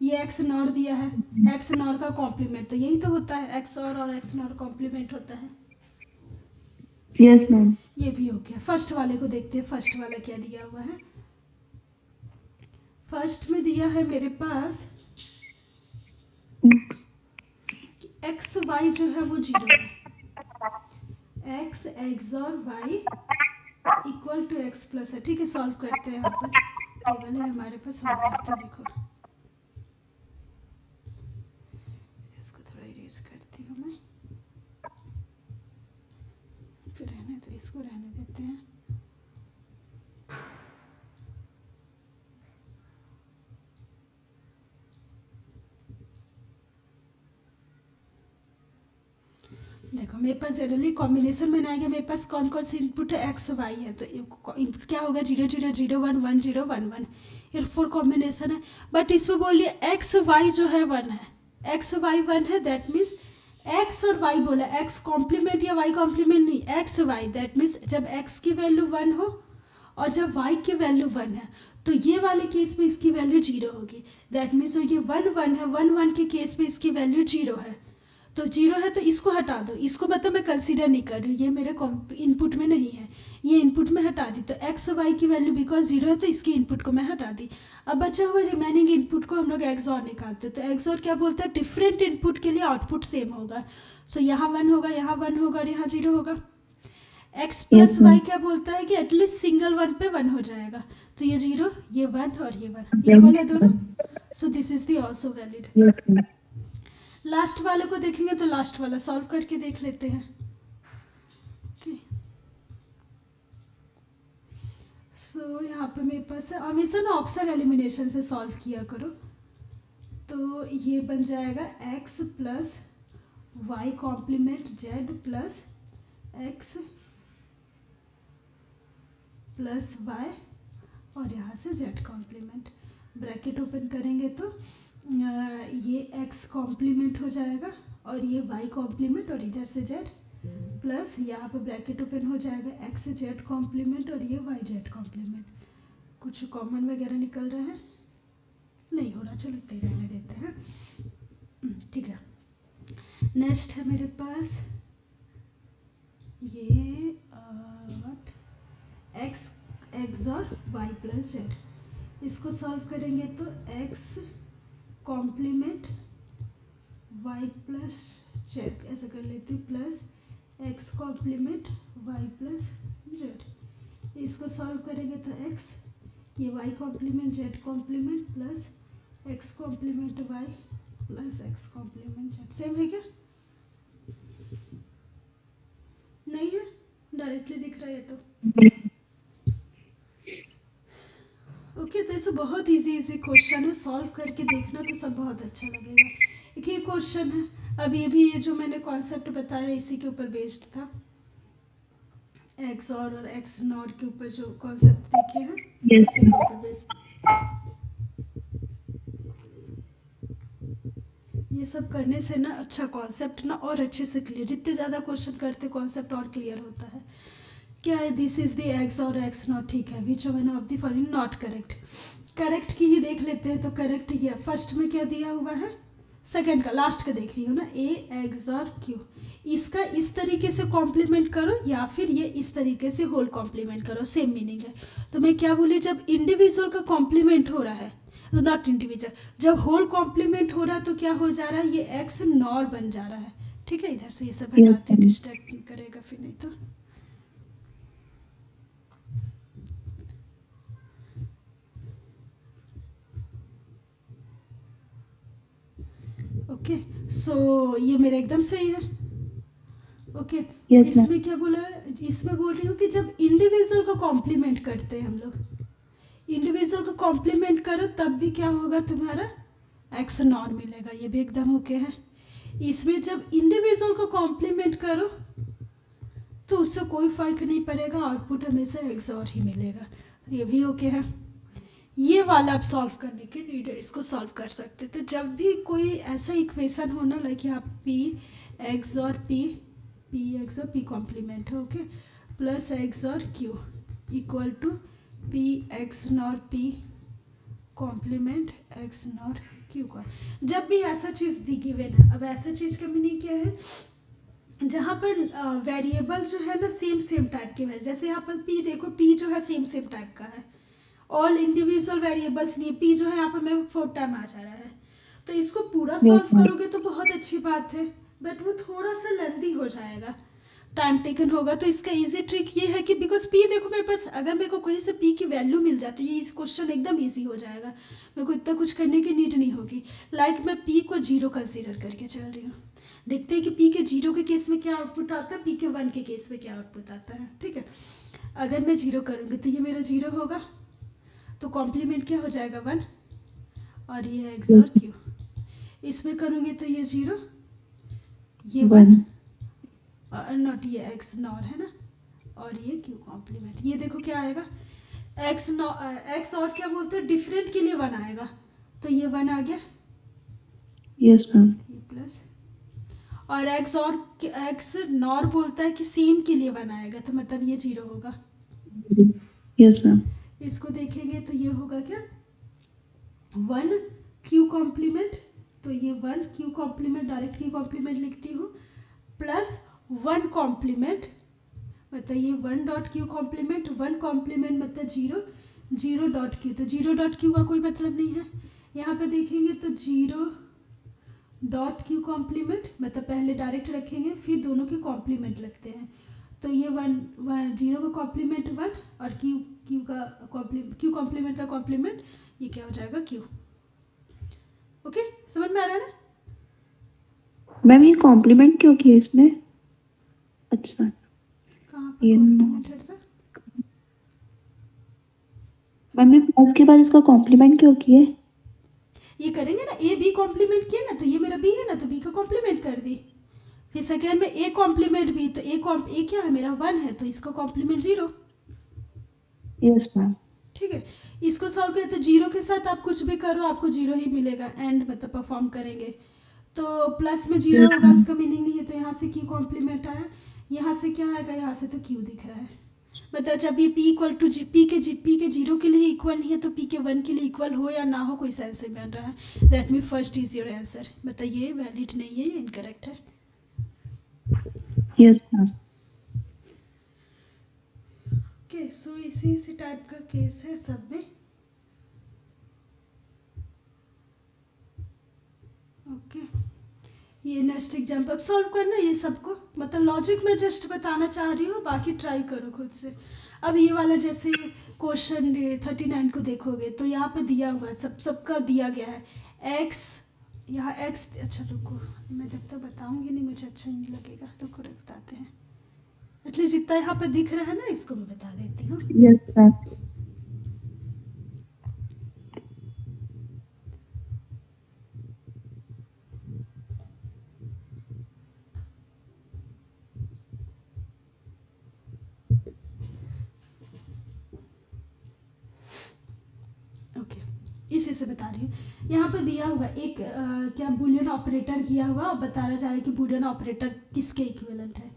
Speaker 1: ये एक्स नॉर दिया है, एक्स नॉर का कॉम्प्लीमेंट तो यही तो होता है, एक्स और एक्स नॉर कॉम्प्लीमेंट होता है।
Speaker 2: Yes ma'am.
Speaker 1: ये भी हो गया। फर्स्ट वाले को देखते हैं, फर्स्ट वाला क्या दिया हुआ है। फर्स्ट में दिया है मेरे पास एक्स वाई जो है वो 0 है, X X OR Y equal to X plus है। ठीक है, सॉल्व करते हैं। यहाँ पर टेबल है हमारे पास, हम करते हैं। देखो इसको थोड़ा इरेज करती हूँ मैं, फिर रहने तो इसको रहने देते हैं। देखो मेरे पास जनरली कॉम्बिनेशन में आएगा, मेरे पास कौन कौन सी इनपुट है, एक्स वाई है, तो इनपुट क्या होगा 0 0 0 1 1 0 1 1, ये 4 कॉम्बिनेशन है। बट इसमें बोलिए एक्स वाई जो है 1 है, एक्स वाई 1 है, that means x OR Y बोला, एक्स कॉम्प्लीमेंट या वाई कॉम्प्लीमेंट नहीं, एक्स वाई, दैट मीन्स जब एक्स की वैल्यू 1 हो और जब वाई की वैल्यू 1 है तो ये वाले केस में इसकी वैल्यू 0 होगी। दैट मीन्स ये 1 1 है, 1 1 के केस में इसकी वैल्यू 0 है, तो 0 है तो इसको हटा दो, इसको मतलब मैं कंसीडर नहीं कर रही, ये मेरे इनपुट में नहीं है, ये इनपुट में हटा दी। तो एक्स वाई की वैल्यू बिकॉज 0 है तो इसकी इनपुट को मैं हटा दी। अब बचा हुआ रिमेनिंग इनपुट को हम लोग एक्सऑर निकालते, तो एक्सऑर क्या बोलते हैं, डिफरेंट इनपुट के लिए आउटपुट सेम होगा। सो यहाँ 1 होगा, यहाँ 1 होगा और यहाँ 0 होगा। एक्स प्लस वाई क्या बोलता है कि एटलीस्ट सिंगल 1 पे 1 हो जाएगा, तो ये 0, ये 1 और ये 1 इक्वल है दोनों, सो this is the also valid. Last वाले को देखेंगे तो लास्ट वाला सॉल्व करके देख लेते हैं। ओके, सो यहाँ पे मेरे पास है, हमेशा ना ऑप्शन एलिमिनेशन से सॉल्व किया करो, तो ये बन जाएगा X plus Y complement Z plus X plus Y और यहाँ से जेड कॉम्प्लीमेंट, ब्रैकेट ओपन करेंगे तो ये x कॉम्प्लीमेंट हो जाएगा और ये y कॉम्प्लीमेंट और इधर से z प्लस यहाँ पे ब्रैकेट ओपन हो जाएगा x z कॉम्प्लीमेंट और ये y z कॉम्प्लीमेंट। कुछ कॉमन वगैरह निकल रहा है, नहीं हो रहा, चलो इतना ही रहने देते हैं। ठीक है, नेक्स्ट है मेरे पास ये x x OR y plus z, इसको सॉल्व करेंगे तो x complement y plus Z ऐसा कर लेती हूँ, plus x complement y plus जेड, इसको सॉल्व करेंगे तो x ये y complement z complement plus x complement y plus x complement z। Same है क्या? नहीं है, डायरेक्टली दिख रहा है तो ओके। तो ऐसे बहुत इजी क्वेश्चन है, सॉल्व करके देखना तो सब बहुत अच्छा लगेगा। एक ये क्वेश्चन है, अब ये भी ये जो मैंने कॉन्सेप्ट बताया इसी के ऊपर बेस्ड था, एक्स और एक्स नॉट के ऊपर जो कॉन्सेप्ट देखे हैं उसी के ऊपर बेस्ड। ये सब करने से ना अच्छा कॉन्सेप्ट ना और अच्छे से क्लियर, जितने ज़्यादा क्वेश्चन करते कॉन्सेप्ट और क्लियर होता है। क्या है, दिस इज द एक्स और एक्स नॉट, ठीक है, which one of the following not correct. Correct की ही देख लेते हैं, तो करेक्ट ये फर्स्ट में क्या दिया हुआ है, सेकंड का लास्ट का देख रही हो ना, ए एक्स और क्यू, इसका इस तरीके से कॉम्प्लीमेंट करो या फिर ये इस तरीके से होल कॉम्प्लीमेंट करो, सेम मीनिंग है। तो मैं क्या बोली, जब इंडिविजुअल का कॉम्प्लीमेंट हो रहा है, तो नॉट इंडिविजुअल, जब होल कॉम्प्लीमेंट हो रहा है तो क्या हो जा रहा है, ये एक्स नॉर बन जा रहा है। ठीक है, इधर से ये सब हटाते हैं, डिस्ट्रैक्ट नहीं करेगा फिर नहीं तो। ओके, सो ये मेरा एकदम सही है। ओके, इसमें क्या बोला है, इसमें बोल रही हूँ कि जब इंडिविजुअल का कॉम्प्लीमेंट करते हैं हम लोग, इंडिविजुअल का कॉम्प्लीमेंट करो तब भी क्या होगा, तुम्हारा एक्स नॉर मिलेगा, ये भी एकदम ओके है। इसमें जब इंडिविजुअल का कॉम्प्लीमेंट करो तो उससे कोई फर्क नहीं पड़ेगा, आउटपुट हमेशा एक्स और ही मिलेगा, ये भी ओके है। ये वाला आप सॉल्व करने के रीडर इसको सॉल्व कर सकते थे, जब भी कोई ऐसा इक्वेशन हो ना, लाइक यहाँ P X OR P X OR P complement है, okay, plus X OR Q equal to P X NOR P complement X NOR Q का। जब भी ऐसा चीज़ दी गिवन है, अब ऐसा चीज़ का मीनिंग क्या है, जहाँ पर वेरिएबल जो है ना सेम टाइप के है। जैसे यहाँ पर पी देखो, पी जो है सेम टाइप का है, ऑल इंडिविजुअल वेरिएबल्स नहीं, पी जो है यहाँ पर मेरे 4 टाइम आ जा रहा है। तो इसको पूरा
Speaker 2: यस
Speaker 1: सॉल्व
Speaker 2: मैम।
Speaker 1: करोगे तो बहुत अच्छी बात है, बट वो थोड़ा सा लेंदी हो जाएगा, टाइम टेकन होगा। तो इसका इजी ट्रिक ये है कि बिकॉज पी देखो मेरे पास, अगर मेरे को कहीं से पी की वैल्यू मिल जाती है, ये इस क्वेश्चन एकदम इजी हो जाएगा, मेरे को इतना कुछ करने की नीड नहीं होगी। लाइक मैं पी को 0 कंसीडर करके चल रही हूँ, देखते हैं कि पी के 0 के केस में क्या आउटपुट आता है, पी के 1 के केस में क्या आउटपुट आता है। ठीक है, अगर मैं 0 करूँगी तो ये मेरा 0 होगा, तो कॉम्प्लीमेंट क्या हो जाएगा 1, और ये एक्स और क्यू। इसमें करूँगी तो ये 0, ये 1, नॉट ये एक्स नॉर है ना, और ये क्यू कॉम्प्लीमेंट। ये देखो क्या आएगा, एक्स और क्या बोलते हैं, डिफरेंट के लिए 1 आएगा, तो ये 1 आ गया,
Speaker 2: यस मैम।
Speaker 1: ये प्लस, और एक्स नॉर बोलता है कि सेम के लिए 1 आएगा, तो मतलब ये 0 होगा।
Speaker 2: Yes ma'am.
Speaker 1: इसको देखेंगे तो ये होगा क्या, 1 क्यू कॉम्प्लीमेंट, तो ये 1 Q complement, direct Q complement लिखती हूँ, प्लस 1 कॉम्प्लीमेंट, मतलब ये 1 डॉट क्यू कॉम्प्लीमेंट, 1 कॉम्प्लीमेंट मतलब 0, 0 डॉट क्यू, तो 0 डॉट क्यू का कोई मतलब नहीं है। यहाँ पे देखेंगे तो 0 डॉट क्यू कॉम्प्लीमेंट, मतलब पहले डायरेक्ट रखेंगे फिर दोनों के कॉम्प्लीमेंट लगते हैं, तो ये 0 का कॉम्प्लीमेंट 1, और क्यू कॉम्प्लीमेंट का कॉम्प्लीमेंट ये क्या हो जाएगा, क्यू। ओके, समझ में आ रहा है ना?
Speaker 2: मैम ये कॉम्प्लीमेंट क्यों किया इसमें? अच्छा,
Speaker 1: कहाँ पर
Speaker 2: ये
Speaker 1: कॉम्प्लीमेंट है सर?
Speaker 2: मैम ये प्लस के बाद इसका कॉम्प्लीमेंट क्यों किए?
Speaker 1: ये करेंगे ना, ए बी कॉम्प्लीमेंट किया ना, तो ये मेरा बी है ना, तो बी का कॉम्प्लीमेंट कर दी। फिर सेकेंड में ए कॉम्प्लीमेंट बी, तो ए क्या है मेरा 1 है, तो इसका कॉम्प्लीमेंट 0।
Speaker 2: Yes ma'am.
Speaker 1: ठीक है, इसको सॉल्व करें तो 0 के साथ आप कुछ भी करो आपको 0 ही मिलेगा, एंड मतलब परफॉर्म करेंगे तो प्लस में 0 होगा, उसका मीनिंग नहीं है, तो यहाँ से क्यू कॉम्प्लीमेंट आया, यहाँ से क्या आएगा, यहाँ से तो क्यू दिख रहा है, मतलब जब ये p इक्वल टू पी के 0 के लिए इक्वल नहीं है, तो p के 1 के लिए इक्वल हो या ना हो कोई सेंस नहीं बन रहा है, that mean first is your answer, मतलब ये वैलिड नहीं है, ये इनकरेक्ट है।
Speaker 2: Yes ma'am.
Speaker 1: ओके, सो इसी टाइप का केस है सब में। ओके, ये नेक्स्ट एग्जाम्पल अब सॉल्व करना ये सबको, मतलब लॉजिक में जस्ट बताना चाह रही हूँ, बाकी ट्राई करो खुद से। अब ये वाला जैसे क्वेश्चन 39 को देखोगे तो यहाँ पे दिया हुआ है, सबका दिया गया है एक्स, यहाँ एक्स, अच्छा रुको, मैं जब तक बताऊँगी नहीं मुझे अच्छा नहीं लगेगा, रुको बताते हैं, एटलीस्ट जितना यहाँ पे दिख रहा है ना इसको मैं बता देती हूँ।
Speaker 2: Yes ma'am.
Speaker 1: ओके, इसी से बता रही हूँ, यहाँ पे दिया हुआ एक क्या बुलियन ऑपरेटर किया हुआ और बताया जा रहा है कि बुलियन ऑपरेटर किसके इक्विवेलेंट है,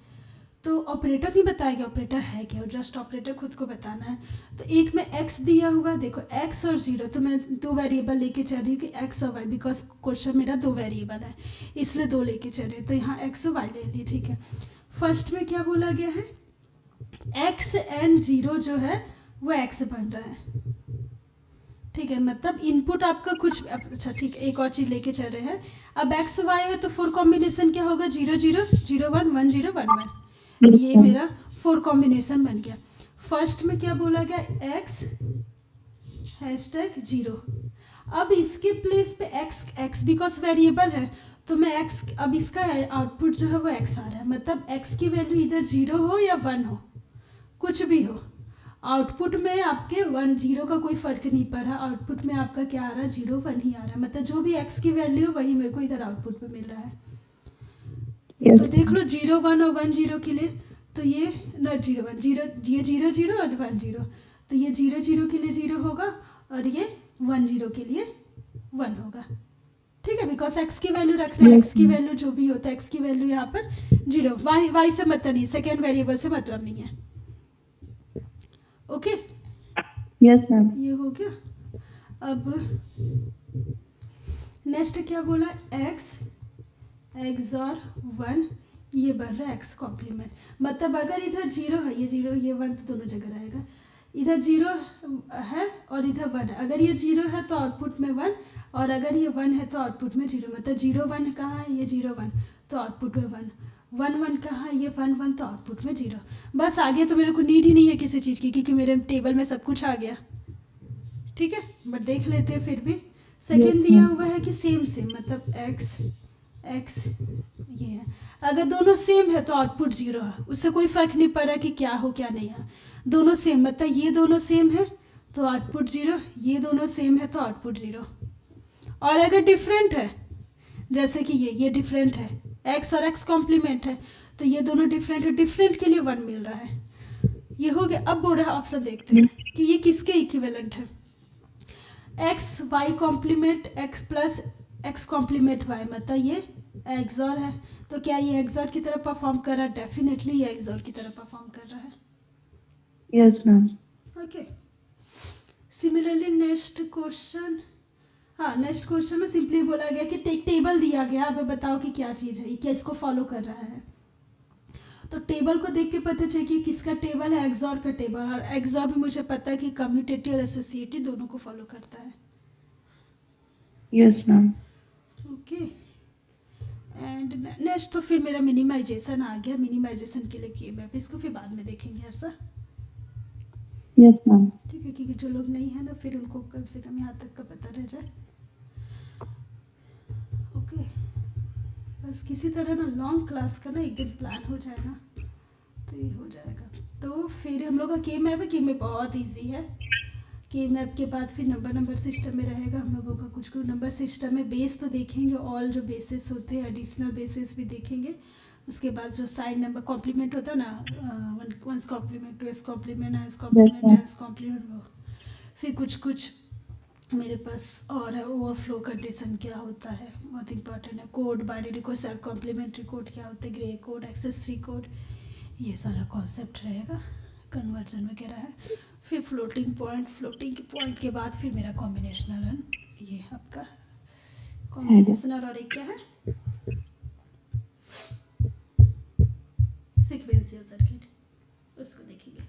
Speaker 1: तो ऑपरेटर नहीं बताया गया ऑपरेटर है क्या, जस्ट ऑपरेटर खुद को बताना है। तो एक में x दिया हुआ, देखो x और 0, तो मैं 2 वेरिएबल लेके चल रही हूँ कि x OR y, because question मेरा 2 वेरिएबल है इसलिए 2 लेके चल रही हूँ, तो यहाँ x और y ले ली। ठीक है, फर्स्ट में क्या बोला गया है, x एंड 0 जो है वो x बन रहा है। ठीक है, मतलब इनपुट आपका कुछ, अच्छा ठीक है, एक और चीज़ लेके चल रहे हैं, अब x y है तो 4 कॉम्बिनेशन क्या होगा, 0 0 0 1 1 0 1 1, ये मेरा 4 कॉम्बिनेशन बन गया। फर्स्ट में क्या बोला गया, x #0, अब इसके प्लेस पे x बिकॉज वेरिएबल है, तो मैं x, अब इसका आउटपुट जो है वो x आ रहा है, मतलब x की वैल्यू इधर 0 हो या 1 हो, कुछ भी हो, आउटपुट में आपके 1 0 का कोई फर्क नहीं पड़ रहा, आउटपुट में आपका क्या आ रहा है, 0 1 ही आ रहा है, मतलब जो भी x की वैल्यू है वही मेरे को इधर आउटपुट में मिल रहा है।
Speaker 2: यस
Speaker 1: तो देख लो 0 1 और 1 0 के लिए, तो ये नॉट 0 1 0, ये 0 0 और 1 0, तो ये 0 0 के लिए 0 होगा और ये 1 0 के लिए 1 होगा। ठीक है, बिकॉज x की वैल्यू रखना है, x की वैल्यू जो भी होता है, x की वैल्यू यहाँ पर 0, y से मतलब नहीं, सेकेंड वेरिएबल से मतलब नहीं है। Okay,
Speaker 2: yes ma'am.
Speaker 1: ये हो गया। अब नेक्स्ट क्या बोला, एक्स XOR 1, ये बन रहा है एक्स कॉम्प्लीमेंट। मतलब अगर इधर 0 है, ये 0 ये 1 तो दोनों जगह रहेगा, इधर 0 है और इधर 1 है। अगर ये 0 है तो आउटपुट में 1, और अगर ये 1 है तो आउटपुट में 0। मतलब 0 1 कहाँ है, ये 0 1 तो आउटपुट में 1, 1 1 कहाँ है, ये 1 1 तो आउटपुट में 0। बस आगे तो मेरे को नीड ही नहीं है किसी चीज़ की, क्योंकि मेरे टेबल में सब कुछ आ गया। ठीक है, बट देख लेते हैं फिर भी। सेकेंड दिया हुआ है कि सेम सेम, मतलब एक्स ये है। अगर दोनों सेम है तो आउटपुट 0 है, उससे कोई फर्क नहीं पड़ रहा कि क्या हो क्या नहीं है, दोनों सेम। मतलब ये दोनों सेम है तो आउटपुट 0, ये दोनों सेम है तो आउटपुट 0। और अगर डिफरेंट है, जैसे कि ये डिफरेंट है, एक्स और एक्स कॉम्प्लीमेंट है, तो ये दोनों डिफरेंट है, डिफरेंट के लिए 1 मिल रहा है। ये हो गया। अब बोल रहा है ऑप्शन देखते हैं कि ये किसके इक्विवेलेंट है। X Y complement X plus X complement Y, मतलब ये एक्सॉर है। तो क्या ये एक्सॉर की तरह परफॉर्म कर रहा है? डेफिनेटली ये एक्सॉर की तरह परफॉर्म कर रहा है।
Speaker 2: Yes ma'am.
Speaker 1: Okay, similarly next question, हाँ नेक्स्ट क्वेश्चन में सिंपली बोला गया कि टेबल दिया गया, अब बताओ कि क्या चीज़ है, ये क्या इसको फॉलो कर रहा है। तो टेबल को देख के पता चले कि किसका टेबल है, एक्सॉर का टेबल। और एक्सॉर भी मुझे पता है कि कम्यूटेटिव और एसोसिएटिव दोनों को फॉलो करता है।
Speaker 2: Yes ma'am.
Speaker 1: Okay, and next तो फिर मेरा मिनिमाइजेशन आ गया। मिनिमाइजेशन के लिए किए मैं इसको फिर बाद में देखेंगे ऐसा।
Speaker 2: Yes ma'am.
Speaker 1: ठीक है, क्योंकि जो लोग नहीं है ना फिर उनको कम से कम यहाँ तक का पता रह जाए। ओके, बस किसी तरह ना लॉन्ग क्लास का ना एक दिन प्लान हो जाए ना तो ये हो जाएगा। तो फिर हम लोग का के मैप है, के मैप बहुत ईजी है। के मैप के बाद फिर नंबर सिस्टम में रहेगा हम लोगों का कुछ नंबर सिस्टम में। बेस तो देखेंगे, ऑल जो बेसिस होते हैं, एडिशनल बेसिस भी देखेंगे। उसके बाद जो साइन नंबर कॉम्प्लीमेंट होता है ना, one's complement, two's complement, S complement, ten's complement, वो फिर कुछ मेरे पास और है। ओवरफ्लो कंडीशन क्या होता है, बहुत इंपॉर्टेंट है। Code, binary code, self complementary code क्या होते हैं, ग्रे कोड, एक्सेस 3 कोड, ये सारा कॉन्सेप्ट रहेगा। कन्वर्जन वगैरह है। फिर फ्लोटिंग पॉइंट के बाद फिर मेरा कॉम्बिनेशनल रन, ये आपका कॉम्बिनेशनल। और एक क्या है, सीक्वेंशियल सर्किट, उसको देखेंगे।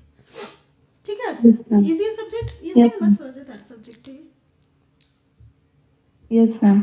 Speaker 1: ठीक है, इजी है सब्जेक्ट, इजी है, बस थोड़ा सा सब्जेक्ट है।
Speaker 2: Yes ma'am.